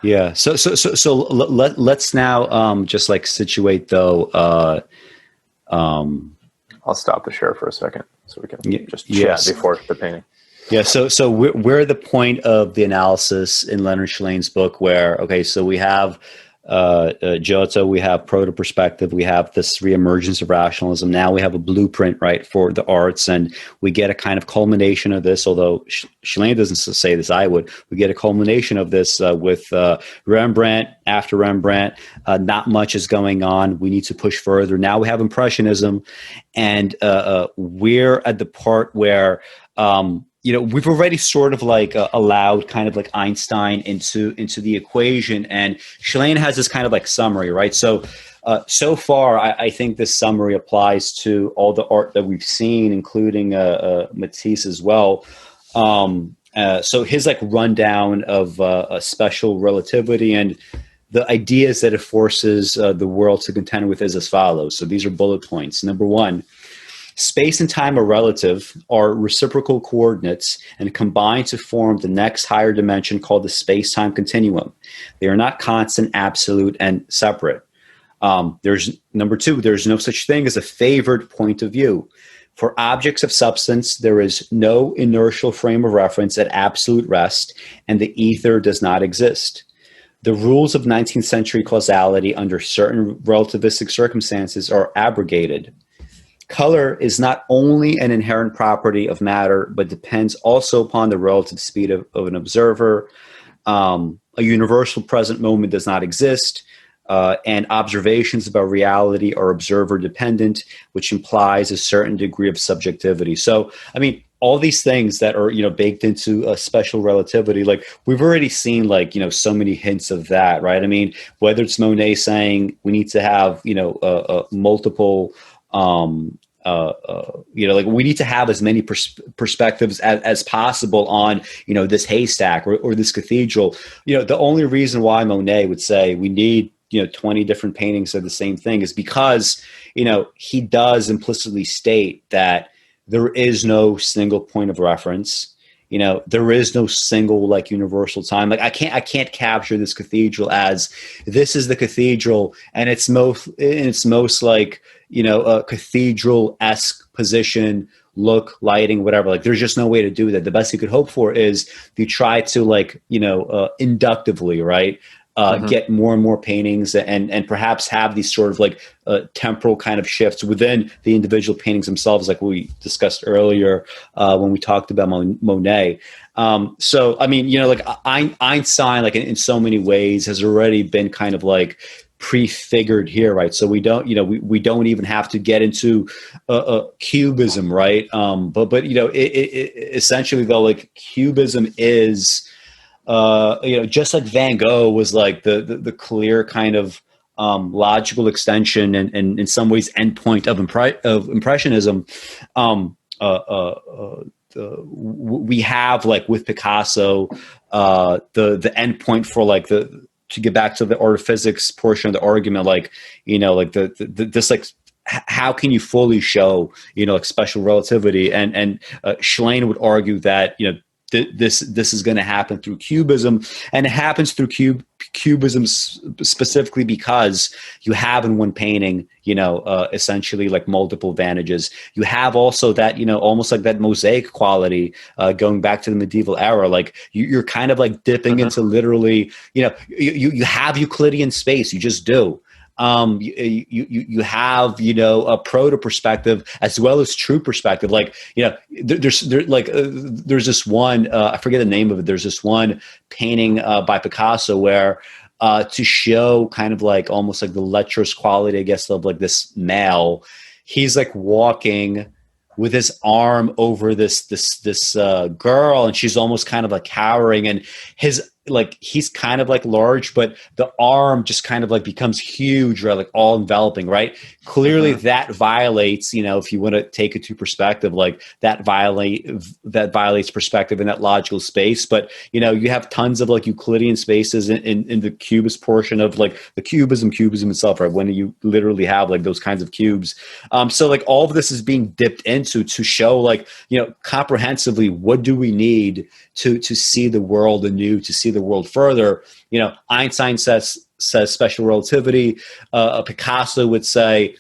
Yeah. So let's now just like situate though I'll stop the share for a second so we can just chat Yes. before the painting. Yeah, so we're at the point of the analysis in Leonard Shlain's book where, okay, so we have Giotto, we have proto-perspective, we have this reemergence of rationalism. Now we have a blueprint, right, for the arts, and we get a kind of culmination of this, although Shlain doesn't say this, I would. We get a culmination of this with Rembrandt. After Rembrandt, not much is going on. We need to push further. Now we have Impressionism, and we're at the part where we've already sort of like allowed kind of like Einstein into the equation, and Shlain has this kind of like summary, right? So far, I think this summary applies to all the art that we've seen, including Matisse as well. So his like rundown of special relativity and the ideas that it forces the world to contend with is as follows. So these are bullet points. Number one, space and time are relative, are reciprocal coordinates, and combine to form the next higher dimension called the space-time continuum. They are not constant, absolute, and separate. There's number two, there's no such thing as a favored point of view. For objects of substance, there is no inertial frame of reference at absolute rest, and the ether does not exist. The rules of 19th century causality under certain relativistic circumstances are abrogated. Color is not only an inherent property of matter, but depends also upon the relative speed of an observer. A universal present moment does not exist, and observations about reality are observer dependent, which implies a certain degree of subjectivity. So, I mean, all these things that are, baked into a special relativity, like we've already seen, like, so many hints of that, right? I mean, whether it's Monet saying we need to have, multiple, like we need to have as many perspectives as possible on, this haystack or this cathedral. The only reason why Monet would say we need, 20 different paintings of the same thing is because, he does implicitly state that there is no single point of reference. There is no single like universal time. Like I can't capture this cathedral as this is the cathedral and it's most like, a cathedral-esque position, look, lighting, whatever. Like there's just no way to do that. The best you could hope for is you try to like, inductively, right? Get more and more paintings and perhaps have these sort of like temporal kind of shifts within the individual paintings themselves, like we discussed earlier when we talked about Monet. So, I mean, like Einstein, like in so many ways has already been kind of like prefigured here, right? So we don't, we don't even have to get into Cubism, right? But it essentially though, like Cubism is, just like Van Gogh was like the clear kind of logical extension and in some ways endpoint of Impressionism. We have like with Picasso the endpoint for like to get back to the art of physics portion of the argument, like like this like how can you fully show like special relativity and Shlain would argue that this is going to happen through Cubism, and it happens through Cubism specifically because you have in one painting, essentially like multiple advantages. You have also that, almost like that mosaic quality going back to the medieval era. Like you're kind of like dipping into literally, you have Euclidean space. You just do. You have a proto-perspective as well as true perspective. Like there's this one I forget the name of it. There's this one painting by Picasso where to show kind of like almost like the lecherous quality, I guess, of like this male, he's like walking with his arm over this girl, and she's almost kind of like cowering, and his like he's kind of like large, but the arm just kind of like becomes huge, right? Like all enveloping, right? Clearly that violates, if you want to take it to perspective, like that violates perspective in that logical space. But, you have tons of like Euclidean spaces in the cubist portion of like the cubism itself, right? When you literally have like those kinds of cubes. So like all of this is being dipped into to show like, comprehensively, what do we need to see the world anew, to see the world further. Einstein says says special relativity. Picasso would say,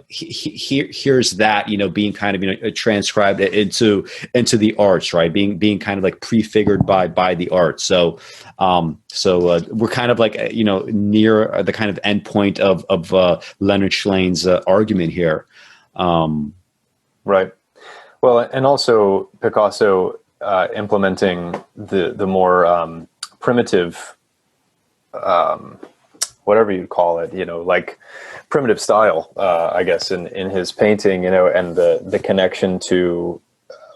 here's that, being kind of, transcribed into the arts, right? Being kind of like prefigured by the arts. So we're kind of like, near the kind of endpoint of Leonard Shlain's argument here. Right. Well, and also Picasso implementing the more primitive, whatever you call it, like primitive style, I guess, in his painting, and the connection to,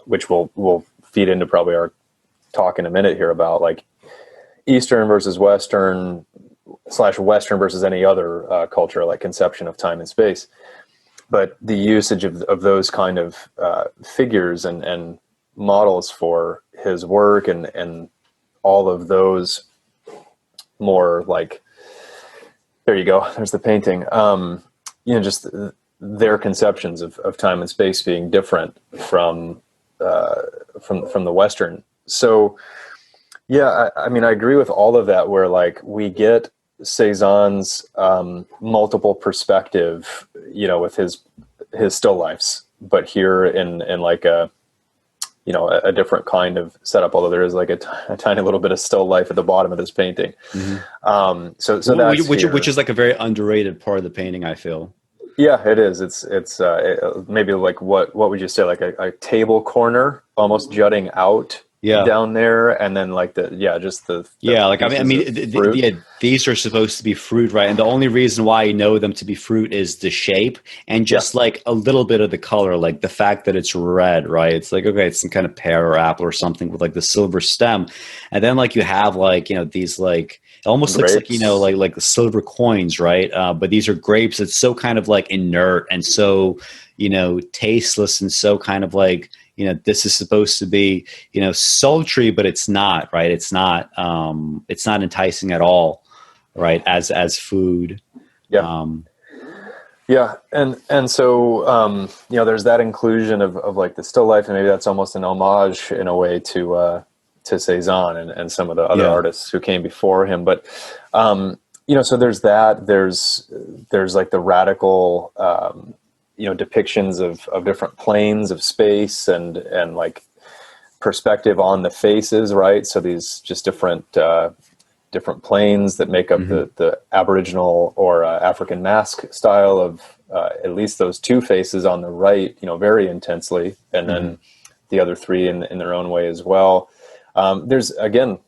which we'll feed into probably our talk in a minute here about like Eastern versus Western / Western versus any other culture, like conception of time and space. But the usage of those kind of figures and models for his work and all of those more like, there you go, there's the painting, just their conceptions of time and space being different from the Western. So yeah, I mean, I agree with all of that, where like we get Cézanne's multiple perspective, with his still lifes, but here in like a different kind of setup, although there is like a tiny little bit of still life at the bottom of this painting. Mm-hmm. So that's which is like a very underrated part of the painting, I feel. Yeah, it is. It's maybe like what would you say, like a table corner almost jutting out down there, and then like these are supposed to be fruit, right? And the only reason why I know them to be fruit is the shape and just like a little bit of the color, like the fact that it's red, right? It's like, okay, it's some kind of pear or apple or something with like the silver stem, and then like you have like these like, it almost grapes. Looks like like the silver coins, right? But these are grapes. It's so kind of like inert and so tasteless and so kind of like, this is supposed to be, sultry, but it's not, right? It's not enticing at all, right? As food. Yeah. Yeah. And so, there's that inclusion of like the still life, and maybe that's almost an homage in a way to Cézanne and some of the other artists who came before him. But, so there's that, there's like the radical, depictions of different planes of space and like perspective on the faces, right? So these just different planes that make up the Aboriginal or African mask style of at least those two faces on the right, very intensely, and then the other three in their own way as well. There's, again,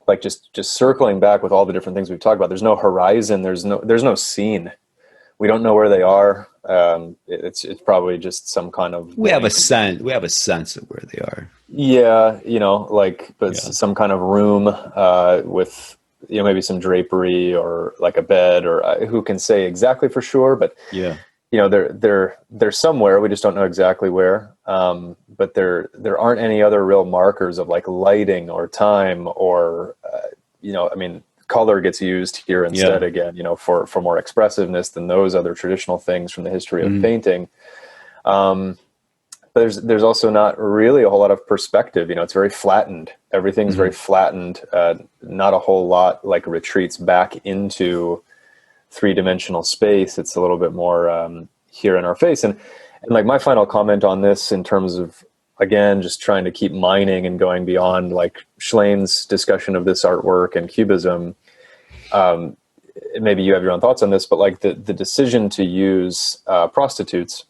like just circling back with all the different things we've talked about, there's no horizon, there's no scene. We don't know where they are. It's probably just some kind of. We have a sense of where they are. Yeah, some kind of room with maybe some drapery or like a bed, or who can say exactly for sure? But they're somewhere. We just don't know exactly where. But there aren't any other real markers of like lighting or time or color gets used here instead, again, for more expressiveness than those other traditional things from the history of painting. But there's also not really a whole lot of perspective. It's very flattened. Everything's very flattened. Not a whole lot like retreats back into three-dimensional space. It's a little bit more here in our face. And like my final comment on this, in terms of, again, just trying to keep mining and going beyond like Schlain's discussion of this artwork and Cubism. Maybe you have your own thoughts on this, but like the decision to use prostitutes,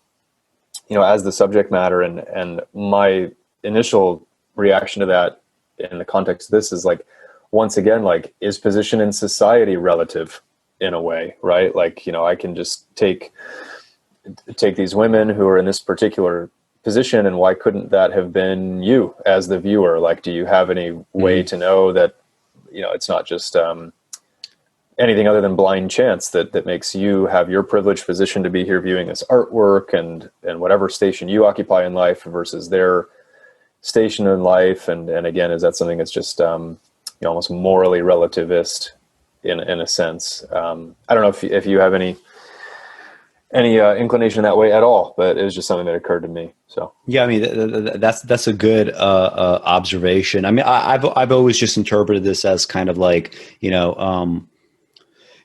as the subject matter, and my initial reaction to that in the context of this is like, once again, like, is position in society relative in a way, right? Like, I can just take these women who are in this particular position, and why couldn't that have been you as the viewer? Like, do you have any way to know that it's not just anything other than blind chance that makes you have your privileged position to be here viewing this artwork and whatever station you occupy in life versus their station in life? And again, is that something that's just almost morally relativist in a sense? I don't know if you have any inclination that way at all, but it was just something that occurred to me. So yeah, I mean that's a good observation. I mean, I've always just interpreted this as kind of like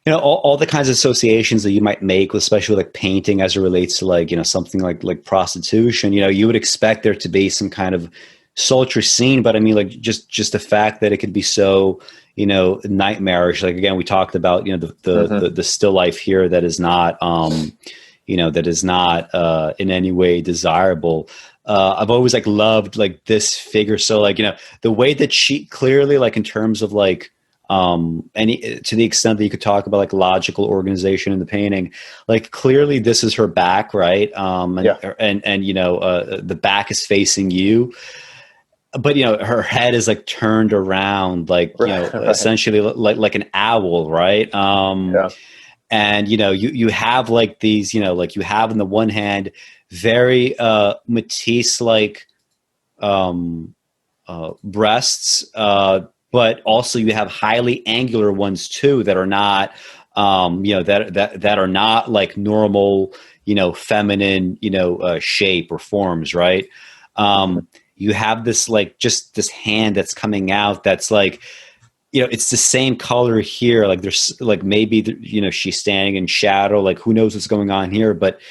all the kinds of associations that you might make, especially like painting as it relates to like, something like prostitution, you would expect there to be some kind of sultry scene, but I mean, like just the fact that it could be so, nightmarish. Like, again, we talked about, the still life here that is not, in any way desirable. I've always like loved like this figure. So like, the way that she clearly, like in terms of like, any, to the extent that you could talk about like logical organization in the painting, like clearly this is her back, right? The back is facing you, but her head is like turned around, like, Right. essentially like an owl, right? And you have like these, like you have on the one hand very Matisse like breasts, but also you have highly angular ones too that are not, that are not like normal, feminine, shape or forms, right? You have this like just this hand that's coming out that's like, it's the same color here. Like there's like maybe she's standing in shadow. Like who knows what's going on here? But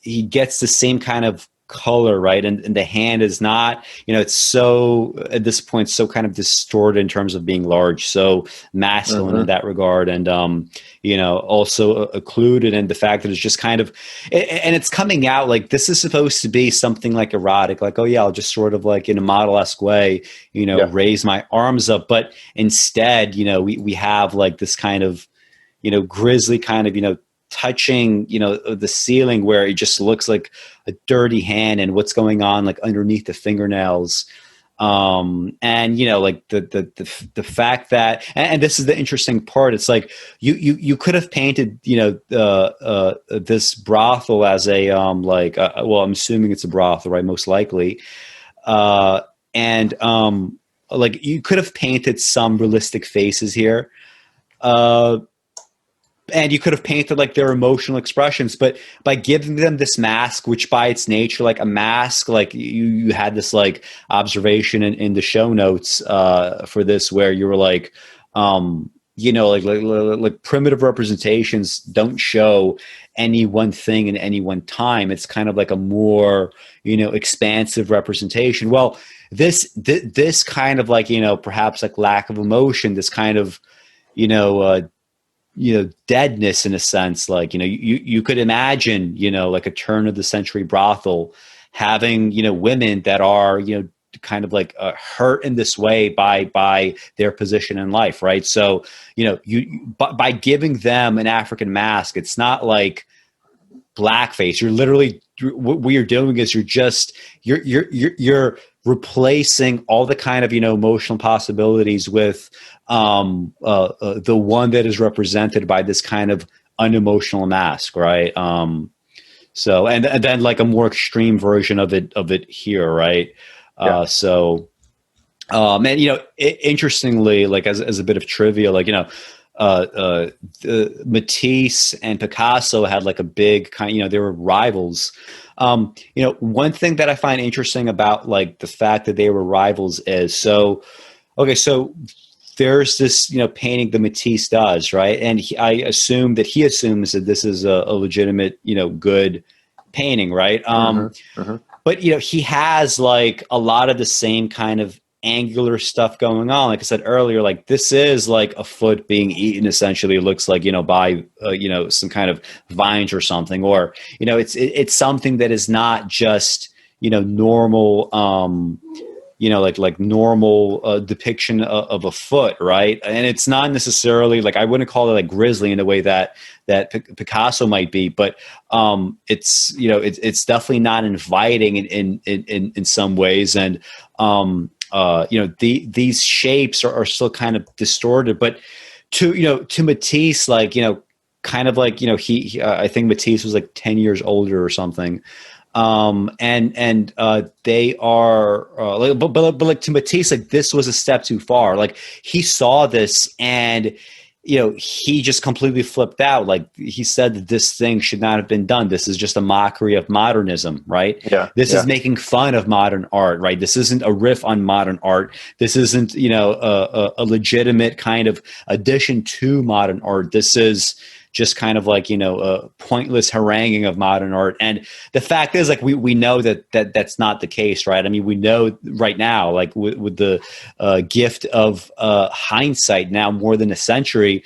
he gets the same kind of color, right? And the hand is not, it's so at this point so kind of distorted in terms of being large, so masculine in that regard, and also occluded in the fact that it's just kind of, and it's coming out like this is supposed to be something like erotic, like, oh yeah, I'll just sort of like in a model-esque way, raise my arms up, but instead, we have like this kind of, grisly kind of, touching, the ceiling where it just looks like a dirty hand and what's going on like underneath the fingernails. And like the fact that, and this is the interesting part, it's like you could have painted, this brothel as a, well, I'm assuming it's a brothel, right? Most likely. And like you could have painted some realistic faces here. And you could have painted like their emotional expressions, but by giving them this mask, which by its nature, like a mask, like you had this like observation in the show notes for this, where you were like, like primitive representations don't show any one thing in any one time. It's kind of like a more, expansive representation. Well, this kind of like, perhaps like lack of emotion, this kind of, deadness in a sense, like, you could imagine, like a turn of the century brothel having, women that are, kind of like hurt in this way by their position in life. Right. So, by giving them an African mask, it's not like blackface. You're literally, what you're doing is you're replacing all the kind of, emotional possibilities with the one that is represented by this kind of unemotional mask, right? So, and then like a more extreme version of it here, right? So, and interestingly, like as a bit of trivia, like Matisse and Picasso had like a big kind, they were rivals. One thing that I find interesting about like the fact that they were rivals is so there's this, painting that Matisse does, right? And I assume that he assumes that this is a legitimate, good painting, right? But, he has like a lot of the same kind of angular stuff going on. Like I said earlier, like this is like a foot being eaten, essentially. It looks like, by, some kind of vines or something, or, it's something that is not just, normal, like normal depiction of a foot, right? And it's not necessarily like, I wouldn't call it like grisly in the way that Picasso might be, but it's it's definitely not inviting in some ways, and these shapes are still kind of distorted. But to Matisse, like kind of like he I think Matisse was like 10 years older or something. And they are, but like to Matisse, like this was a step too far. Like he saw this and he just completely flipped out. Like he said that this thing should not have been done. This is just a mockery of modernism, right? Yeah. This is making fun of modern art, right? This isn't a riff on modern art. This isn't, a legitimate kind of addition to modern art. This is just kind of like, a pointless haranguing of modern art. And the fact is, like, we know that's not the case, right? I mean, we know right now, like with the gift of hindsight now more than a century,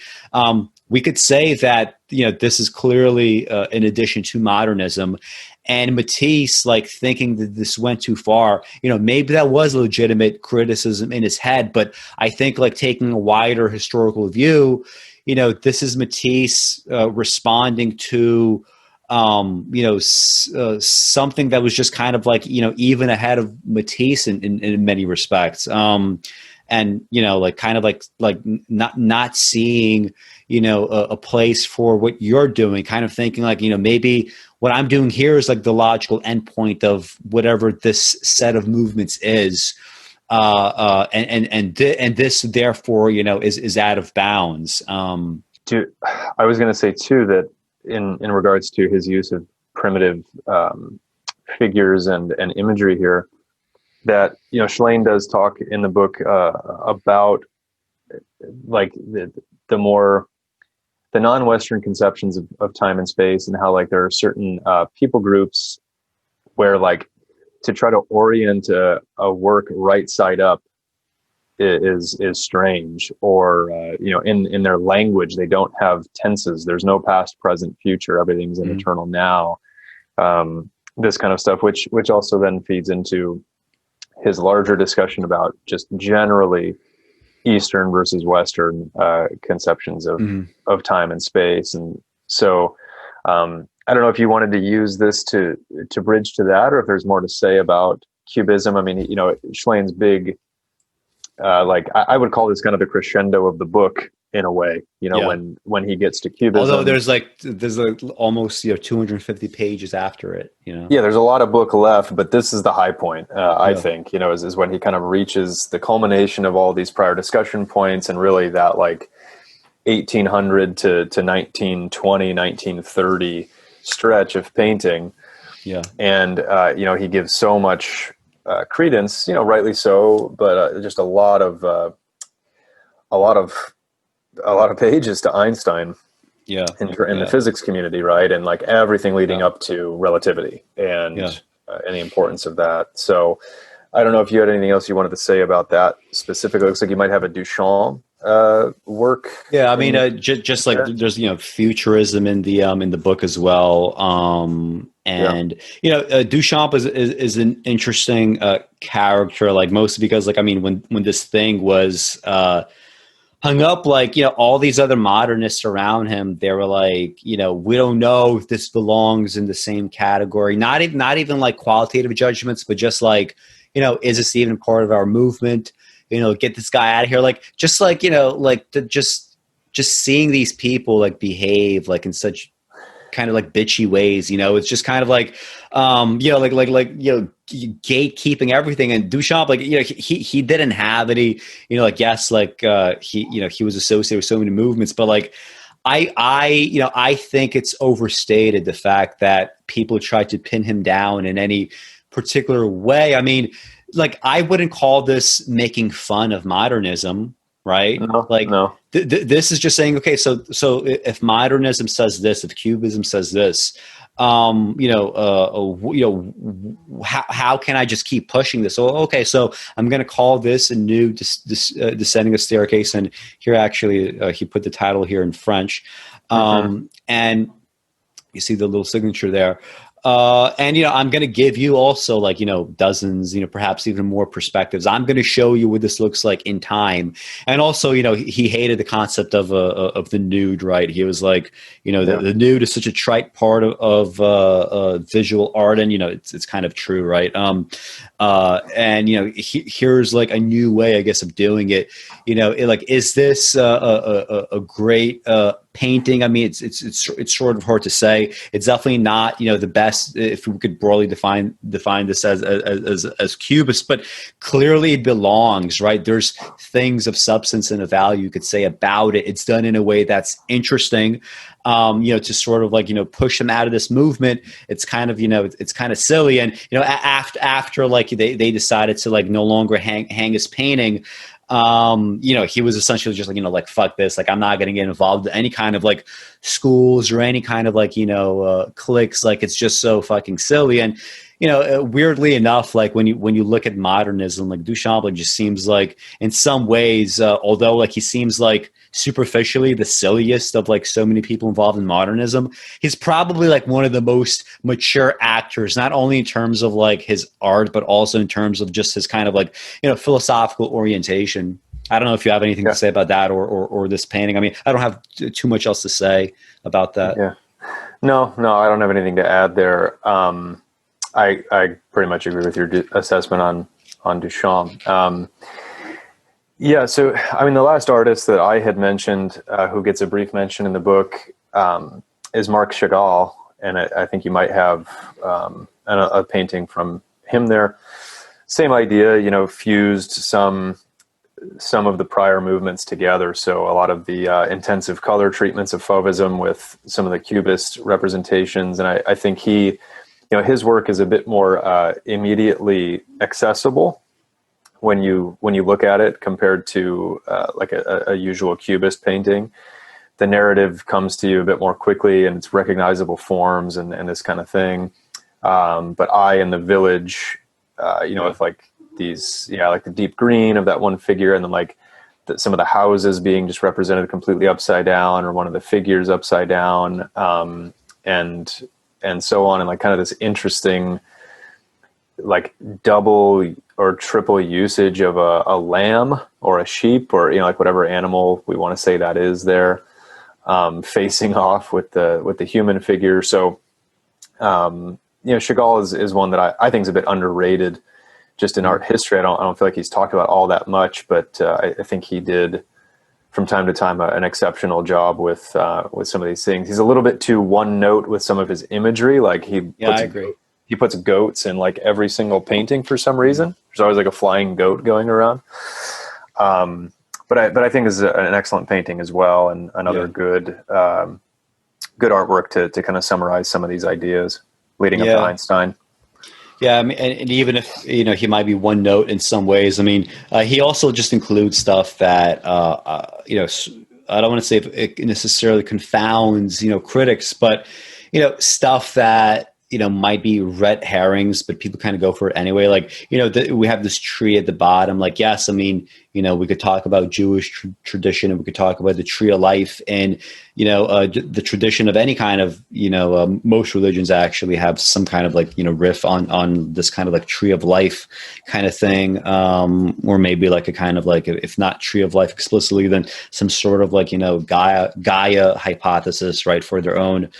we could say that, this is clearly an addition to modernism. And Matisse, like, thinking that this went too far, maybe that was a legitimate criticism in his head. But I think, like, taking a wider historical view, this is Matisse responding to, something that was just kind of like, even ahead of Matisse in many respects. And, like, kind of like not seeing, a place for what you're doing, kind of thinking like, maybe what I'm doing here is like the logical endpoint of whatever this set of movements is. And this therefore, is out of bounds. I was going to say too that in regards to his use of primitive figures and imagery here, that Shlain does talk in the book about like the non-Western conceptions of time and space, and how like there are certain people groups where like to try to orient a work right side up is strange, or in their language they don't have tenses. There's no past, present, future. Everything's an eternal now. This kind of stuff, which also then feeds into his larger discussion about just generally Eastern versus Western conceptions of time and space. And so I don't know if you wanted to use this to bridge to that, or if there's more to say about Cubism. I mean, Schlain's big, I would call this kind of the crescendo of the book in a way, when he gets to Cubism. Although there's almost 250 pages after it, Yeah, there's a lot of book left, but this is the high point, I think, is when he kind of reaches the culmination of all these prior discussion points, and really that like 1800 to 1920, 1930 stretch of painting. Yeah. And, he gives so much credence, rightly so, but just a lot of pages to Einstein. Yeah. In the physics community, right? And like everything leading up to relativity and the importance of that. So I don't know if you had anything else you wanted to say about that specifically. It looks like you might have a Duchamp work. Yeah, I mean, just like there's futurism in the book as well, and Duchamp is an interesting character, like mostly because like I mean when this thing was hung up, like all these other modernists around him, they were like we don't know if this belongs in the same category, not even like qualitative judgments, but just like is this even part of our movement? Get this guy out of here. Like, just like, just seeing these people like behave like in such kind of like bitchy ways, it's just kind of like, gatekeeping everything. And Duchamp, like, he didn't have any, he was associated with so many movements, but like, I think it's overstated the fact that people try to pin him down in any particular way. I mean, like, I wouldn't call this making fun of modernism, right? No. This is just saying, okay, so if modernism says this, if Cubism says this, how can I just keep pushing this? So, okay, so I'm going to call this a new descending a staircase, and here actually he put the title here in French, and you see the little signature there. And I'm going to give you also like dozens, perhaps even more perspectives. I'm going to show you what this looks like in time. And also, he hated the concept of the nude, right? He was like, the nude is such a trite part of visual art, and it's kind of true, right? And here's like a new way, I guess, of doing it. Is this a great painting. I mean, it's sort of hard to say. It's definitely not, the best, if we could broadly define this as cubist, but clearly it belongs, right? There's things of substance and of value you could say about it. It's done in a way that's interesting, to sort of like, push them out of this movement. It's kind of, it's kind of silly. And, after like they decided to like no longer hang his painting, he was essentially just like, like, fuck this. Like, I'm not going to get involved in any kind of like schools or any kind of like, cliques. Like, it's just so fucking silly. And, weirdly enough, like when you look at modernism, like Duchamp like, just seems like in some ways, although like he seems like superficially the silliest of like so many people involved in modernism, he's probably like one of the most mature actors, not only in terms of like his art, but also in terms of just his kind of like, philosophical orientation. I don't know if you have anything to say about that or this painting. I mean, I don't have too much else to say about that. Yeah. No, I don't have anything to add there. I pretty much agree with your assessment on Duchamp. So, I mean, the last artist that I had mentioned who gets a brief mention in the book is Marc Chagall, and I think you might have a painting from him there. Same idea, fused some of the prior movements together. So a lot of the intensive color treatments of Fauvism with some of the Cubist representations, and I think he, his work is a bit more immediately accessible when you look at it compared to like a usual Cubist painting. The narrative comes to you a bit more quickly, and it's recognizable forms and this kind of thing. But I in the Village, with like these, like the deep green of that one figure, and then like some of the houses being just represented completely upside down, or one of the figures upside down, and so on, and like kind of this interesting like double or triple usage of a lamb or a sheep, or like whatever animal we want to say that is there, facing off with the human figure. So Chagall is one that I think is a bit underrated just in art history. I don't feel like he's talked about all that much, but I think he did from time to time an exceptional job with some of these things. He's a little bit too one note with some of his imagery. Like I agree. He puts goats in like every single painting for some reason. There's always like a flying goat going around. But I think is an excellent painting as well, and another good artwork to kind of summarize some of these ideas leading up to Einstein. Yeah, I mean, and even if he might be one note in some ways, I mean, he also just includes stuff that I don't want to say it necessarily confounds critics, but stuff that might be red herrings, but people kind of go for it anyway. Like, we have this tree at the bottom. Like, yes, I mean, we could talk about Jewish tradition, and we could talk about the tree of life, and, the tradition of any kind of, most religions actually have some kind of like, riff on this kind of like tree of life kind of thing. Or maybe like a kind of like, if not tree of life explicitly, then some sort of like, Gaia hypothesis, right, for their own,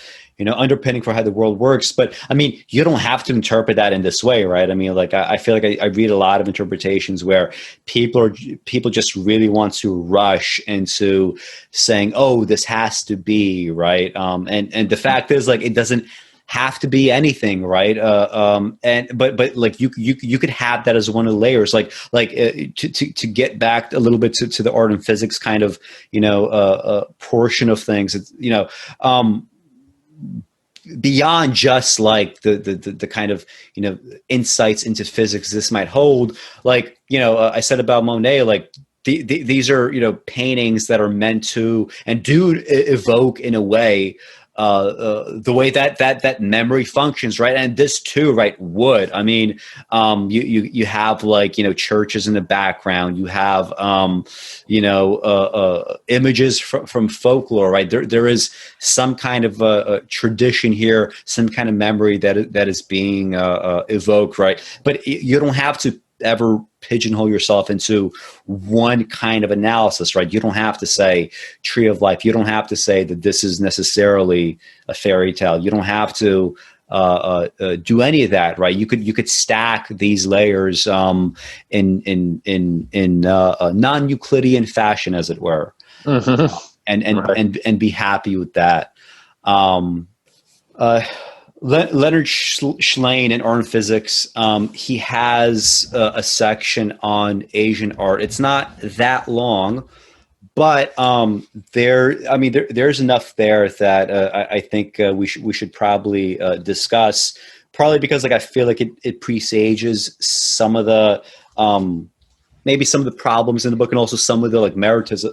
underpinning for how the world works. But I mean, you don't have to interpret that in this way, right? I mean, like I feel like I read a lot of interpretations where people just really want to rush into saying, oh, this has to be right. And the fact is, like, it doesn't have to be anything, right? But like you could have that as one of the layers, like to get back a little bit to the art and physics kind of portion of things. It's beyond just like the kind of insights into physics this might hold. Like I said about Monet, like these are paintings that are meant to and do evoke in a way the way that memory functions, right? And this too, right, would. I mean, you have like churches in the background. You have images from folklore, right? There is some kind of a tradition here, some kind of memory that is being evoked, right? But you don't have to ever pigeonhole yourself into one kind of analysis, right? You don't have to say tree of life. You don't have to say that this is necessarily a fairy tale. You don't have to do any of that, right? You could stack these layers in non-Euclidean fashion, as it were. Mm-hmm. and be happy with that. Leonard Shlain in Art and Physics, he has a section on Asian art. It's not that long, but there's enough there that I think we should probably discuss. Probably because I feel like it presages some of the maybe some of the problems in the book, and also some of the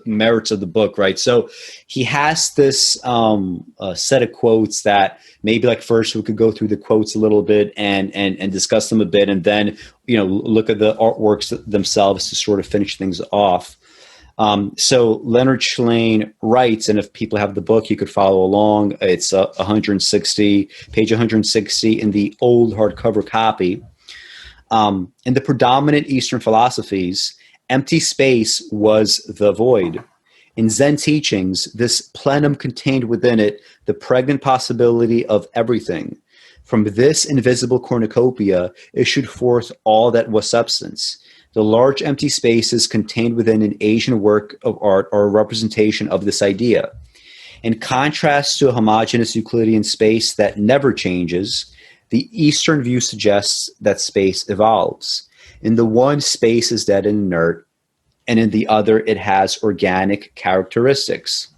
merits of the book, right? So he has this set of quotes that maybe first we could go through the quotes a little bit and discuss them a bit, and then look at the artworks themselves to sort of finish things off. So Leonard Shlain writes, and if people have the book, you could follow along. It's page 160 in the old hardcover copy. In the predominant Eastern philosophies, empty space was the void. In Zen teachings, this plenum contained within it the pregnant possibility of everything. From this invisible cornucopia issued forth all that was substance. The large empty spaces contained within an Asian work of art are a representation of this idea. In contrast to a homogeneous Euclidean space that never changes, the Eastern view suggests that space evolves. In the one, space is dead and inert, and in the other, it has organic characteristics.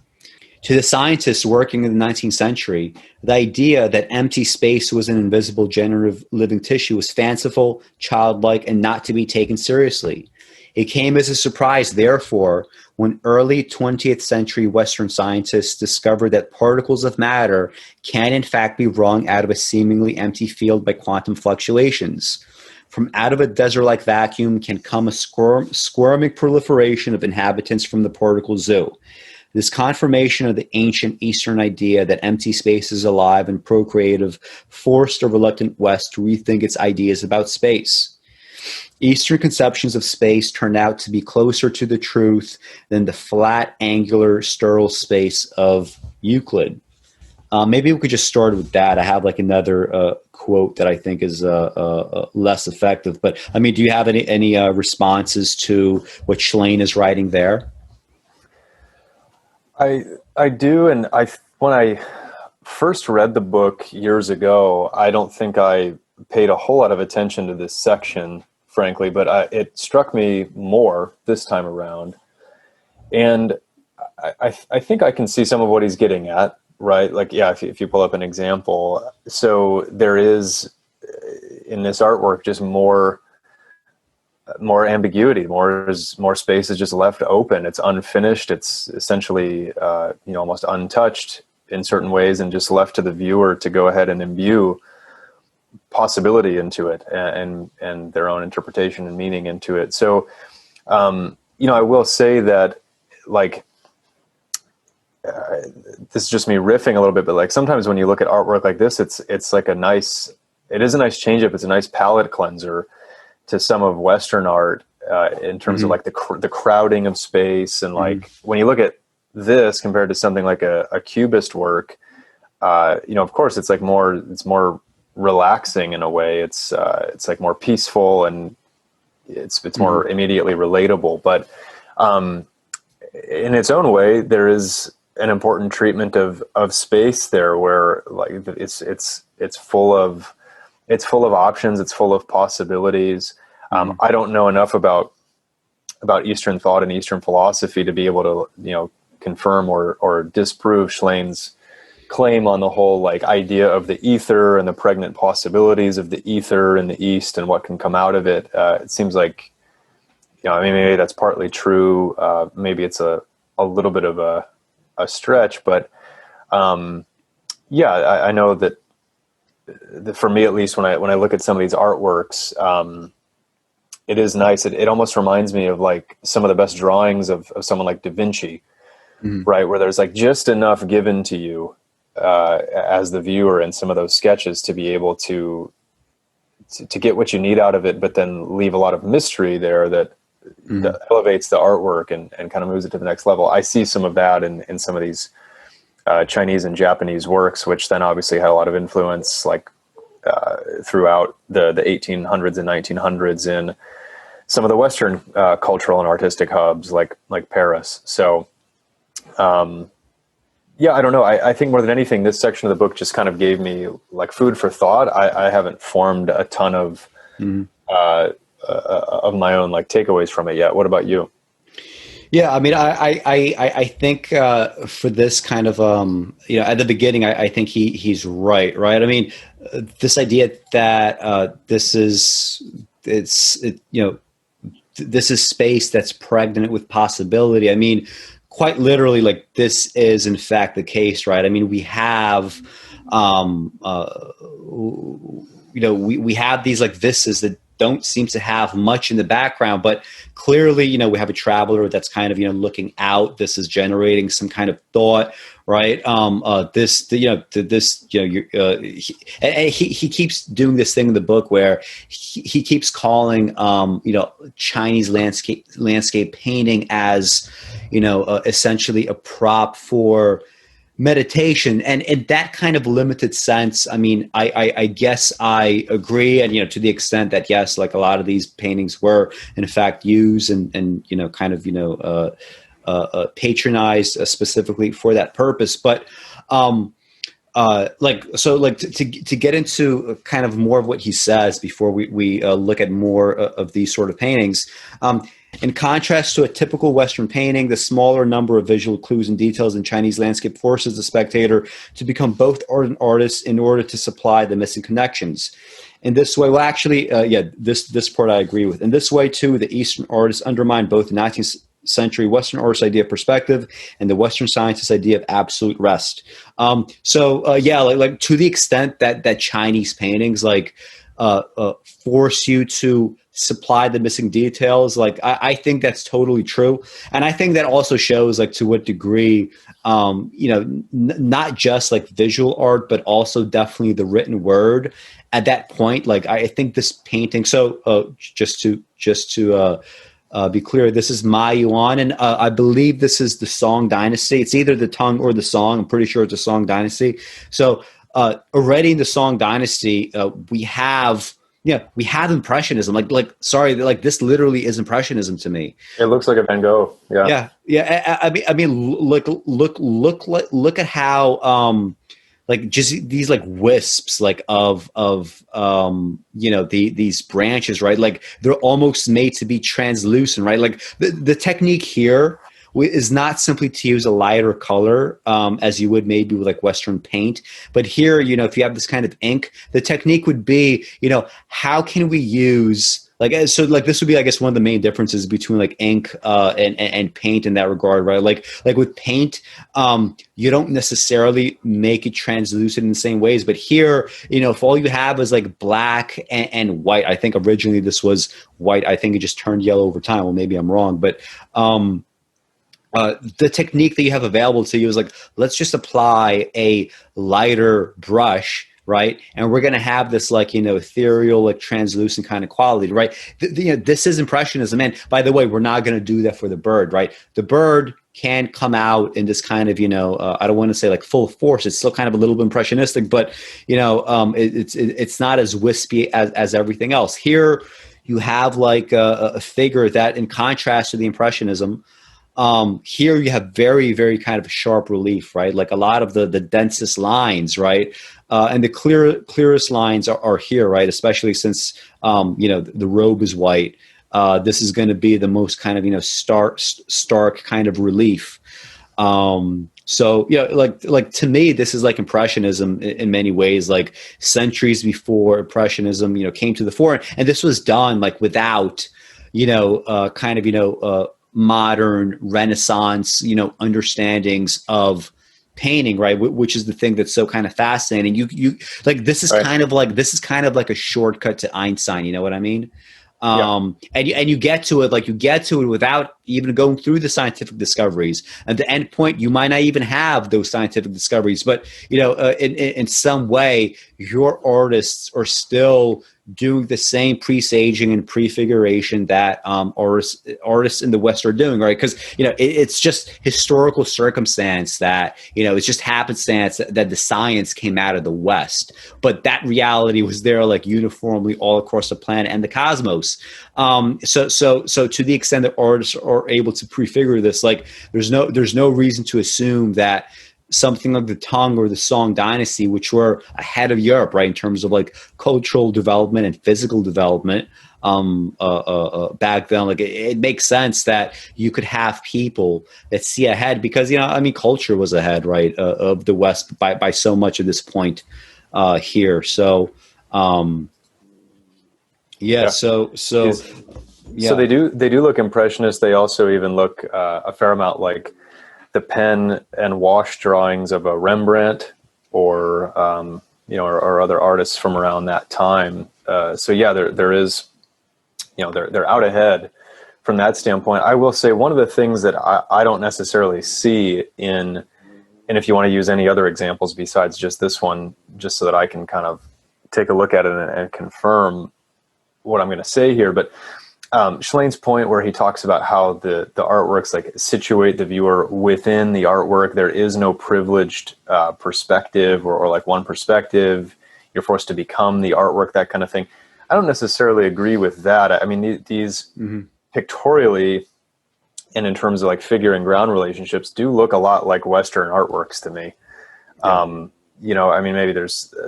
To the scientists working in the 19th century, the idea that empty space was an invisible generative living tissue was fanciful, childlike, and not to be taken seriously. It came as a surprise, therefore, when early 20th century Western scientists discovered that particles of matter can in fact be wrung out of a seemingly empty field by quantum fluctuations. From out of a desert-like vacuum can come a squirming proliferation of inhabitants from the particle zoo. This confirmation of the ancient Eastern idea that empty space is alive and procreative forced a reluctant West to rethink its ideas about space. Eastern conceptions of space turned out to be closer to the truth than the flat, angular, sterile space of Euclid. Maybe we could just start with that. I have another quote that I think is less effective. But do you have any responses to what Shlain is writing there? I do, and when I first read the book years ago, I don't think I paid a whole lot of attention to this section, frankly, but it struck me more this time around. And I think I can see some of what he's getting at, right? If you pull up an example. So there is, in this artwork, just more ambiguity, more space is just left open. It's unfinished. It's essentially, almost untouched in certain ways, and just left to the viewer to go ahead and imbue possibility into it and their own interpretation and meaning into it. So, I will say that, this is just me riffing a little bit, but sometimes when you look at artwork like this, it is a nice change up. It's a nice palette cleanser to some of Western art in terms of the crowding of space. And when you look at this compared to something like a Cubist work, of course it's more relaxing in a way. It's more peaceful, and it's more immediately relatable. But in its own way, there is an important treatment of space there, where it's full of options. It's full of possibilities. I don't know enough about Eastern thought and Eastern philosophy to be able to, confirm or disprove Schlain's claim on the whole idea of the ether and the pregnant possibilities of the ether in the East and what can come out of it. It seems like, maybe that's partly true. Maybe it's a little bit of a stretch, but I know that for me, at least, when I look at some of these artworks, it is nice. It almost reminds me of some of the best drawings of someone like Da Vinci, right? Where there's just enough given to you as the viewer in some of those sketches to be able to get what you need out of it, but then leave a lot of mystery there that elevates the artwork and kind of moves it to the next level. I see some of that in some of these Chinese and Japanese works, which then obviously had a lot of influence throughout the 1800s and 1900s in some of the Western cultural and artistic hubs like Paris. So Yeah, I don't know. I think more than anything, this section of the book just kind of gave me like food for thought. I haven't formed a ton of my own like takeaways from it yet. What about you? Yeah, I mean, I think for this kind of at the beginning, I think he's right. I mean, this idea that this is this is space that's pregnant with possibility. I mean, quite literally, like this is in fact the case, right? I mean, we have we have these like vistas that don't seem to have much in the background, but clearly, we have a traveler that's kind of, looking out. This is generating some kind of thought, right? He keeps doing this thing in the book where he keeps calling, Chinese landscape painting as, essentially a prop for meditation, and in that kind of limited sense, I mean, I guess I agree, and to the extent that yes, like a lot of these paintings were in fact used and kind of patronized specifically for that purpose, but to get into kind of more of what he says before we look at more of these sort of paintings. In contrast to a typical Western painting, the smaller number of visual clues and details in Chinese landscape forces the spectator to become both art and artist in order to supply the missing connections. In this way, this part I agree with. In this way, too, the Eastern artists undermine both the 19th century Western artist idea of perspective and the Western scientist idea of absolute rest. To the extent that Chinese paintings force you to supply the missing details, I think that's totally true, and I think that also shows to what degree not just visual art, but also definitely the written word at that point. I think this painting, just to be clear, this is Ma Yuan, and I believe this is the Song Dynasty. It's either the Tang or the Song. I'm pretty sure it's the Song Dynasty. So already in the Song Dynasty, we have Impressionism. This literally is Impressionism to me. It looks like a Van Gogh. Yeah. I mean, look at how just these wisps of these branches, right? They're almost made to be translucent, right? The technique here is not simply to use a lighter color as you would maybe with Western paint, but here, if you have this kind of ink, the technique would be, how can we use this would be, I guess, one of the main differences between ink and paint in that regard, right? Like with paint, you don't necessarily make it translucent in the same ways, but here, if all you have is black and white, I think originally this was white. I think it just turned yellow over time. Well, maybe I'm wrong, but the technique that you have available to you is let's just apply a lighter brush, right? And we're going to have this ethereal, translucent kind of quality, right? This is Impressionism. And by the way, we're not going to do that for the bird, right? The bird can come out in this kind of, I don't want to say full force. It's still kind of a little bit impressionistic, but it's not as wispy as everything else. Here you have a figure that, in contrast to the Impressionism, here you have very, very kind of sharp relief, right? A lot of the densest lines, right? And the clearest lines are here, right? Especially since, the robe is white. This is going to be the most kind of, stark kind of relief. To me, this is Impressionism in many ways, centuries before Impressionism, came to the fore. And this was done without, modern Renaissance, understandings of painting, right? Which is the thing that's so kind of fascinating. This is right. This is kind of like a shortcut to Einstein. You know what I mean? And you get to it without even going through the scientific discoveries. At the end point, you might not even have those scientific discoveries, but in some way, your artists are still doing the same presaging and prefiguration that artists in the West are doing, right? Because it's just historical circumstance that it's just happenstance that the science came out of the West, but that reality was there uniformly all across the planet and the cosmos. So to the extent that artists are are able to prefigure this. Like there's no reason to assume that something like the Tang or the Song dynasty, which were ahead of Europe, right, in terms of like cultural development and physical development, back then, like it makes sense that you could have people that see ahead because, I mean, culture was ahead, right, of the West by so much at this point here. So, yeah. So they do look impressionist. They also even look a fair amount like the pen and wash drawings of a Rembrandt or or other artists from around that time. So yeah, there is, they're out ahead from that standpoint. I will say one of the things that I don't necessarily see in, and if you want to use any other examples besides just this one, just so that I can kind of take a look at it and confirm what I'm going to say here, but Schlain's point where he talks about how the artworks like situate the viewer within the artwork. There is no privileged perspective or like one perspective. You're forced to become the artwork, that kind of thing. I don't necessarily agree with that. I mean, these pictorially and in terms of like figure and ground relationships do look a lot like Western artworks to me. Yeah. I mean, maybe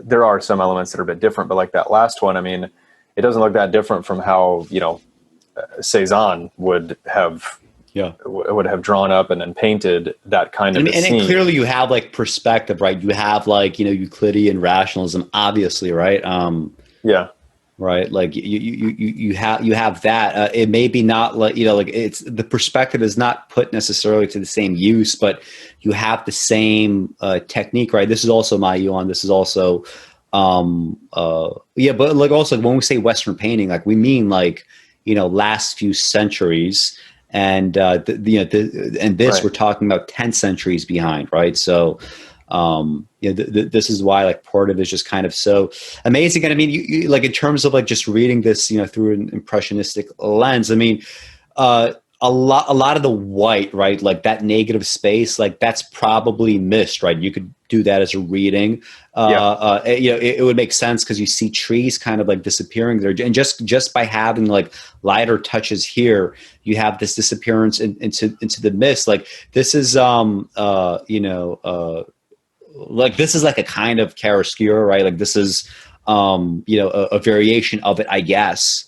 there are some elements that are a bit different, but like that last one, I mean, it doesn't look that different from how, Cezanne would have drawn up and then painted that kind of scene. And clearly you have like perspective, right? You have like, Euclidean rationalism, obviously, right? Right. Like you have that. It may be not like, like it's the perspective is not put necessarily to the same use, but you have the same technique, right? This is also my view on this is also, but like also when we say Western painting, like we mean like, last few centuries, and this right. We're talking about 10 centuries behind, right? So, this is why like part of it is just kind of so amazing. And I mean, you like in terms of like just reading this, through an impressionistic lens. I mean, a lot of the white, right? Like that negative space, like that's probably missed, right? You could do that as a reading. It would make sense because you see trees kind of like disappearing there, and just by having like lighter touches here, you have this disappearance into the mist. Like this is, like this is like a kind of chiaroscuro, right? Like this is, a variation of it, I guess.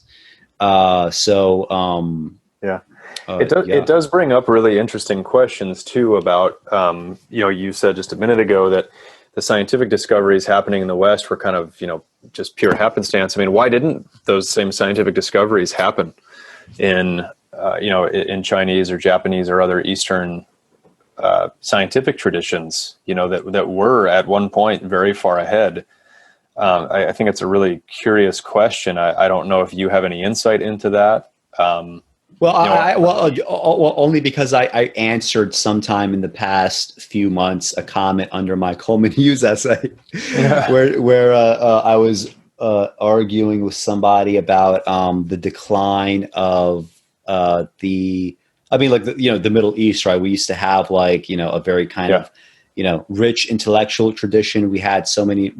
It does bring up really interesting questions too about, you said just a minute ago that the scientific discoveries happening in the West were kind of, just pure happenstance. I mean, why didn't those same scientific discoveries happen in Chinese or Japanese or other Eastern scientific traditions, that were at one point very far ahead? I think it's a really curious question. I don't know if you have any insight into that. Only because I answered sometime in the past few months a comment under my Coleman Hughes essay, where I was arguing with somebody about the decline of the Middle East, right? We used to have like a very kind of rich intellectual tradition. We had so many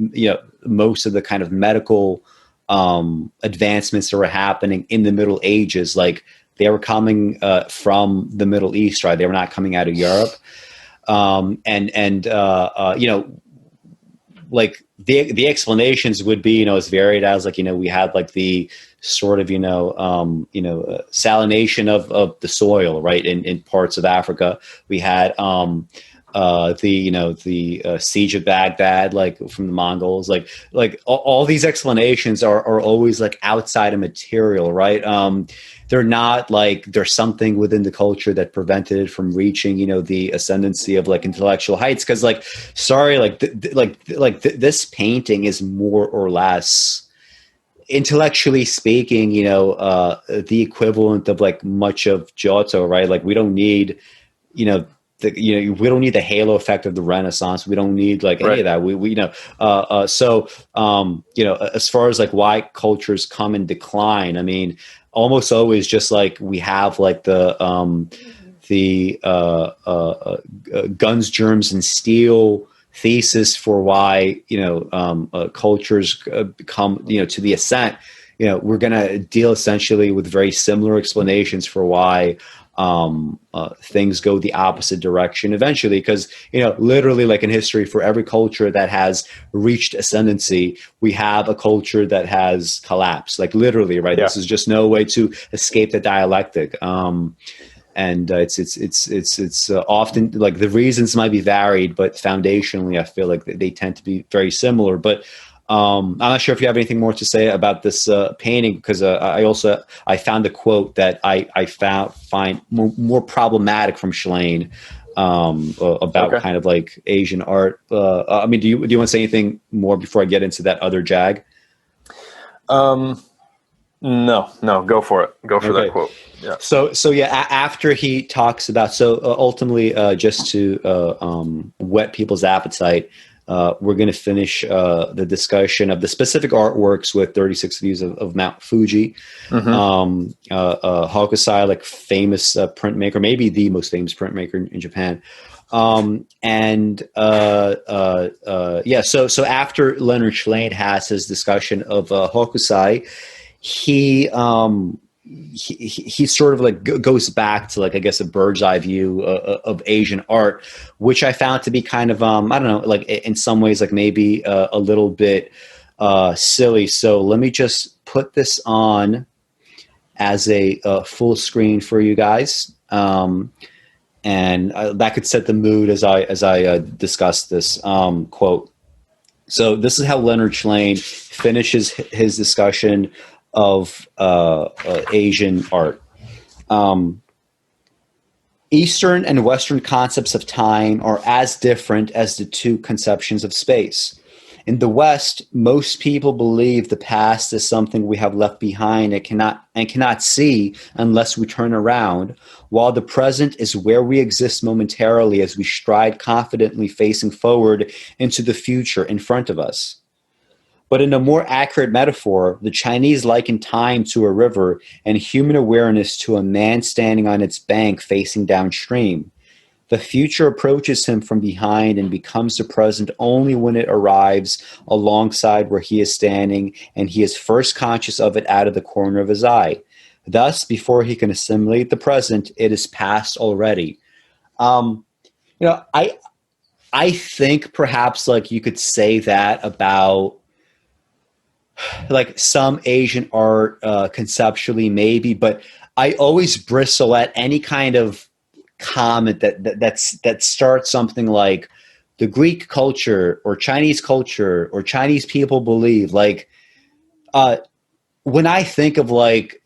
most of the kind of medical advancements that were happening in the Middle Ages, like. They were coming from the Middle East, right? They were not coming out of Europe, like the explanations would be, as varied as like we had like the sort of salination of the soil, right? In parts of Africa, we had the siege of Baghdad, like from the Mongols, like all these explanations are always like outside of material, right? They're not like there's something within the culture that prevented it from reaching, the ascendancy of like intellectual heights. Cause like, sorry, this painting is more or less intellectually speaking, the equivalent of like much of Giotto, right? Like we don't need, we don't need the halo effect of the Renaissance. We don't need like any of that. As far as like why cultures come in decline, I mean, almost always just like we have like the guns, germs, and steel thesis for why cultures come to the ascent. We're going to deal essentially with very similar explanations for why things go the opposite direction eventually, because literally, like in history, for every culture that has reached ascendancy, we have a culture that has collapsed, like literally, right? This is just no way to escape the dialectic. And it's often, like, the reasons might be varied, but foundationally I feel like they tend to be very similar. But I'm not sure if you have anything more to say about this painting, because I found a quote that I find more problematic from Shlain about kind of like Asian art. I mean, do you want to say anything more before I get into that other jag? No, go for it. Go for that quote. Yeah. So yeah, after he talks about, ultimately, just to whet people's appetite, we're going to finish the discussion of the specific artworks with 36 views of Mount Fuji. Hokusai, like famous printmaker, maybe the most famous printmaker in Japan. So after Leonard Shlain has his discussion of Hokusai, he sort of like goes back to, like, I guess, a bird's eye view of Asian art, which I found to be kind of, I don't know, like in some ways, like maybe a little bit silly. So let me just put this on as a full screen for you guys. And that could set the mood as I discuss this quote. So this is how Leonard Shlain finishes his discussion of Asian art. Eastern and Western concepts of time are as different as the two conceptions of space. In the West, most people believe the past is something we have left behind and cannot see unless we turn around, while the present is where we exist momentarily as we stride confidently facing forward into the future in front of us. But in a more accurate metaphor, the Chinese liken time to a river and human awareness to a man standing on its bank facing downstream. The future approaches him from behind and becomes the present only when it arrives alongside where he is standing, and he is first conscious of it out of the corner of his eye. Thus, before he can assimilate the present, it is past already. I think perhaps, like, you could say that about, like, some Asian art conceptually, maybe, but I always bristle at any kind of comment that starts something like the Greek culture or Chinese people believe. Like, when I think of, like,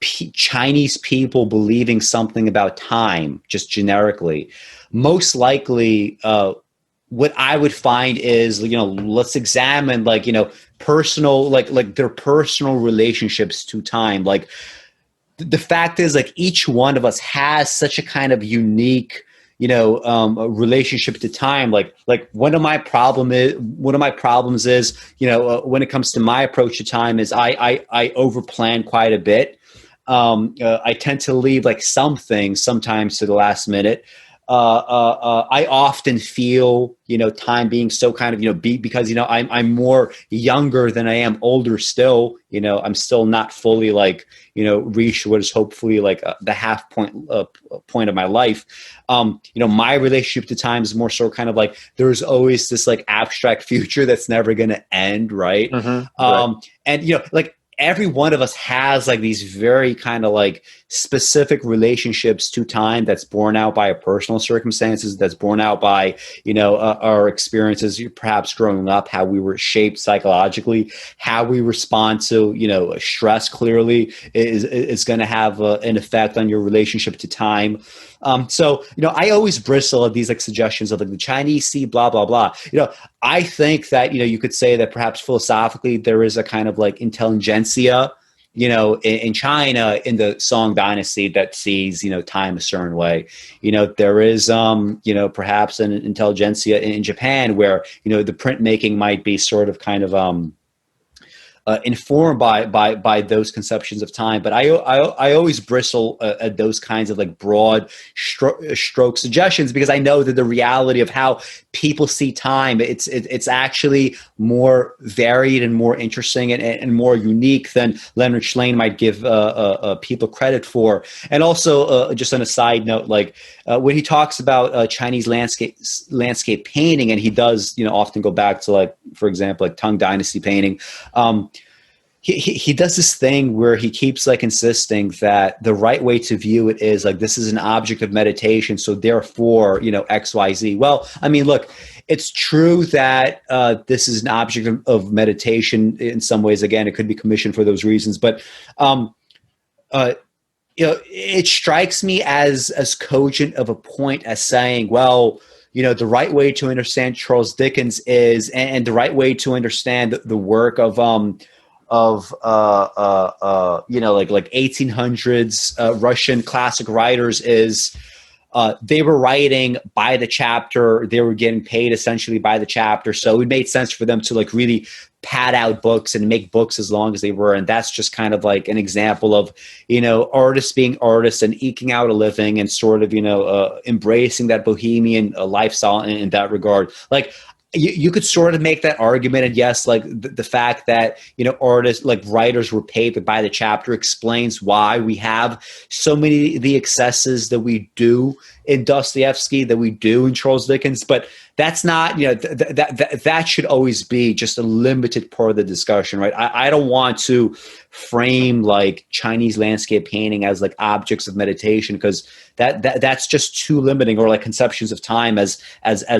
Chinese people believing something about time, just generically, most likely what I would find is, let's examine, like, personal, like their personal relationships to time. Like, the fact is, like, each one of us has such a kind of unique, relationship to time. Like one of my problems is, when it comes to my approach to time, is I overplan quite a bit. I tend to leave, like, some things sometimes to the last minute. I often feel, time being so kind of, because, I'm more younger than I am older still. I'm still not fully, like, reached what is hopefully like the half point of my life. My relationship to time is more so kind of like, there's always this, like, abstract future that's never going to end. Right. Right. And, like, every one of us has, like, these very kind of, like, specific relationships to time that's borne out by our personal circumstances, that's borne out by, our experiences, perhaps growing up, how we were shaped psychologically, how we respond to, stress clearly is going to have an effect on your relationship to time. So, I always bristle at these, like, suggestions of, like, the Chinese see blah, blah, blah. I think that, you could say that perhaps philosophically there is a kind of, like, intelligentsia, in China, in the Song dynasty, that sees, time a certain way. There is, perhaps an intelligentsia in Japan where, the printmaking might be sort of kind of, informed by those conceptions of time. But I always bristle at those kinds of like broad stroke suggestions, because I know that the reality of how people see time, it's actually more varied and more interesting and more unique than Leonard Shlain might give people credit for. And also, just on a side note, like when he talks about Chinese landscape painting, and he does, often go back to, like, for example, like Tang Dynasty painting. He does this thing where he keeps like insisting that the right way to view it is like, this is an object of meditation, so therefore, X, Y, Z. Well, I mean, look, it's true that this is an object of meditation in some ways. Again, it could be commissioned for those reasons, but it strikes me as cogent of a point as saying, well, the right way to understand Charles Dickens is, and the right way to understand the work of like 1800s Russian classic writers is they were writing by the chapter. They were getting paid essentially by the chapter. So it made sense for them to like really pad out books and make books as long as they were. And that's just kind of like an example of, artists being artists and eking out a living and sort of, embracing that bohemian lifestyle in that regard. Like, you could sort of make that argument, and yes, like the fact that artists, like writers, were paid by the chapter explains why we have so many of the excesses that we do in Dostoevsky, that we do in Charles Dickens. But that's not, that should always be just a limited part of the discussion, right? I don't want to frame like Chinese landscape painting as like objects of meditation, because that's just too limiting, or like conceptions of time as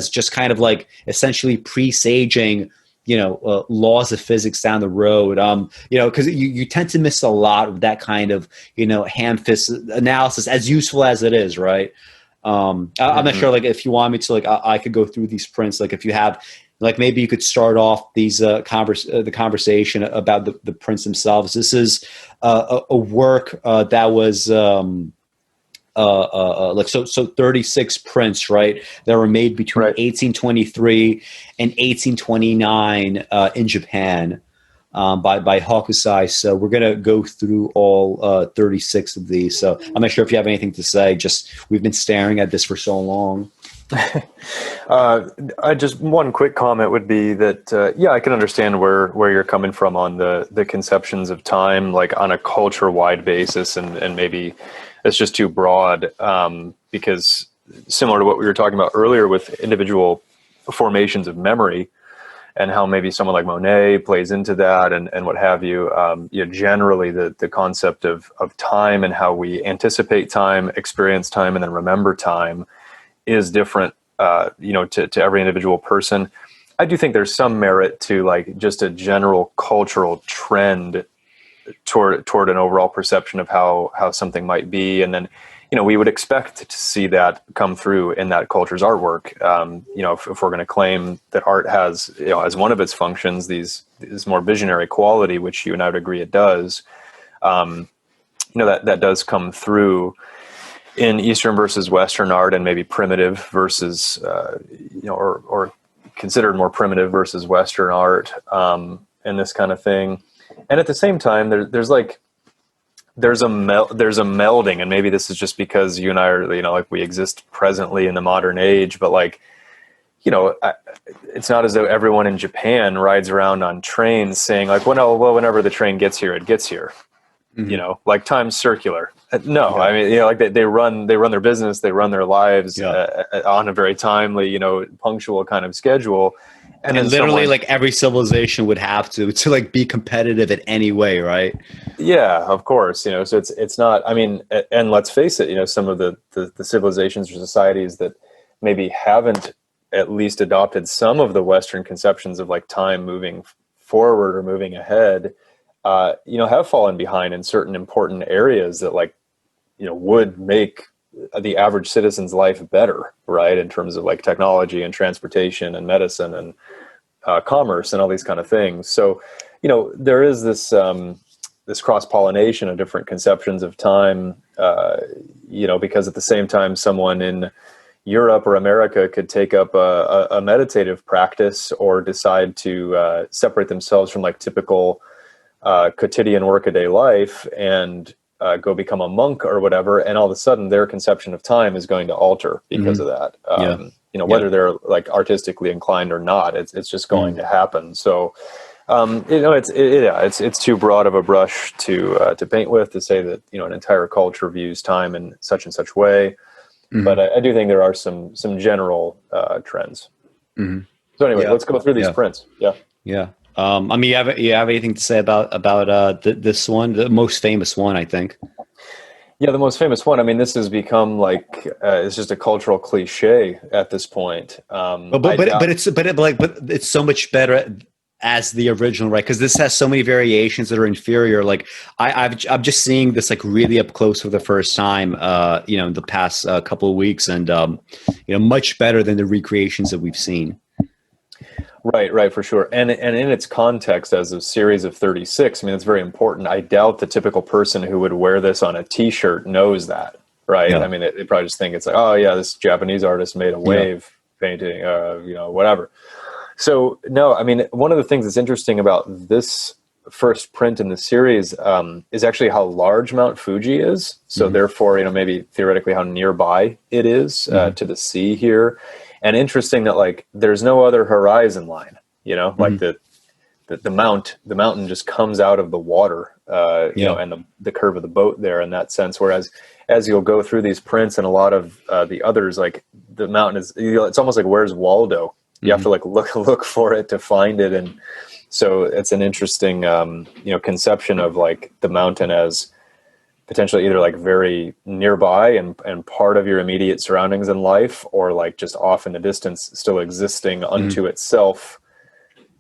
just kind of like essentially presaging laws of physics down the road, because you tend to miss a lot of that kind of ham-fist analysis, as useful as it is, right? I'm not sure, like, if you want me to, like, I could go through these prints, like if you have, like, maybe you could start off these the conversation about the prints themselves. This is a work that was like so 36 prints, right, that were made between 1823 and 1829 in Japan by Hokusai. So we're going to go through all 36 of these. So I'm not sure if you have anything to say. Just, we've been staring at this for so long. Just one quick comment would be that, I can understand where you're coming from on the conceptions of time, like on a culture-wide basis, and maybe it's just too broad, because similar to what we were talking about earlier with individual formations of memory, and how maybe someone like Monet plays into that, and what have you. Generally the concept of time and how we anticipate time, experience time, and then remember time is different, to every individual person. I do think there's some merit to like just a general cultural trend toward an overall perception of how something might be, and then we would expect to see that come through in that culture's artwork. If we're going to claim that art has, as one of its functions, this more visionary quality, which you and I would agree it does, that does come through in Eastern versus Western art, and maybe primitive versus, or considered more primitive versus Western art, and this kind of thing. And at the same time, there's a melding, and maybe this is just because you and I are, like, we exist presently in the modern age, but like, it's not as though everyone in Japan rides around on trains saying like, whenever the train gets here, it gets here. Mm-hmm. Like time's circular. No, yeah. I mean, like they run their business, they run their lives on a very timely, punctual kind of schedule. And literally like every civilization would have to like be competitive in any way, right? Yeah, of course. So it's not, I mean, and let's face it, some of the civilizations or societies that maybe haven't at least adopted some of the Western conceptions of like time moving forward or moving ahead, have fallen behind in certain important areas that like, would make the average citizen's life better, right? In terms of like technology and transportation and medicine and commerce and all these kind of things. So, there is this this cross-pollination of different conceptions of time, because at the same time, someone in Europe or America could take up a meditative practice or decide to separate themselves from like typical quotidian workaday life and go become a monk or whatever, and all of a sudden their conception of time is going to alter because of that. Whether they're like artistically inclined or not, it's just going to happen. So, it's too broad of a brush to paint with, to say that an entire culture views time in such and such way. But I do think there are some general trends. So anyway, let's go through these prints. Yeah. I mean, you have anything to say about this one, the most famous one, I think? Yeah, the most famous one. I mean, this has become like it's just a cultural cliche at this point. But it's so much better as the original, right? Because this has so many variations that are inferior. Like I'm just seeing this like really up close for the first time, in the past couple of weeks, and much better than the recreations that we've seen. Right, for sure. And in its context as a series of 36, I mean, it's very important. I doubt the typical person who would wear this on a T-shirt knows that, right? Yeah. I mean, they probably just think it's like, oh yeah, this Japanese artist made a wave painting, whatever. So no, I mean, one of the things that's interesting about this first print in the series is actually how large Mount Fuji is. So therefore, maybe theoretically how nearby it is to the sea here. And interesting that like there's no other horizon line, like the mountain just comes out of the water, and the curve of the boat there in that sense. Whereas as you'll go through these prints and a lot of the others, like the mountain is, it's almost like where's Waldo? You have to like look for it to find it, and so it's an interesting conception of like the mountain as potentially either like very nearby and part of your immediate surroundings in life, or like just off in the distance, still existing unto itself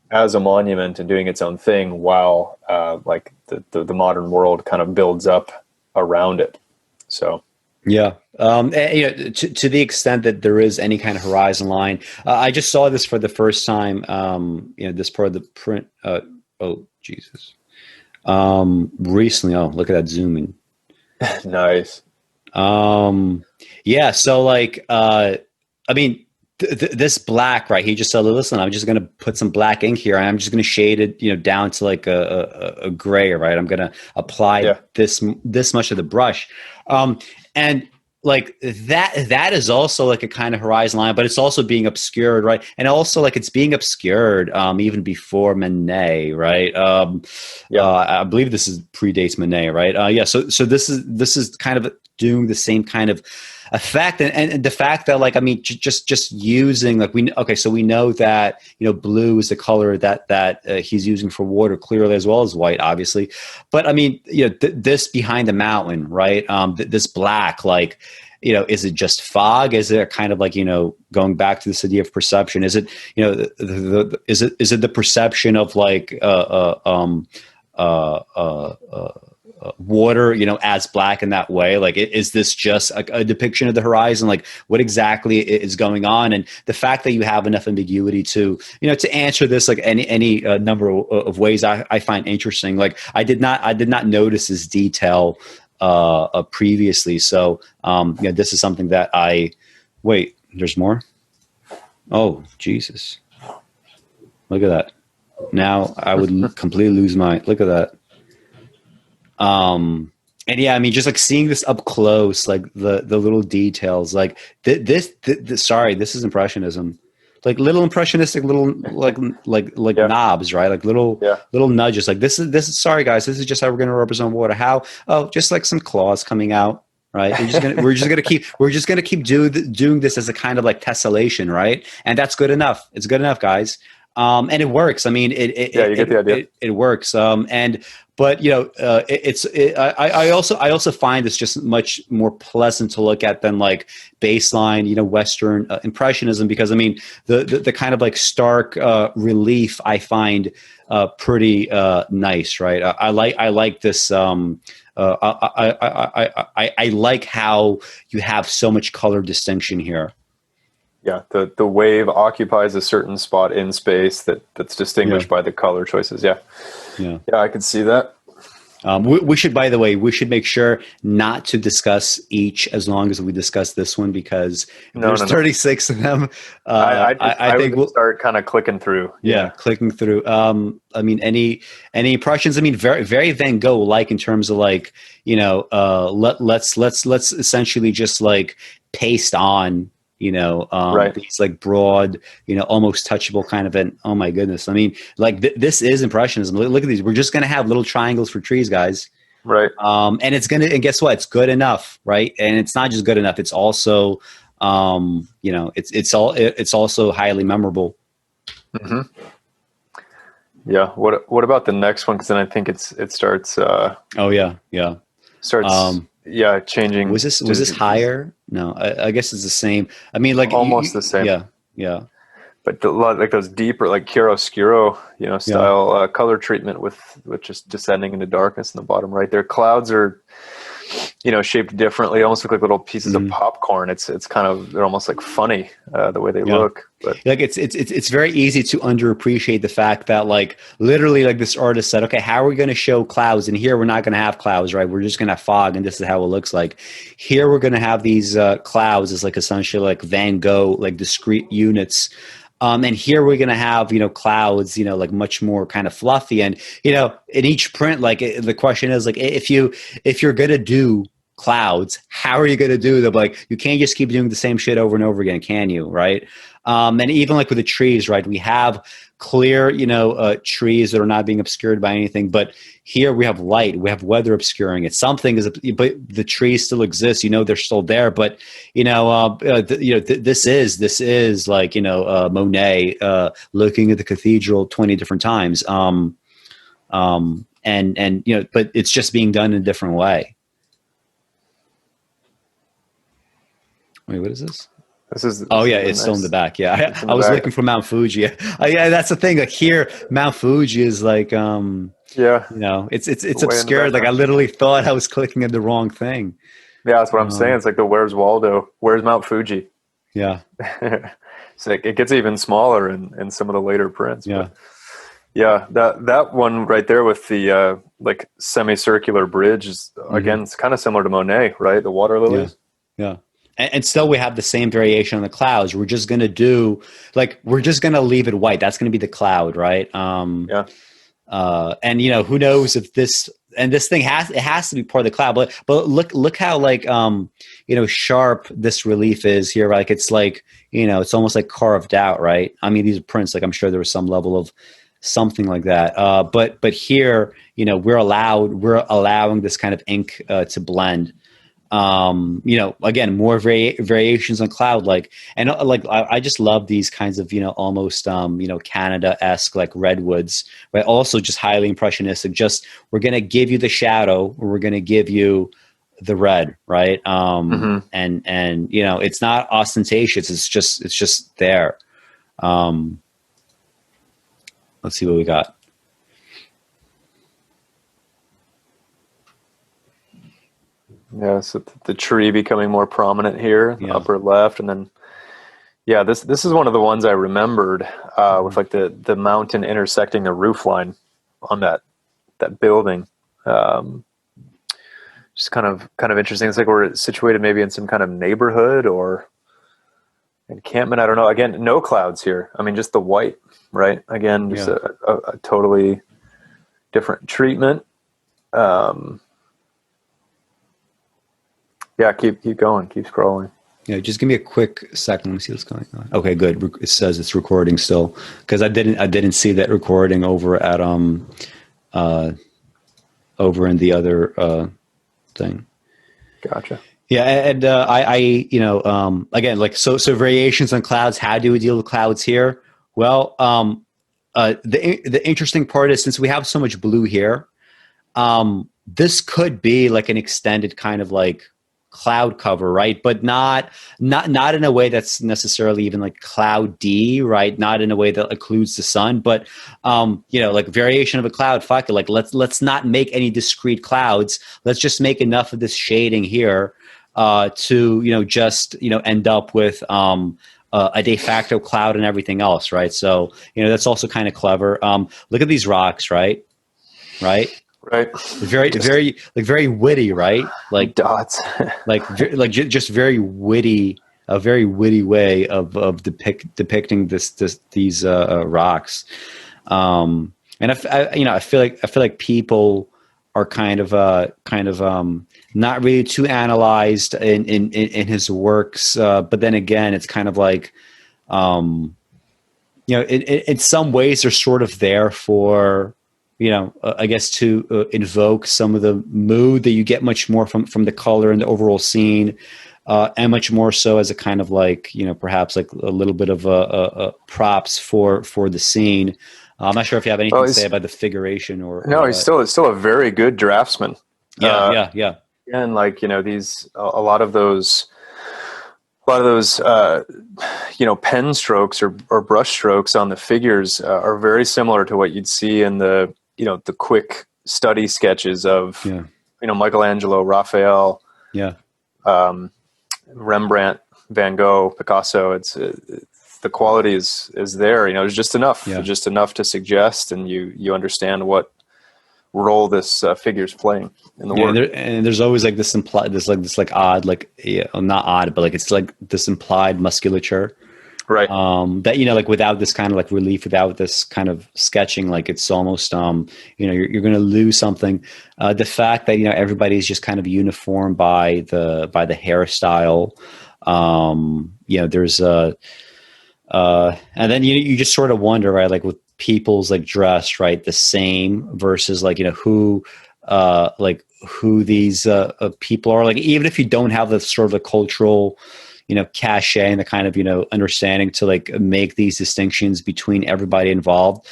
as a monument and doing its own thing, while like the modern world kind of builds up around it. So to the extent that there is any kind of horizon line, I just saw this for the first time. This part of the print. Recently. Oh, look at that zooming. Nice. So like, I mean, this black, right? He just said, listen, I'm just going to put some black ink here, and I'm just going to shade it, down to like a gray, right? I'm going to apply this much of the brush. And like that is also like a kind of horizon line, but it's also being obscured, right? And also like it's being obscured even before Manet, right? I believe this predates Manet, right? So this is kind of doing the same kind of effect, and the fact that like, I mean, just using like so we know that blue is the color that he's using for water clearly, as well as white, obviously. But I mean, this behind the mountain, right? This black, like, is it just fog? Is it kind of like, going back to this idea of perception? Is it, is it the perception of like water, as black in that way? Like, is this just a depiction of the horizon? Like, what exactly is going on? And the fact that you have enough ambiguity to answer this, like any number of ways, I find interesting. Like, I did not notice this detail previously. So, this is something that wait, there's more. Oh, Jesus. Look at that. Now I would completely lose look at that. And yeah, I mean, just like seeing this up close, like the little details, like this is impressionism, like little impressionistic, little like knobs, right? Like little nudges. Like this is sorry guys, this is just how we're going to represent water. How? Oh, just like some claws coming out, right? We're just gonna keep doing this as a kind of like tessellation, right? And that's good enough. It's good enough, guys. And it works. I mean, you get the idea. It works. But I also find this just much more pleasant to look at than like baseline, Western impressionism, because I mean the kind of like stark relief I find pretty nice, right? I like this. I like how you have so much color distinction here. Yeah, the wave occupies a certain spot in space that's distinguished by the color choices. Yeah, I could see that. We should, by the way, we should make sure not to discuss each as long as we discuss this one, because there's 36 of them. I think we'll start kind of clicking through. Yeah, clicking through. I mean, any impressions? I mean, very, very Van Gogh like in terms of like, let's essentially just like paste on, right. these like broad, almost touchable kind of an, oh my goodness. I mean, like this is impressionism. Look at these. We're just going to have little triangles for trees, guys. Right. And and guess what? It's good enough, right? And it's not just good enough. It's also, it's also highly memorable. Mm-hmm. Yeah. What about the next one? Cause then I think it starts, starts, changing. Was this higher? No, I guess it's the same. I mean, like almost the same. Yeah. But like those deeper, like chiaroscuro, style color treatment with just descending into darkness in the bottom right there. Clouds are, shaped differently, almost look like little pieces of popcorn. It's kind of, they're almost like funny the way they look. But like it's very easy to underappreciate the fact that like literally like this artist said, okay, how are we going to show clouds? And here we're not going to have clouds, right? We're just going to have fog, and this is how it looks like. Here we're going to have these clouds as like essentially like Van Gogh, like discrete units. And here we're going to have, clouds, like much more kind of fluffy. And, in each print, like the question is like, if you're going to do clouds, how are you going to do them? Like, you can't just keep doing the same shit over and over again, can you? Right. And even like with the trees, right, we have clear, trees that are not being obscured by anything. But here we have light, we have weather obscuring it. Something is, but the trees still exist. They're still there. But this is like Monet looking at the cathedral 20 different times. But it's just being done in a different way. Wait, what is this? It's still in the back. Yeah, I was looking for Mount Fuji. Yeah, that's the thing. Like here, Mount Fuji is like, it's obscured. Like I literally thought I was clicking at the wrong thing. Yeah, that's what I'm saying. It's like the Where's Waldo? Where's Mount Fuji? Yeah, it's like it gets even smaller in some of the later prints. Yeah, but yeah. That one right there with the like semicircular bridge is again, it's kind of similar to Monet, right? The water lilies. Yeah. And still we have the same variation on the clouds. We're just going to leave it white. That's going to be the cloud, right? And who knows if this thing has to be part of the cloud, but look how like, sharp this relief is here. Like, it's like, it's almost like carved out, right? I mean, these are prints, like I'm sure there was some level of something like that. But here, we're allowing this kind of ink to blend. Again, more variations on cloud, I just love these kinds of, almost, Canada-esque, like redwoods, but also just highly impressionistic. Just, we're going to give you the shadow, or we're going to give you the red, right? And it's not ostentatious. It's just there. Let's see what we got. Yeah, so the tree becoming more prominent here, the upper left, and then this is one of the ones I remembered with like the mountain intersecting the roof line on that building. Just kind of interesting. It's like we're situated maybe in some kind of neighborhood or encampment. I don't know. Again, no clouds here. I mean, just the white, right? Again, just a totally different treatment. Yeah, keep going, keep scrolling. Yeah, just give me a quick second. Let me see what's going on. Okay, good. It says it's recording still, because I didn't see that recording over at over in the other thing. Gotcha. Yeah, and again, like so variations on clouds. How do we deal with clouds here? Well, the interesting part is, since we have so much blue here, this could be like an extended kind of like cloud cover, right? But not in a way that's necessarily even like cloudy, right? Not in a way that includes the sun, but like variation of a cloud. Fuck it, like let's not make any discrete clouds. Let's just make enough of this shading here to just end up with a de facto cloud and everything else, right? So that's also kind of clever. Look at these rocks, right? Right. Very witty, right? Dots. Just very witty, a very witty way of depicting these rocks. And I feel like people are kind of not really too analyzed in his works, but then again, it's kind of like, in some ways they're sort of there for, I guess to invoke some of the mood that you get much more from the color and the overall scene, and much more so as a kind of like, perhaps like a little bit of a props for the scene. I'm not sure if you have anything to say about the figuration or no. He's still a very good draftsman. Yeah. And like these a lot of those pen strokes or brush strokes on the figures are very similar to what you'd see in the the quick study sketches of Michelangelo, Raphael, Rembrandt, Van Gogh, Picasso. It's the quality is there. There's just enough, to suggest, and you understand what role this figure's playing in the work. And there's always like this implied, odd, not odd, but like it's like this implied musculature, right? That like without this kind of like relief, without this kind of sketching, like it's almost you're going to lose something. The fact that everybody's just kind of uniform by the hairstyle. There's and then you just sort of wonder, right? Like with people's like dress, right? The same versus like, who these people are, like, even if you don't have the sort of a cultural, cachet and the kind of, understanding to like make these distinctions between everybody involved.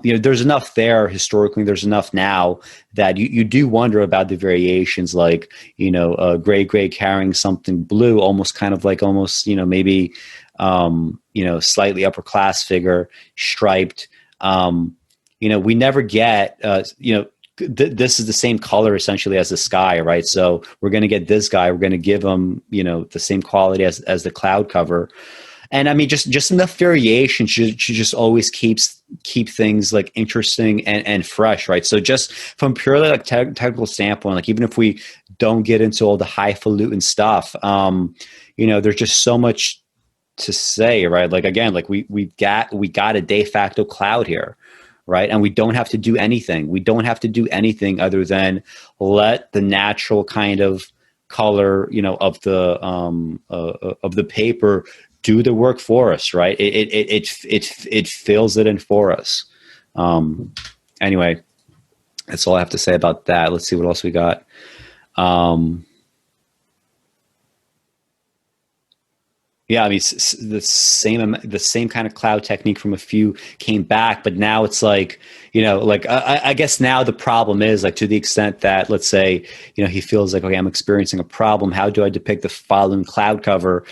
There's enough there historically, there's enough now that you do wonder about the variations, like, gray carrying something blue, almost maybe, slightly upper class figure, striped. We never get, this is the same color essentially as the sky, right? So we're going to get this guy, we're going to give him, the same quality as the cloud cover. And I mean, just enough variation should just always keep things like interesting and fresh, right? So just from purely like technical standpoint, like even if we don't get into all the highfalutin stuff, there's just so much to say, right? Like, again, like we got a de facto cloud here, right? And we don't have to do anything. We don't have to do anything other than let the natural kind of color, of the paper do the work for us, right? It fills it in for us. Anyway, that's all I have to say about that. Let's see what else we got. Yeah, I mean, the same kind of cloud technique from a few came back, but now it's like, I guess now the problem is like, to the extent that, let's say, he feels like, okay, I'm experiencing a problem. How do I depict the following cloud cover?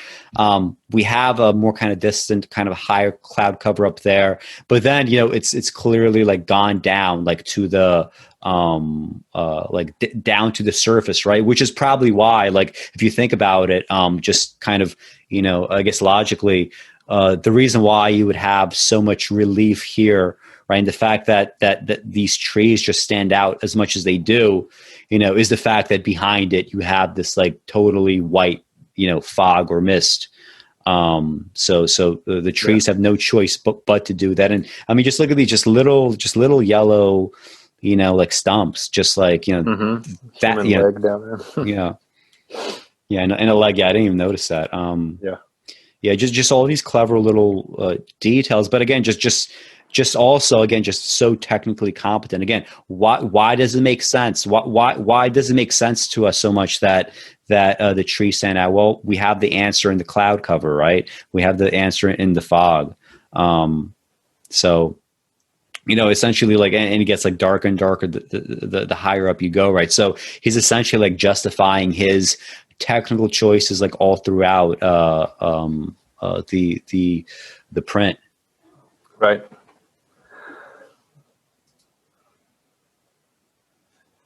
We have a more kind of distant, kind of higher cloud cover up there, but then, it's clearly like gone down, like to the, down to the surface, right? Which is probably why, like, if you think about it, just kind of, I guess logically, the reason why you would have so much relief here, right? And the fact that these trees just stand out as much as they do, is the fact that behind it, you have this like totally white, fog or mist. So the trees have no choice but to do that. And I mean, just look at these, just little yellow, like stumps, just like, that, leg down there. Yeah, and a leg. Yeah, I didn't even notice that. Just all these clever little details. But again, just also again, just so technically competent. Again, why does it make sense? Why does it make sense to us so much that the trees stand out? Well, we have the answer in the cloud cover, right? We have the answer in the fog. So, essentially, like, and it gets like darker and darker the higher up you go, right? So he's essentially like justifying his technical choices like all throughout the print. Right.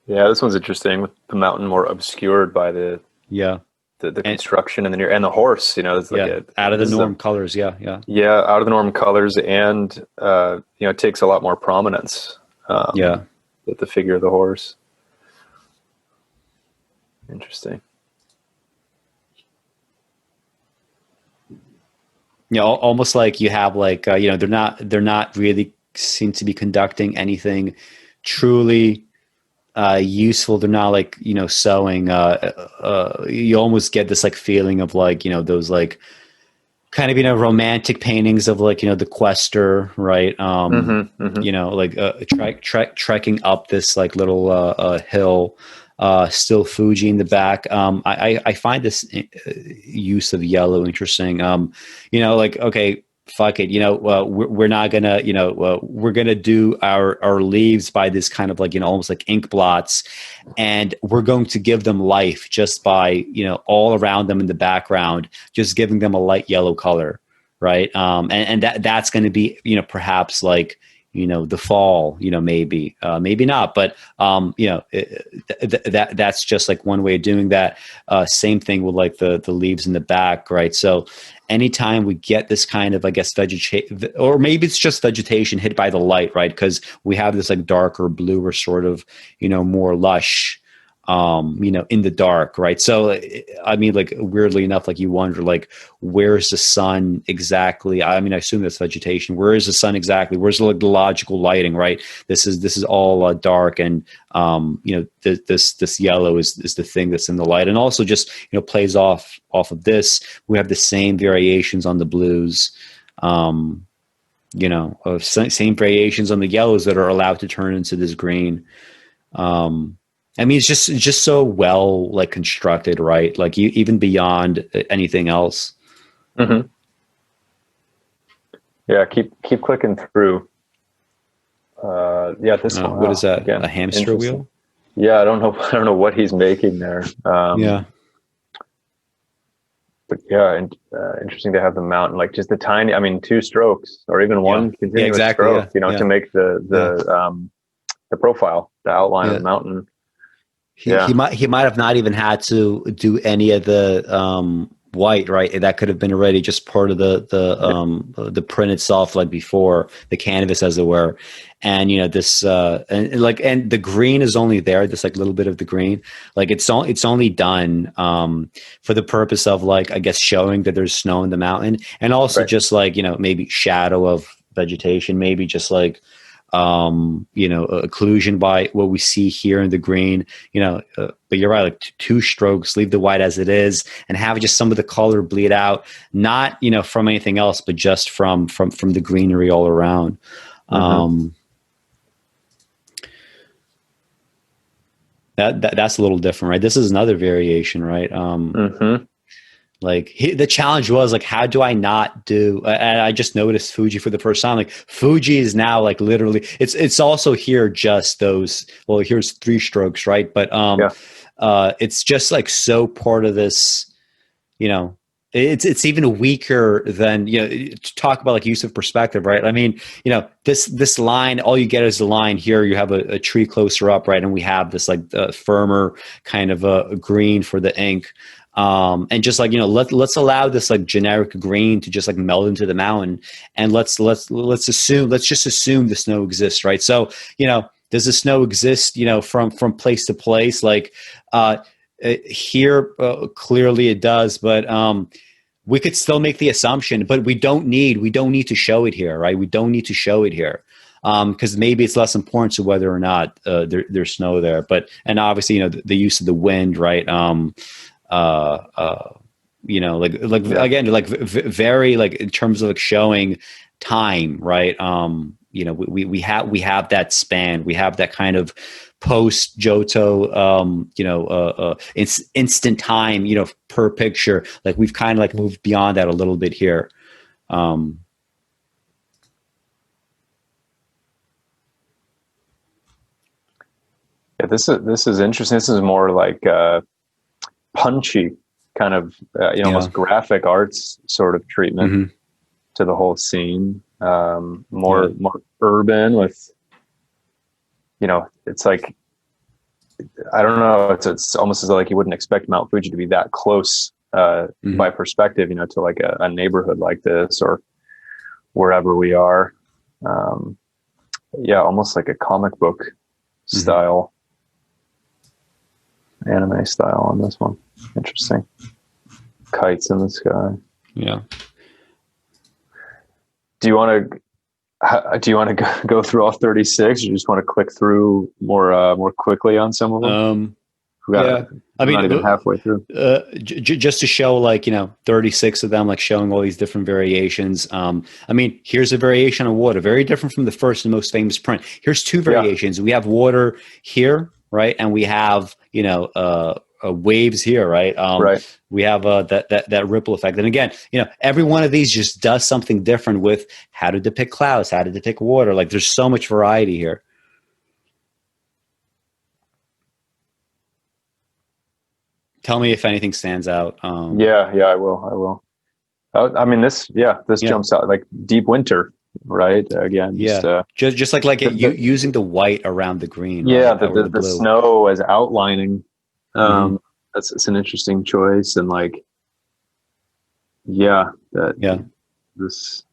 Yeah, this one's interesting, with the mountain more obscured by the construction and the horse. It's like out of the norm colors. Yeah, out of the norm colors, and it takes a lot more prominence. the figure of the horse. Interesting. You know, almost like you have like you know, they're not really seem to be conducting anything truly useful. They're not like, you know, sewing. You almost get this like feeling of like, you know, those like kind of, you know, romantic paintings of like, you know, the quester, right? You know, like trekking up this like little hill, still Fuji in the back. I find this use of yellow interesting. You know, like, okay, fuck it, you know, we're not gonna, you know, we're gonna do our leaves by this kind of like, you know, almost like ink blots, and we're going to give them life just by, you know, all around them in the background, just giving them a light yellow color, right? And that's going to be, you know, perhaps like, you know, the fall, you know, maybe not, but you know, that's just like one way of doing that. Same thing with like the leaves in the back, right? So anytime we get this kind of, I guess, vegetation, or maybe it's just vegetation hit by the light, right? Because we have this like darker blue or sort of, you know, more lush, you know, in the dark, right? So, I mean, like, weirdly enough, like you wonder, like, where's the sun exactly? I mean, I assume that's vegetation. Where is the sun exactly? Where's the logical lighting, right? This is all dark, and you know, this yellow is the thing that's in the light, and also just, you know, plays off of this. We have the same variations on the blues. You know, same variations on the yellows that are allowed to turn into this green. I mean, it's just so well like constructed, right? Like even beyond anything else. Mm-hmm. Yeah, keep clicking through. Yeah, this one. What is that? Again, a hamster wheel? Yeah, I don't know what he's making there. Yeah. But yeah, and interesting to have the mountain, like just the tiny. I mean, 2 strokes or even one continuous stroke, you know, to make the profile, the outline of the mountain. He might have not even had to do any of the white, right? That could have been already just part of the print itself, like before the canvas, as it were. And you know, this and the green is only there, this like little bit of the green, like it's only done for the purpose of, like, I guess, showing that there's snow in the mountain, and also just like, you know, maybe shadow of vegetation, maybe just like you know, occlusion by what we see here in the green, you know, but you're right, like 2 strokes, leave the white as it is, and have just some of the color bleed out, not, you know, from anything else, but just from the greenery all around. That's a little different, right? This is another variation, right? Like the challenge was like, how do I not do? And I just noticed Fuji for the first time. Like Fuji is now like literally, it's also here just those. Well, here's 3 strokes, right? But it's just like so part of this. You know, it's even weaker than, you know, to talk about like use of perspective, right? I mean, you know, this line, all you get is the line. Here you have a tree closer up, right? And we have this like firmer kind of a green for the ink. And just like, you know, let's allow this like generic green to just like meld into the mountain, and let's just assume the snow exists, right? So, you know, does the snow exist, you know, from place to place? Like here, clearly it does, but we could still make the assumption, but we don't need to show it here, right? We don't need to show it here. Because maybe it's less important to whether or not there's snow there, but, and obviously, you know, the use of the wind, right? You know, like again, like very like in terms of like showing time, right? You know, we have that span, we have that kind of post Giotto, you know, instant time, you know, per picture. Like we've kind of like moved beyond that a little bit here. Yeah, this is interesting. This is more like punchy kind of, you know, almost graphic arts sort of treatment to the whole scene. More urban with, you know, it's like, I don't know, it's almost as though like you wouldn't expect Mount Fuji to be that close by perspective, you know, to like a neighborhood like this or wherever we are. Yeah, almost like a comic book style, anime style on this one. Interesting. Kites in the sky. Yeah. Do you want to go through all 36, or you just want to click through more quickly on some of them? Yeah, I mean, not even halfway through. Just to show, like, 36 of them, like showing all these different variations. I mean, here's a variation of water, very different from the first and most famous print. Here's two variations. We have water here, right, and we have waves here, right? Right. We have that ripple effect, and again, every one of these just does something different with how to depict clouds, how to depict water. Like, there's so much variety here. Tell me if anything stands out. Yeah, I will. I mean, this jumps out, like deep winter, right? Again, just like using the white around the green. Yeah, right? the snow as outlining. That's an interesting choice, and like, this.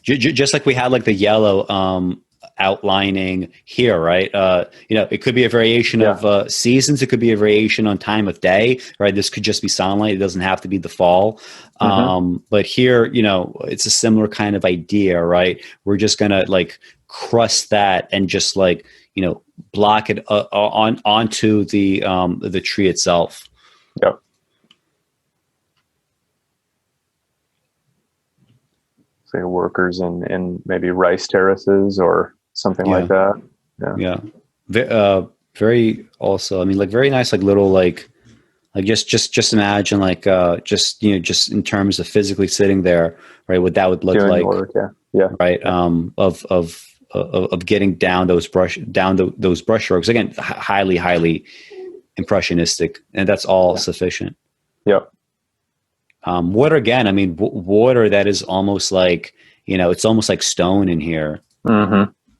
Just like we had like the yellow outlining here, right? It could be a variation of seasons. It could be a variation on time of day, right? This could just be sunlight. It doesn't have to be the fall. But here, it's a similar kind of idea, right? We're just going to like crust that and just like, block it onto the tree itself. Yep. Say workers in maybe rice terraces or something like that. Very also, I mean, like very nice, like little, like just imagine like just in terms of physically sitting there, right, what that would look doing like work, right, of getting down those brush strokes, again, highly impressionistic, and that's all sufficient. Water, again, I mean, water that is almost like, it's almost like stone in here,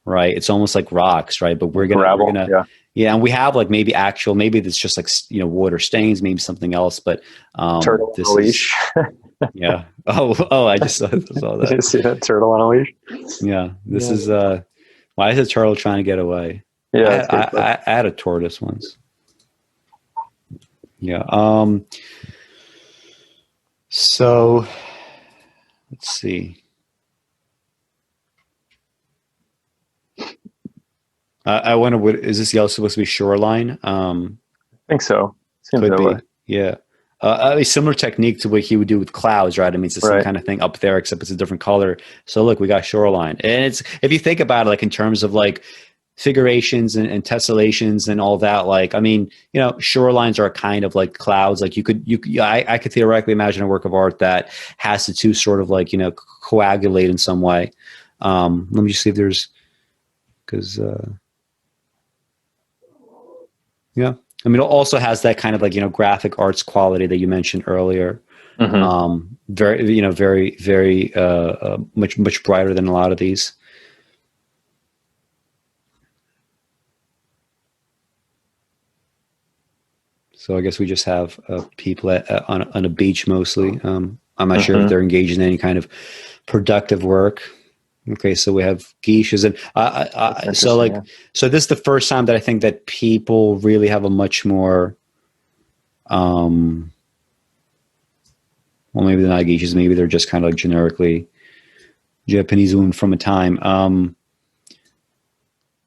right? It's almost like rocks, right? But we're gonna and we have like maybe it's just like, water stains, maybe something else, but turtle on a leash. I just saw that. Did you see that turtle on a leash? This is why is a turtle trying to get away? I had a tortoise once. So let's see. I wonder, what is this yellow supposed to be? Shoreline? I think so. Seems could that be. way. Yeah. A similar technique to what he would do with clouds, right? I mean, it's the same kind of thing up there, except it's a different color. So look, we got shoreline, and it's, if you think about it, like in terms of like figurations and tessellations and all that, like, I mean, shorelines are kind of like clouds. Like I could theoretically imagine a work of art that has the two sort of like, coagulate in some way. Let me just see if there's, because I mean, it also has that kind of like, graphic arts quality that you mentioned earlier. Very, very much brighter than a lot of these. So I guess we just have people on a beach mostly. I'm not sure if they're engaged in any kind of productive work. Okay, so we have geishas, and so this is the first time that I think that people really have a much more, well, maybe they're not geishas, maybe they're just kind of like generically Japanese women from a time.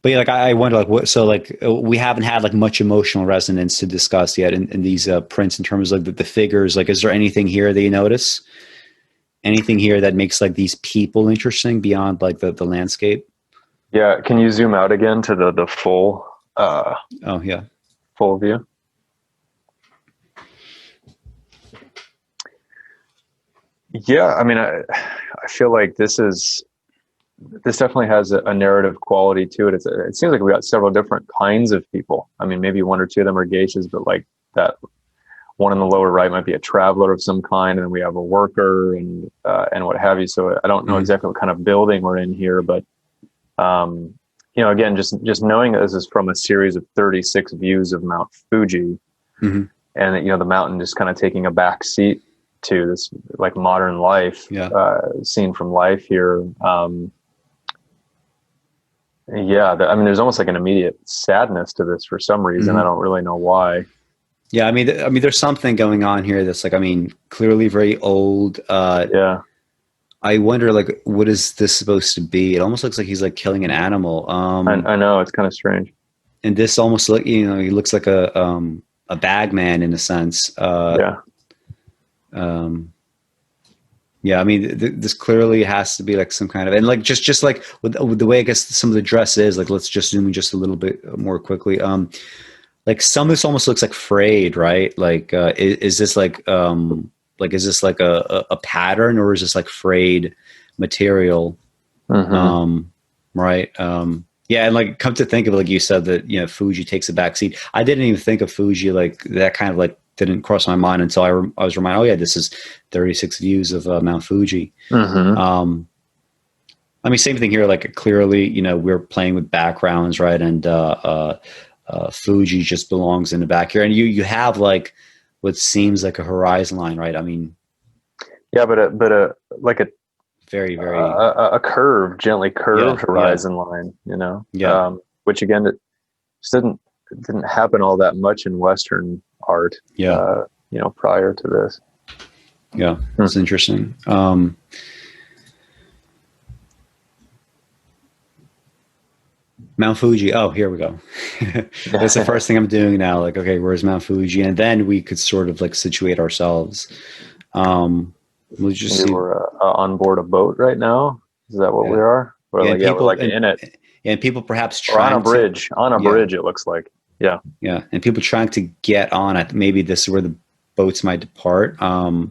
But like I wonder, like, what? So like we haven't had like much emotional resonance to discuss yet in these prints in terms of like the figures. Like, is there anything here that you notice? Anything here that makes like these people interesting beyond like the landscape? Yeah. Can you zoom out again to the full? Full view. Yeah. I mean, I feel like this definitely has a narrative quality to it. It seems like we got several different kinds of people. I mean, maybe one or two of them are geishas, but like that one in the lower right might be a traveler of some kind, and then we have a worker and what have you. So I don't know exactly what kind of building we're in here, but again, just knowing that this is from a series of 36 views of Mount Fuji, and the mountain just kind of taking a back seat to this like modern life, scene from life here. Yeah, I mean, there's almost like an immediate sadness to this for some reason. I don't really know why. Yeah, I mean, there's something going on here that's like, I mean, clearly very old. Yeah, I wonder, like, what is this supposed to be? It almost looks like he's like killing an animal. I know, it's kind of strange. And this almost look, you know, he looks like a bag man in a sense. Yeah, Yeah, I mean, this clearly has to be like some kind of, and like just like with the way I guess some of the dress is, like, let's just zoom in just a little bit more quickly. Like some of this almost looks like frayed, right? Like, is this like is this like a pattern, or is this like frayed material? Right. Yeah, and like come to think of it, like you said that, you know, Fuji takes a backseat. I didn't even think of Fuji, like that kind of like didn't cross my mind until I was reminded, oh yeah, this is 36 views of Mount Fuji. I mean, same thing here. Like clearly, you know, we're playing with backgrounds, right? And Fuji just belongs in the back here, and you have like what seems like a horizon line, right? I mean, yeah, but like a very a curved, gently curved horizon line, you know. Which again, it just didn't happen all that much in Western art. You know, prior to this. Yeah, it's interesting. Mount Fuji. Oh, here we go. That's the first thing I'm doing now. Like, okay, where's Mount Fuji? And then we could sort of like situate ourselves. We'll just Maybe see. we're on board a boat right now. Is that what we are? Or like, people, we're like in it. And people perhaps or trying on a bridge. On a bridge, it looks like. Yeah. Yeah, and people trying to get on it. Maybe this is where the boats might depart. Yeah.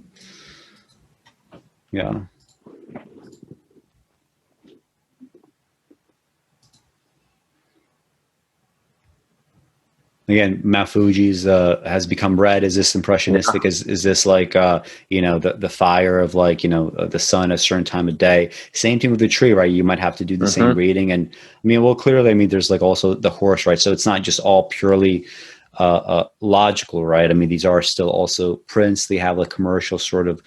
Again, Mount Fuji's has become red. Is this impressionistic? Is this like you know, the fire of like, you know, the sun at a certain time of day? Same thing with the tree, right? You might have to do the same reading. And I mean, well, clearly, I mean, there's like also the horse, right? So it's not just all purely logical, right? I mean, these are still also prints. They have like commercial sort of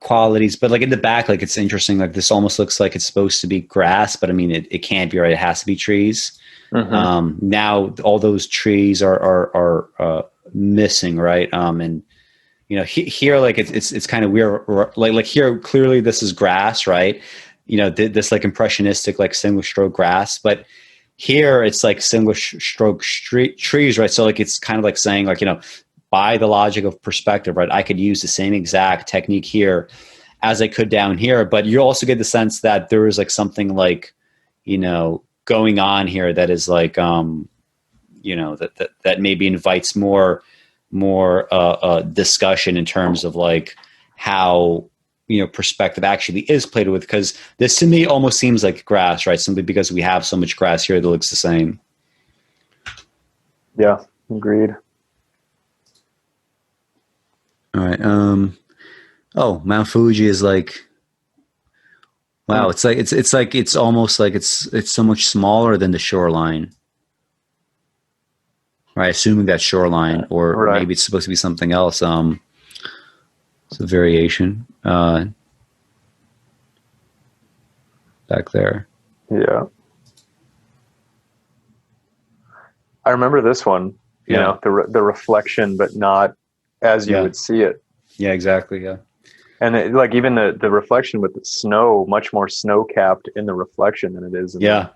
qualities, but like in the back, like it's interesting. Like this almost looks like it's supposed to be grass, but I mean, it can't be, right? It has to be trees. Now all those trees are missing, right? And you know, here, like it's kind of weird. Like here, clearly this is grass, right? You know, this like impressionistic, like single stroke grass, but here it's like single stroke trees, right? So like it's kind of like saying, like, you know, by the logic of perspective, right, I could use the same exact technique here as I could down here, but you also get the sense that there is like something like, you know, going on here that is like, you know, that maybe invites more discussion in terms of like how, you know, perspective actually is played with, because this to me almost seems like grass, right? Simply because we have so much grass here that looks the same. Yeah, agreed. All right. Oh, Mount Fuji is like, wow. It's like it's almost like it's so much smaller than the shoreline, right? Assuming that shoreline, or maybe it's supposed to be something else. It's a variation back there. Yeah, I remember this one. You know, the reflection, but not as you would see it. Yeah, exactly. Yeah. And like even the reflection with the snow, much more snow capped in the reflection than it is. In yeah.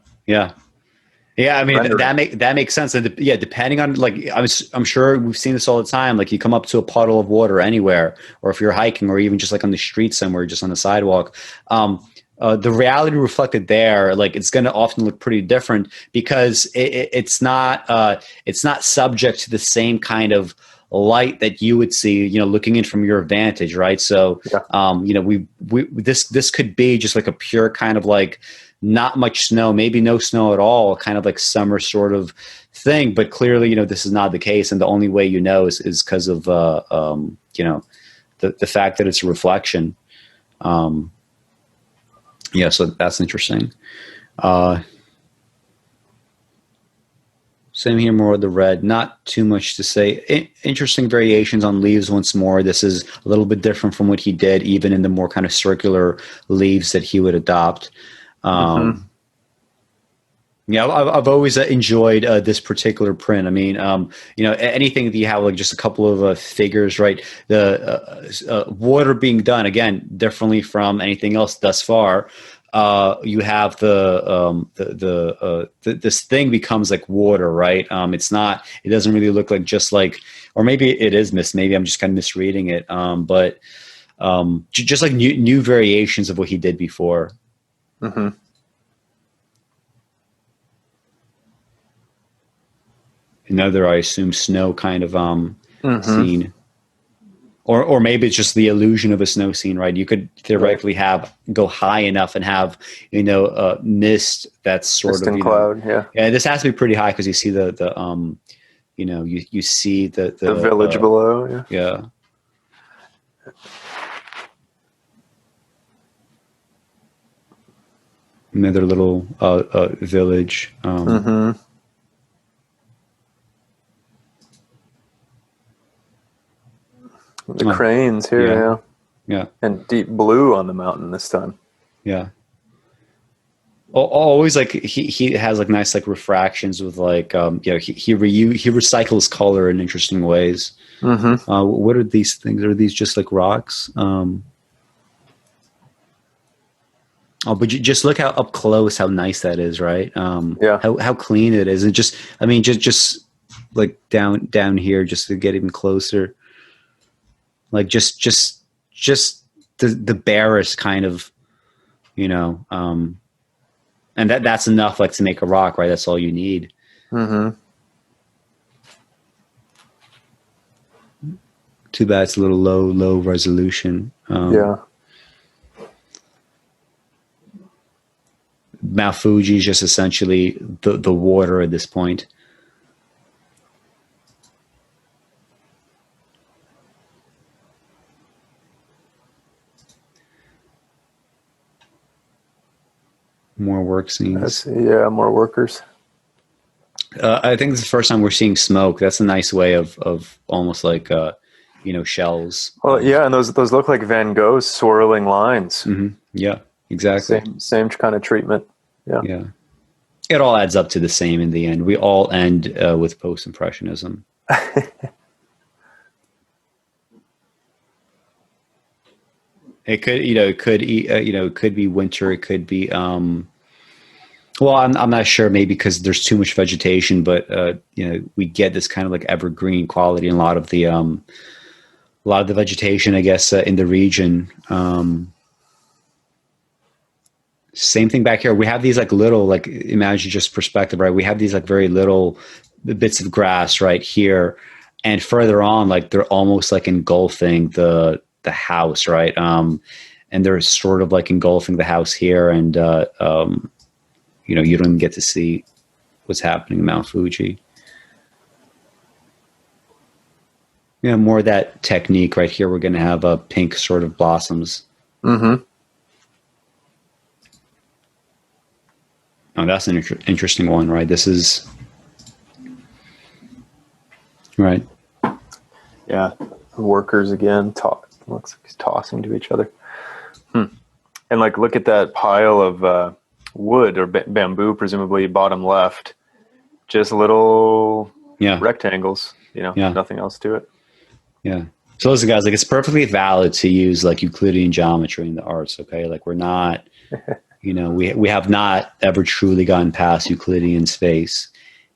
I mean, that makes sense. And depending on, like, I'm sure we've seen this all the time. Like you come up to a puddle of water anywhere, or if you're hiking, or even just like on the street somewhere, just on the sidewalk, the reality reflected there, like it's going to often look pretty different, because it's not subject to the same kind of light that you would see, you know, looking in from your vantage, right? So, you know, this could be just like a pure kind of like not much snow, maybe no snow at all, kind of like summer sort of thing. But clearly, you know, this is not the case, and the only way you know is because of you know, the fact that it's a reflection. Yeah, so that's interesting. Same here, more of the red. Not too much to say. Interesting variations on leaves once more. This is a little bit different from what he did, even in the more kind of circular leaves that he would adopt. Yeah, I've always enjoyed this particular print. I mean, anything that you have like just a couple of figures, right? The water being done again differently from anything else thus far. You have this thing becomes like water, right? It's not. It doesn't really look like just like, or maybe it is maybe I'm just kind of misreading it. But just like new variations of what he did before. Mm-hmm. Another, I assume, snow kind of Mm-hmm. scene, or maybe it's just the illusion of a snow scene, right? You could theoretically go high enough and have mist that's sort Mist of and cloud. Yeah. Yeah, this has to be pretty high because you see the you see the village below. Yeah. Yeah. Another little village. Mm-hmm. The cranes here, yeah, and deep blue on the mountain this time. Yeah. Always like he has like nice like refractions with like he recycles color in interesting ways. Mm-hmm. What are these things? Are these just like rocks? But you just look how up close how nice that is, right? How clean it is, and just like down here, just to get even closer. Like just the barest kind of, and that's enough like to make a rock, right? That's all you need. Mm-hmm. Too bad it's a little low resolution. Mount Fuji is just essentially the water at this point. More work scenes. More workers. I think this is the first time we're seeing smoke. That's a nice way of almost like shells. Well, yeah, and those look like Van Gogh's swirling lines. Mm-hmm. Yeah, exactly. Same kind of treatment. Yeah. It all adds up to the same in the end. We all end with post-impressionism. It could, it could be winter. It could be, well, I'm not sure, maybe because there's too much vegetation, but we get this kind of like evergreen quality in a lot of the vegetation, I guess, in the region. Same thing back here. We have these like little, like, imagine just perspective, right? We have these like very little bits of grass right here, and further on, like they're almost like engulfing the house, right? And they're sort of like engulfing the house here, and you don't even get to see what's happening in Mount Fuji. Yeah, more of that technique right here. We're going to have pink sort of blossoms. Mm-hmm. Oh, that's an interesting one, right? This is right. Yeah, workers again. Looks like he's tossing to each other. And like, look at that pile of wood or bamboo, presumably bottom left. Just little rectangles. Nothing else to it. Yeah. So listen, guys, like it's perfectly valid to use like Euclidean geometry in the arts. Okay, like we're not, we have not ever truly gotten past Euclidean space,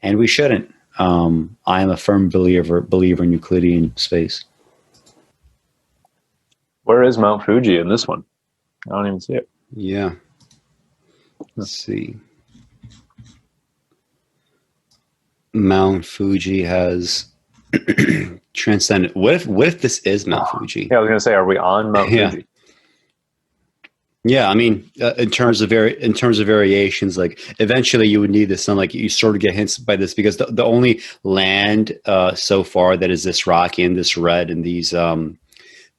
and we shouldn't. I am a firm believer in Euclidean space. Where is Mount Fuji in this one? I don't even see it. Yeah. Let's see. Mount Fuji has transcendent. What if this is Mount Fuji? Yeah, I was going to say, are we on Mount Fuji? Yeah, I mean, in terms of variations, like eventually you would need this. And like you sort of get hints by this because the only land so far that is this rocky and this red and these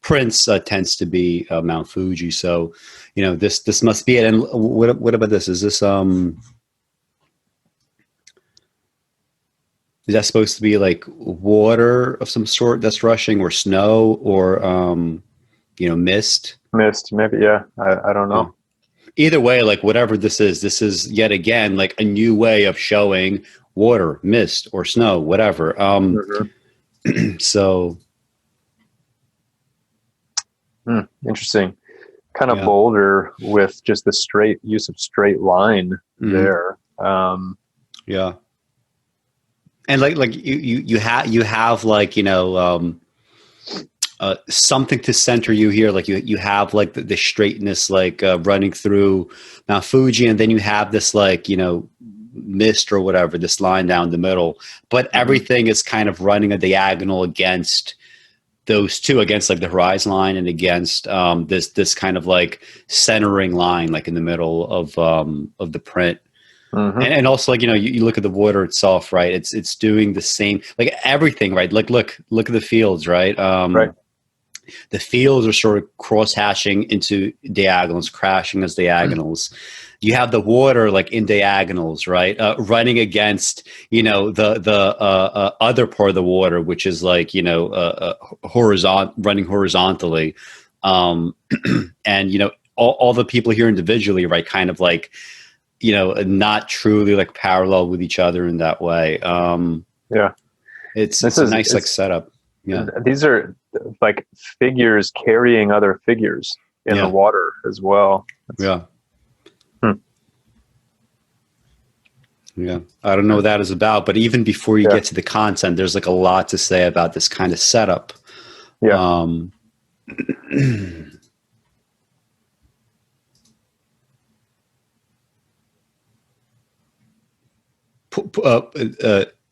prints tends to be Mount Fuji. So, this must be it. And what about this? Is this is that supposed to be like water of some sort that's rushing, or snow, or mist? Mist, maybe. Yeah, I don't know. either way, like whatever this is yet again like a new way of showing water, mist, or snow, whatever. So interesting. Kind of bolder with just the straight use of straight line there. Yeah. And like you have like, something to center you here. Like you have like the straightness, like running through Mount Fuji. And then you have this like, mist or whatever, this line down the middle, but everything is kind of running a diagonal against those two, against like the horizon line and against this kind of like centering line, like in the middle of the print. And also like, you look at the water itself, right? It's doing the same, like everything, right? Like, look at the fields, right? Right. The fields are sort of cross-hatching into diagonals, crashing as diagonals. You have the water like in diagonals, right? Running against, the other part of the water, which is like, running horizontally. And, all the people here individually, right? Kind of like, not truly like parallel with each other in that way. It's a nice like setup. Yeah. These are like figures carrying other figures in the water as well. Yeah. I don't know what that is about, but even before you get to the content, there's like a lot to say about this kind of setup.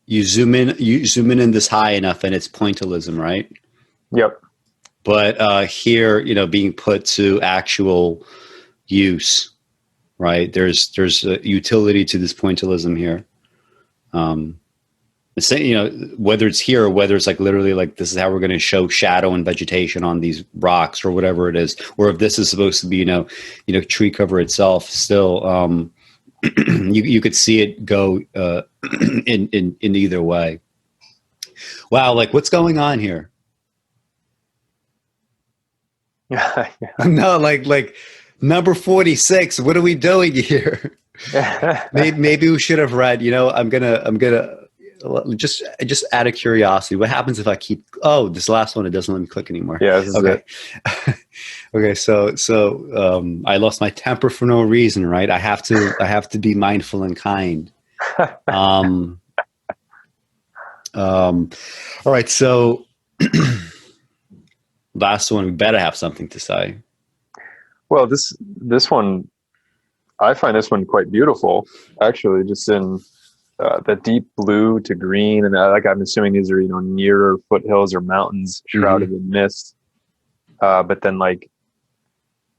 You zoom in this high enough and it's pointillism, right? Yep. But here, being put to actual use, right? There's a utility to this pointillism here. Whether it's here or whether it's like literally like this is how we're going to show shadow and vegetation on these rocks or whatever it is, or if this is supposed to be, tree cover itself, still, you could see it go in either way. Wow, like what's going on here? No, like number 46. What are we doing here? maybe we should have read. I'm gonna just out of curiosity. What happens if I keep? Oh, this last one, it doesn't let me click anymore. Yeah. This is okay. Okay. So I lost my temper for no reason, right? I have to be mindful and kind. All right. So last one, we better have something to say. Well, this one, I find this one quite beautiful, actually, just in the deep blue to green. And I'm assuming these are, nearer foothills or mountains shrouded in mist. But then like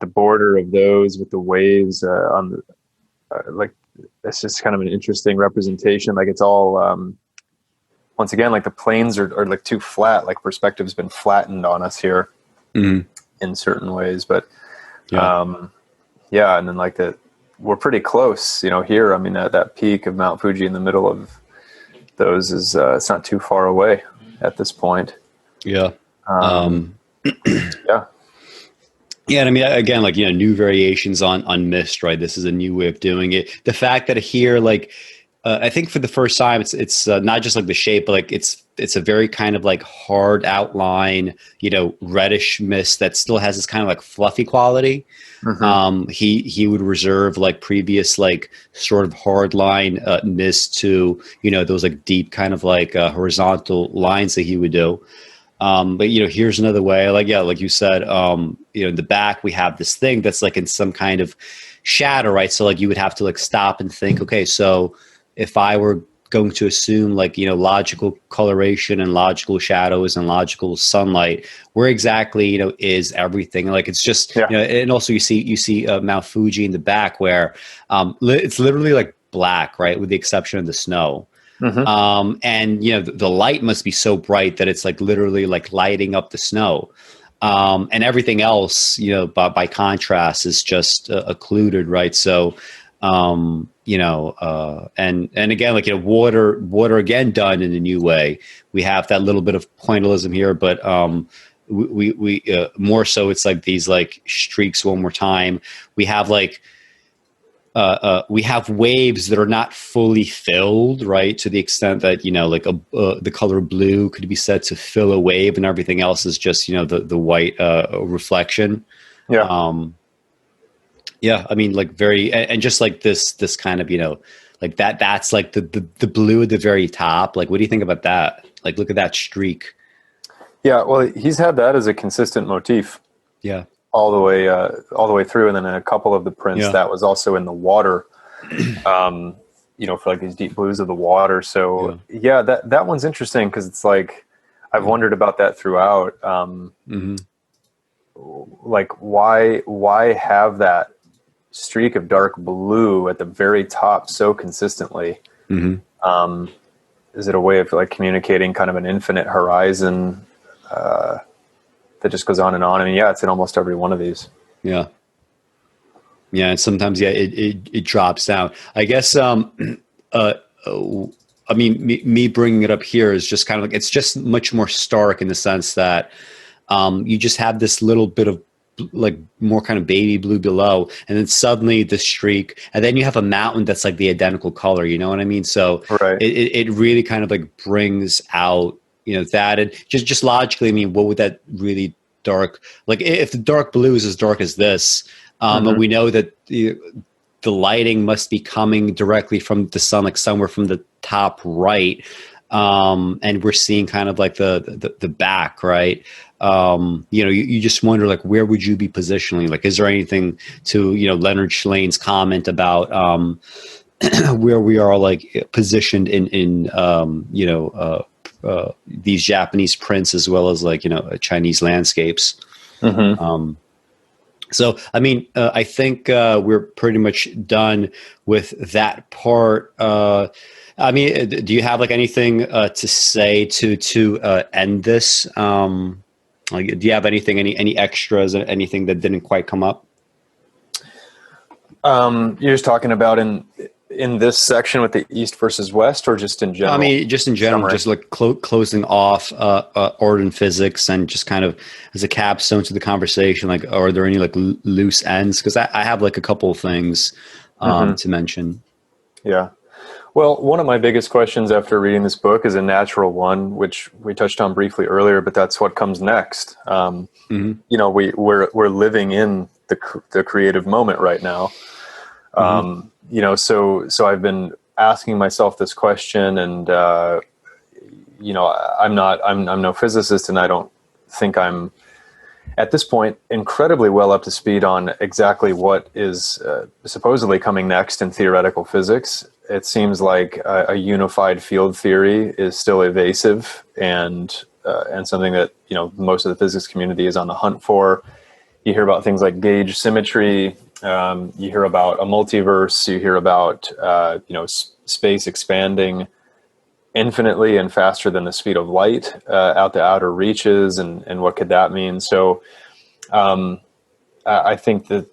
the border of those with the waves on the, it's just kind of an interesting representation. Like it's all, once again, like the planes are like too flat, like perspective's been flattened on us here in certain ways. But and then like we're pretty close, here. I mean, that peak of Mount Fuji in the middle of those is, it's not too far away at this point. Yeah. Yeah. Yeah. And I mean, again, like, new variations on mist, right? This is a new way of doing it. The fact that here, like, I think for the first time, it's not just like the shape, but like it's a very kind of like hard outline, reddish mist that still has this kind of like fluffy quality. He would reserve like previous like sort of hard line mist to those like deep kind of like horizontal lines that he would do. But here's another way. Like like you said, in the back we have this thing that's like in some kind of shadow, right? So like you would have to like stop and think, okay, so if I were going to assume like, logical coloration and logical shadows and logical sunlight, where exactly, is everything? Like, it's just, and also you see Mount Fuji in the back where it's literally like black, right? With the exception of the snow. And, the light must be so bright that it's like literally like lighting up the snow. And everything else, by contrast is just occluded, right? So, and again, like, water again done in a new way. We have that little bit of pointillism here, but we more so it's like these like streaks one more time. We have like, we have waves that are not fully filled, right? To the extent that, you know, like the color blue could be said to fill a wave, and everything else is just, you know, the white reflection. Yeah. Yeah, I mean, like and just like this kind of, you know, like that's like the blue at the very top. Like, what do you think about that? Like, look at that streak. Yeah, well, he's had that as a consistent motif. Yeah. All the way through, and then in a couple of the prints that was also in the water. You know, for like these deep blues of the water. So yeah, that one's interesting because it's like I've wondered about that throughout. Like why have that streak of dark blue at the very top so consistently? Is it a way of like communicating kind of an infinite horizon that just goes on and on? I mean, yeah, it's in almost every one of these. Yeah. Yeah. And sometimes, yeah, it drops down. I guess, I mean, me bringing it up here is just kind of like, it's just much more stark in the sense that you just have this little bit of like more kind of baby blue below, and then suddenly the streak, and then you have a mountain that's like the identical color, you know what I mean? So it really kind of like brings out, you know, that, and just logically, I mean, what would that really dark, like if the dark blue is as dark as this, and we know that the lighting must be coming directly from the sun, like somewhere from the top right, and we're seeing kind of like the back, right? You know, you just wonder, like, where would you be positioning? Like, is there anything to, you know, Leonard Shlain's comment about where we are like positioned in you know, these Japanese prints as well as like, you know, Chinese landscapes. So, I mean, I think we're pretty much done with that part. I mean, do you have like anything to say to end this? Like, do you have anything, any extras, anything that didn't quite come up? You're just talking about in this section with the East versus West, or just in general? I mean, just in general, just like closing off art and physics, and just kind of as a capstone to the conversation, like, are there any like loose ends? Because I have like a couple of things to mention. Yeah. Well, one of my biggest questions after reading this book is a natural one, which we touched on briefly earlier, but that's what comes next. You know, we're living in the creative moment right now. You know, so I've been asking myself this question, and you know, I'm no physicist, and I don't think I'm at this point incredibly well up to speed on exactly what is supposedly coming next in theoretical physics. It seems like a unified field theory is still evasive, and something that, you know, most of the physics community is on the hunt for. You hear about things like gauge symmetry. You hear about a multiverse. You hear about you know, space expanding infinitely and faster than the speed of light out the outer reaches, and what could that mean? So I think that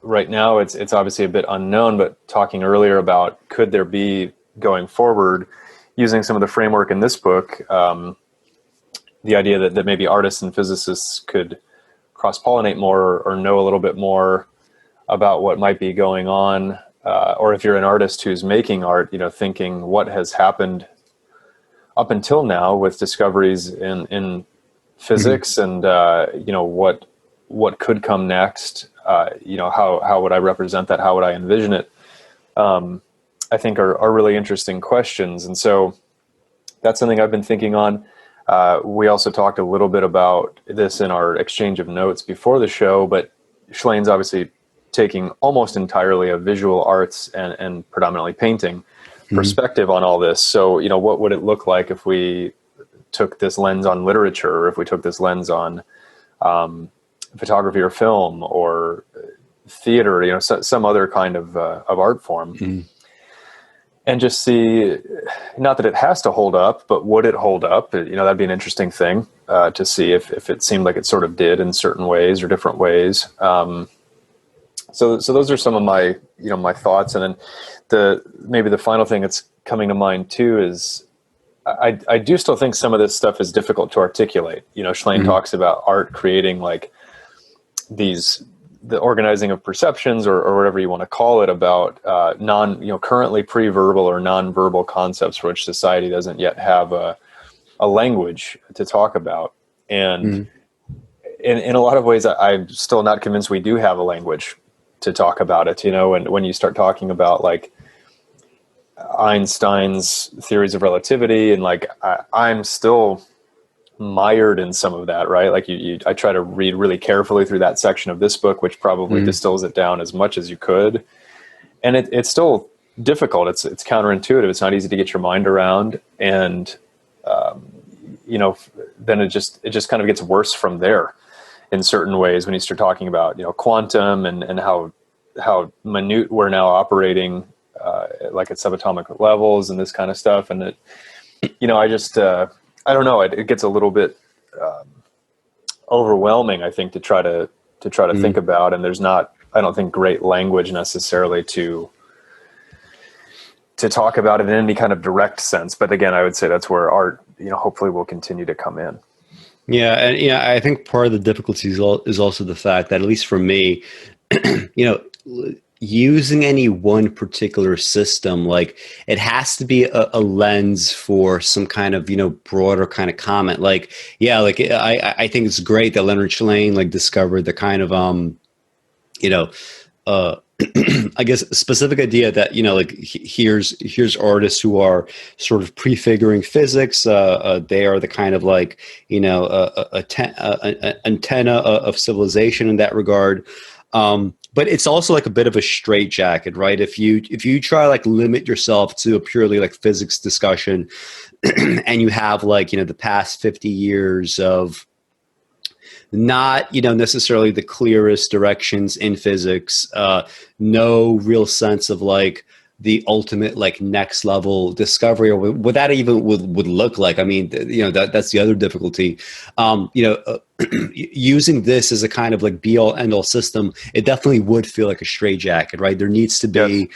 right now it's obviously a bit unknown, but talking earlier about could there be going forward, using some of the framework in this book, the idea that maybe artists and physicists could cross-pollinate more, or know a little bit more about what might be going on, or if you're an artist who's making art, you know, thinking what has happened up until now with discoveries in physics, and you know, what could come next. You know, how would I represent that? How would I envision it? I think are really interesting questions. And so that's something I've been thinking on. We also talked a little bit about this in our exchange of notes before the show, but Shlain's obviously taking almost entirely a visual arts and predominantly painting perspective on all this. So, you know, what would it look like if we took this lens on literature, or if we took this lens on photography or film or theater, you know, some other kind of art form, and just see, not that it has to hold up, but would it hold up? You know, that'd be an interesting thing to see if it seemed like it sort of did in certain ways or different ways. So those are some of my, you know, my thoughts. And then maybe the final thing that's coming to mind too is I do still think some of this stuff is difficult to articulate. You know, Shlain talks about art creating like these the organizing of perceptions, or whatever you want to call it, about currently pre-verbal or non-verbal concepts for which society doesn't yet have a language to talk about. And in a lot of ways, I'm still not convinced we do have a language to talk about it. And when you start talking about like Einstein's theories of relativity, and like I'm still mired in some of that, right? Like I try to read really carefully through that section of this book, which probably distills it down as much as you could. And it's still difficult. It's counterintuitive. It's not easy to get your mind around. And, then it just kind of gets worse from there in certain ways when you start talking about, quantum and how minute we're now operating, like at subatomic levels and this kind of stuff. And it, I don't know. It gets a little bit overwhelming, I think, to try to think about. And there's not, I don't think, great language necessarily to talk about it in any kind of direct sense. But again, I would say that's where art, hopefully will continue to come in. Yeah, and I think part of the difficulty is also the fact that, at least for me, using any one particular system, like it has to be a lens for some kind of, broader kind of comment. Like, yeah, like I think it's great that Leonard Shlain like discovered the kind of, I guess specific idea that, like here's artists who are sort of prefiguring physics. They are the kind of like, antenna of civilization in that regard. But it's also like a bit of a straitjacket, right? If you try like limit yourself to a purely like physics discussion, and you have like, the past 50 years of not, necessarily the clearest directions in physics, no real sense of like the ultimate like next level discovery, or what that even would look like. I mean, that's the other difficulty. Using this as a kind of like be all end all system, it definitely would feel like a straitjacket, right? There needs to be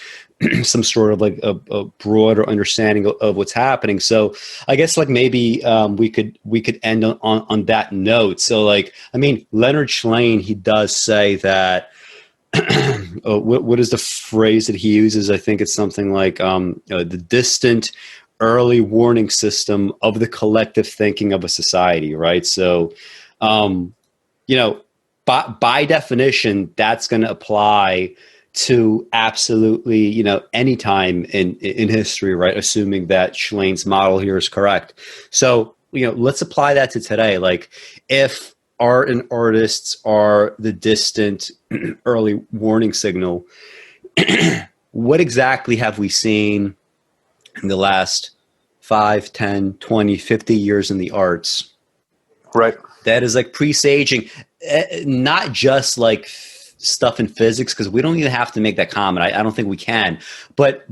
some sort of like a broader understanding of what's happening. So I guess like maybe we could end on that note. So like, I mean, Leonard Shlain, he does say that, what is the phrase that he uses? I think it's something like the distant early warning system of the collective thinking of a society, right? So, by definition, that's going to apply to absolutely, any time in history, right? Assuming that Schlain's model here is correct. So, let's apply that to today. Like if art and artists are the distant early warning signal, what exactly have we seen in the last 5, 10, 20, 50 years in the arts? Right. That is like presaging, not just like stuff in physics, because we don't even have to make that comment. I don't think we can. But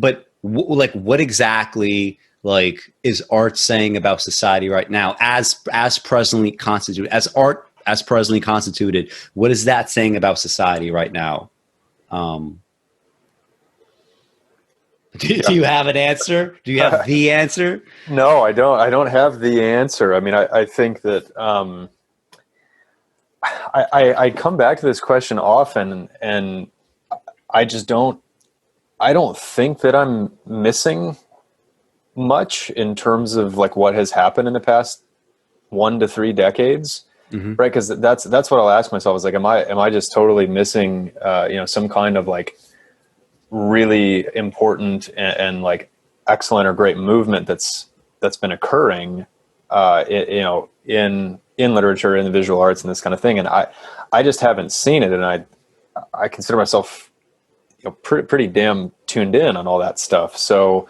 like what exactly like is art saying about society right now as presently constituted, as art as presently constituted? What is that saying about society right now? Do you have an answer? Do you have the answer? No, I don't. I don't have the answer. I mean, I think that I come back to this question often, and I just don't. I don't think that I'm missing much in terms of like what has happened in the past 1 to 3 decades, right? Because that's what I'll ask myself is like, am I just totally missing some kind of like really important and like excellent or great movement that's been occurring in literature, in the visual arts, and this kind of thing, and I just haven't seen it, and I consider myself pretty damn tuned in on all that stuff. So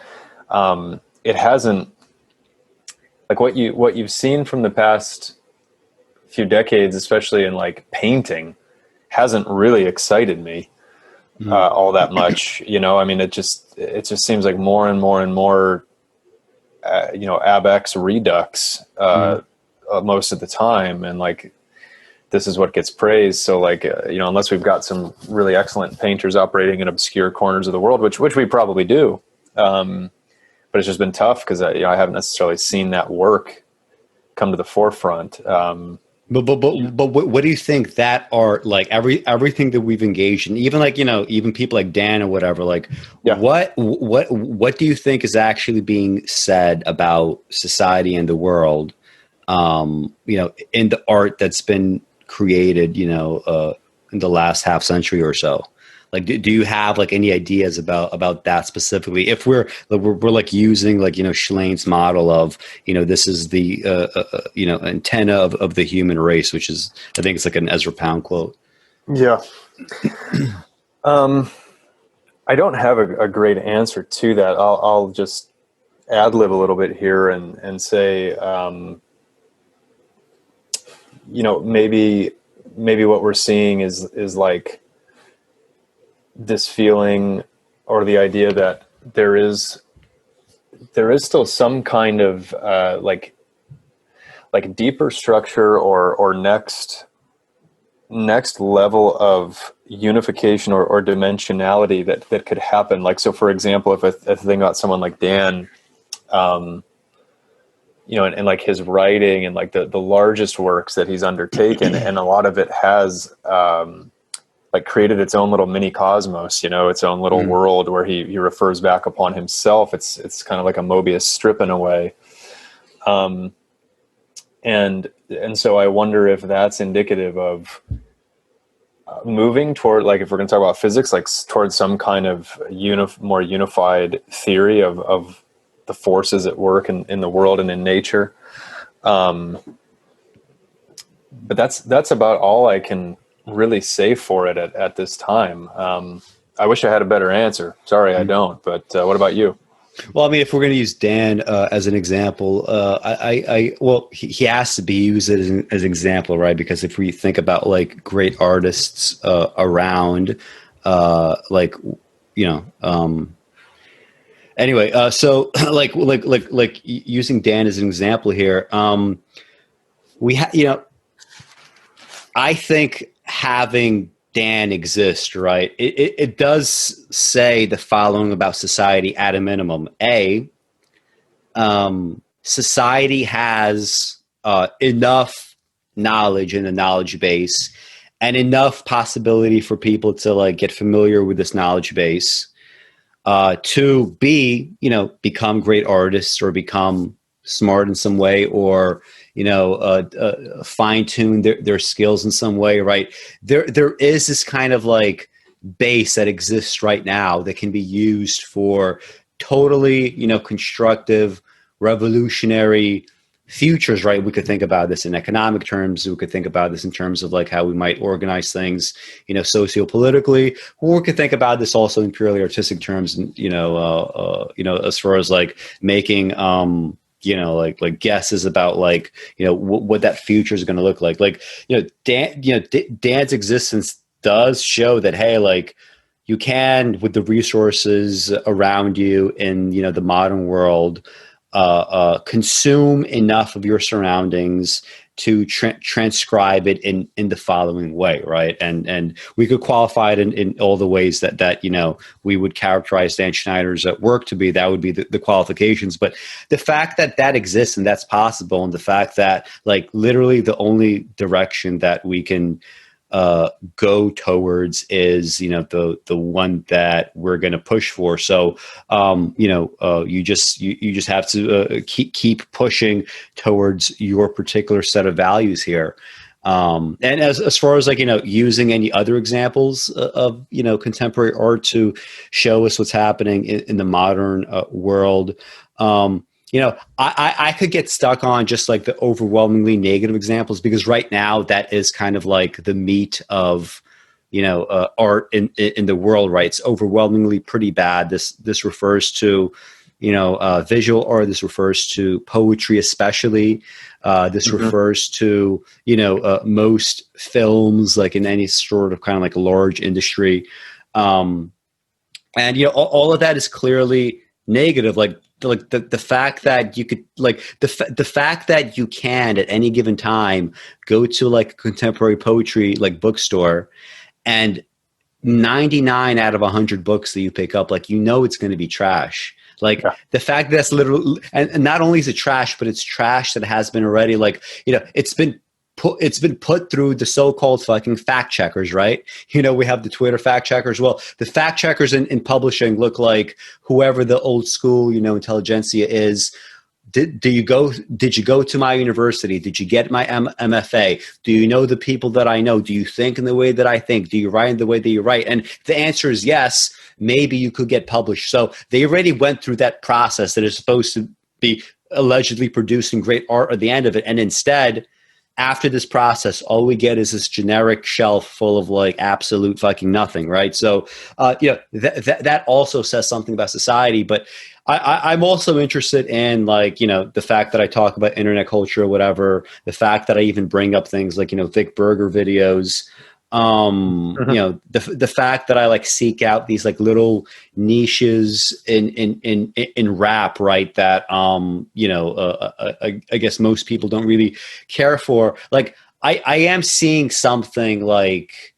it hasn't, like what you've seen from the past few decades, especially in like painting, hasn't really excited me all that much. I mean, it just seems like more and more and more ab-ex redux most of the time, and like this is what gets praised. So like unless we've got some really excellent painters operating in obscure corners of the world, which we probably do, but it's just been tough because I haven't necessarily seen that work come to the forefront. But what do you think that art, like everything that we've engaged in, even like, even people like Dan or whatever, like Yeah. what do you think is actually being said about society and the world, in the art that's been created, in the last half century or so? Like, do you have like any ideas about that specifically? If we're like using like, Schlain's model of, this is the, antenna of the human race, which is, I think it's like an Ezra Pound quote. Yeah. I don't have a great answer to that. I'll just ad lib a little bit here and say, maybe what we're seeing is like this feeling or the idea that there is still some kind of like deeper structure or next level of unification or dimensionality that could happen. Like, so for example, if I think about someone like Dan, and like his writing and like the largest works that he's undertaken, and a lot of it has like created its own little mini cosmos, its own little world where he refers back upon himself. It's kind of like a Mobius strip in a way. And so I wonder if that's indicative of moving toward, like, if we're going to talk about physics, like towards some kind of more unified theory of the forces at work in the world and in nature. But that's about all I can really say for it at this time. I wish I had a better answer. Sorry, I don't. But what about you? Well, I mean, if we're going to use Dan as an example, he has to be used as an example, right? Because if we think about like great artists around, anyway, so like using Dan as an example here, I think having Dan exist, right? It does say the following about society at a minimum. Society has enough knowledge in the knowledge base and enough possibility for people to like get familiar with this knowledge base to become great artists or become smart in some way, or fine tune their skills in some way, right? There is this kind of like base that exists right now that can be used for totally, constructive, revolutionary futures, right? We could think about this in economic terms. We could think about this in terms of like how we might organize things, socio-politically, or we could think about this also in purely artistic terms, and as far as like making like guesses about like, what that future is going to look like. Like, Dan's existence does show that, hey, like you can, with the resources around you in, the modern world, consume enough of your surroundings to transcribe it in the following way, right? And we could qualify it in all the ways that we would characterize Dan Schneider's work to be. That would be the qualifications. But the fact that exists and that's possible, and the fact that like literally the only direction that we can go towards is the one that we're going to push for. So you just have to keep pushing towards your particular set of values here. And as far as like using any other examples of contemporary art to show us what's happening in the modern world, I could get stuck on just like the overwhelmingly negative examples, because right now that is kind of like the meat of, art in the world, right? It's overwhelmingly pretty bad. This refers to, visual art. This refers to poetry, especially. This refers to, most films, like in any sort of kind of like large industry. And, all of that is clearly negative. Like the fact that you could the fact that you can at any given time go to like a contemporary poetry like bookstore, and 99 out of 100 books that you pick up, like it's going to be trash. Like the fact that that's literally, and not only is it trash, but it's trash that has been already like it's been it's been put through the so-called fucking fact checkers, right? We have the Twitter fact checkers. Well, the fact checkers in publishing look like whoever the old school, intelligentsia is. Did you go to my university? Did you get my MFA? Do you know the people that I know? Do you think in the way that I think? Do you write in the way that you write? And if the answer is yes, maybe you could get published. So they already went through that process that is supposed to be allegedly producing great art at the end of it. And instead, after this process, all we get is this generic shelf full of like absolute fucking nothing, right? So, that also says something about society. But I'm also interested in like, the fact that I talk about internet culture or whatever, the fact that I even bring up things like, Vic Berger videos, the fact that I like seek out these like little niches in rap, right? That, I guess most people don't really care for. Like I am seeing something like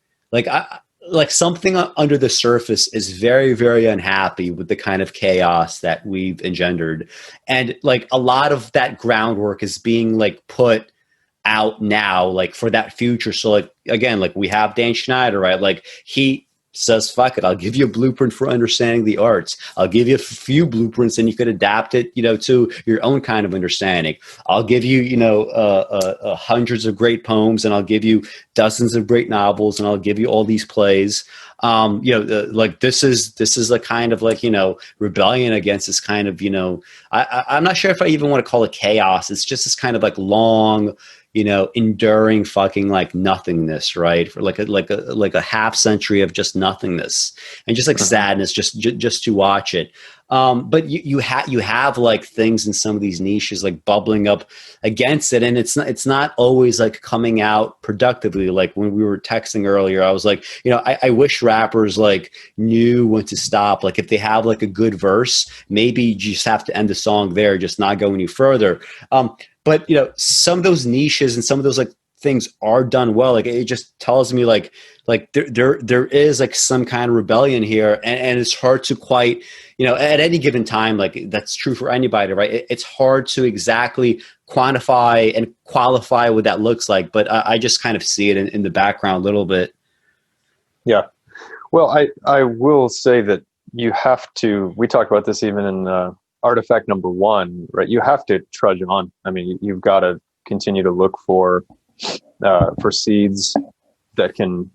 something under the surface is very, very unhappy with the kind of chaos that we've engendered. And like a lot of that groundwork is being like put out now, like for that future. So like, again, like we have Dan Schneider, right? Like he says, fuck it, I'll give you a blueprint for understanding the arts. I'll give you a few blueprints and you could adapt it, to your own kind of understanding. I'll give you, hundreds of great poems, and I'll give you dozens of great novels, and I'll give you all these plays. Like this is a kind of like, rebellion against this kind of, I'm not sure if I even want to call it chaos. It's just this kind of like long, enduring fucking like nothingness, right? For like a half century of just nothingness and just like sadness, just to watch it. But you have like things in some of these niches like bubbling up against it, and it's not always like coming out productively. Like when we were texting earlier, I was like, I wish rappers like knew when to stop. Like if they have like a good verse, maybe you just have to end the song there, just not go any further. But some of those niches and some of those like things are done well. Like it just tells me like there is like some kind of rebellion here, and it's hard to quite, at any given time, like that's true for anybody, right? It's hard to exactly quantify and qualify what that looks like, but I just kind of see it in the background a little bit. Yeah. Well, I will say that you have to, we talked about this even in ArtiFact number 1, right? You have to trudge on. I mean, you've got to continue to look for seeds that can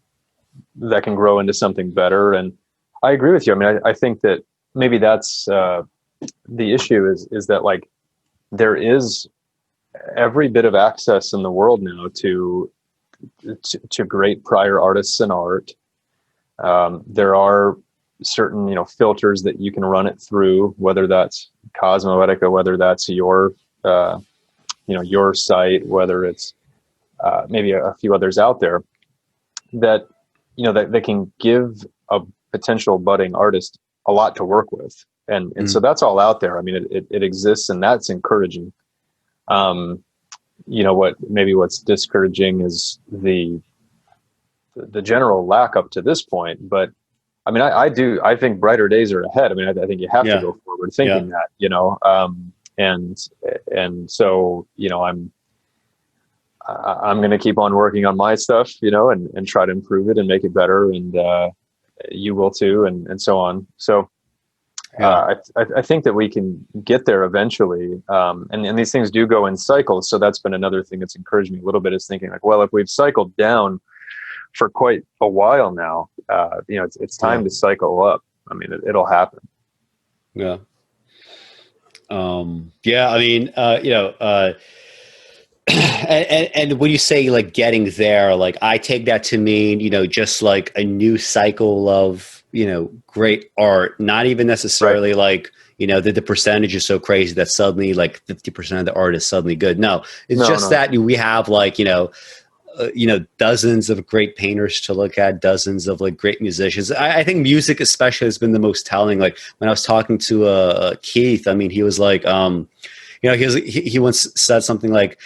grow into something better. And I agree with you. I mean, I think that maybe that's the issue is that like there is every bit of access in the world now to great prior artists and art. There are certain filters that you can run it through, whether that's Cosmoetica, whether that's your your site, whether it's maybe a few others out there that that they can give a potential budding artist a lot to work with, and so that's all out there. I mean, it exists, and that's encouraging. What's discouraging is the general lack up to this point, but I mean, I think brighter days are ahead. I mean, I think you have to go forward thinking that, and so, I'm going to keep on working on my stuff, and try to improve it and make it better. And, you will too. And so on. So, I think that we can get there eventually. And these things do go in cycles. So that's been another thing that's encouraged me a little bit, is thinking like, well, if we've cycled down for quite a while now, it's time to cycle up. I mean, it'll happen. Yeah. I mean, and when you say like getting there, like I take that to mean, just like a new cycle of, great art, not even necessarily like, the percentage is so crazy that suddenly like 50% of the art is suddenly good. No, it's that we have like, dozens of great painters to look at, dozens of like great musicians. I think music especially has been the most telling. Like when I was talking to Keith, I mean, he was like, You know, he once said something like,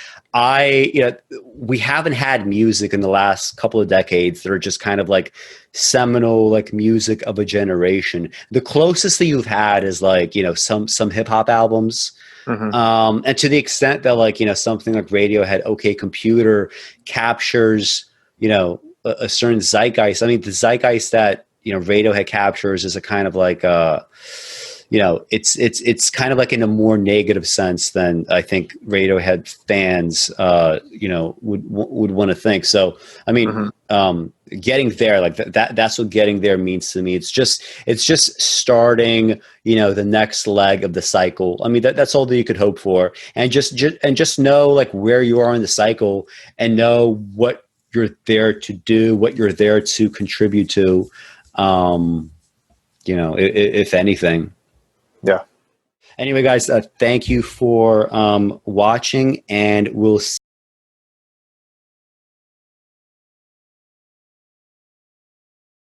we haven't had music in the last couple of decades that are just kind of like seminal, like music of a generation. The closest that you've had is like, some hip hop albums. Mm-hmm. And to the extent that like, something like Radiohead, OK Computer captures, a certain zeitgeist. I mean, the zeitgeist that, Radiohead captures is a kind of like, it's kind of like in a more negative sense than I think Radiohead fans, would want to think. So, I mean, getting there, like that's what getting there means to me. It's just starting, the next leg of the cycle. I mean, that's all that you could hope for, and just know like where you are in the cycle, and know what you're there to do, what you're there to contribute to, if anything. Yeah. Anyway, guys, thank you for watching, and we'll see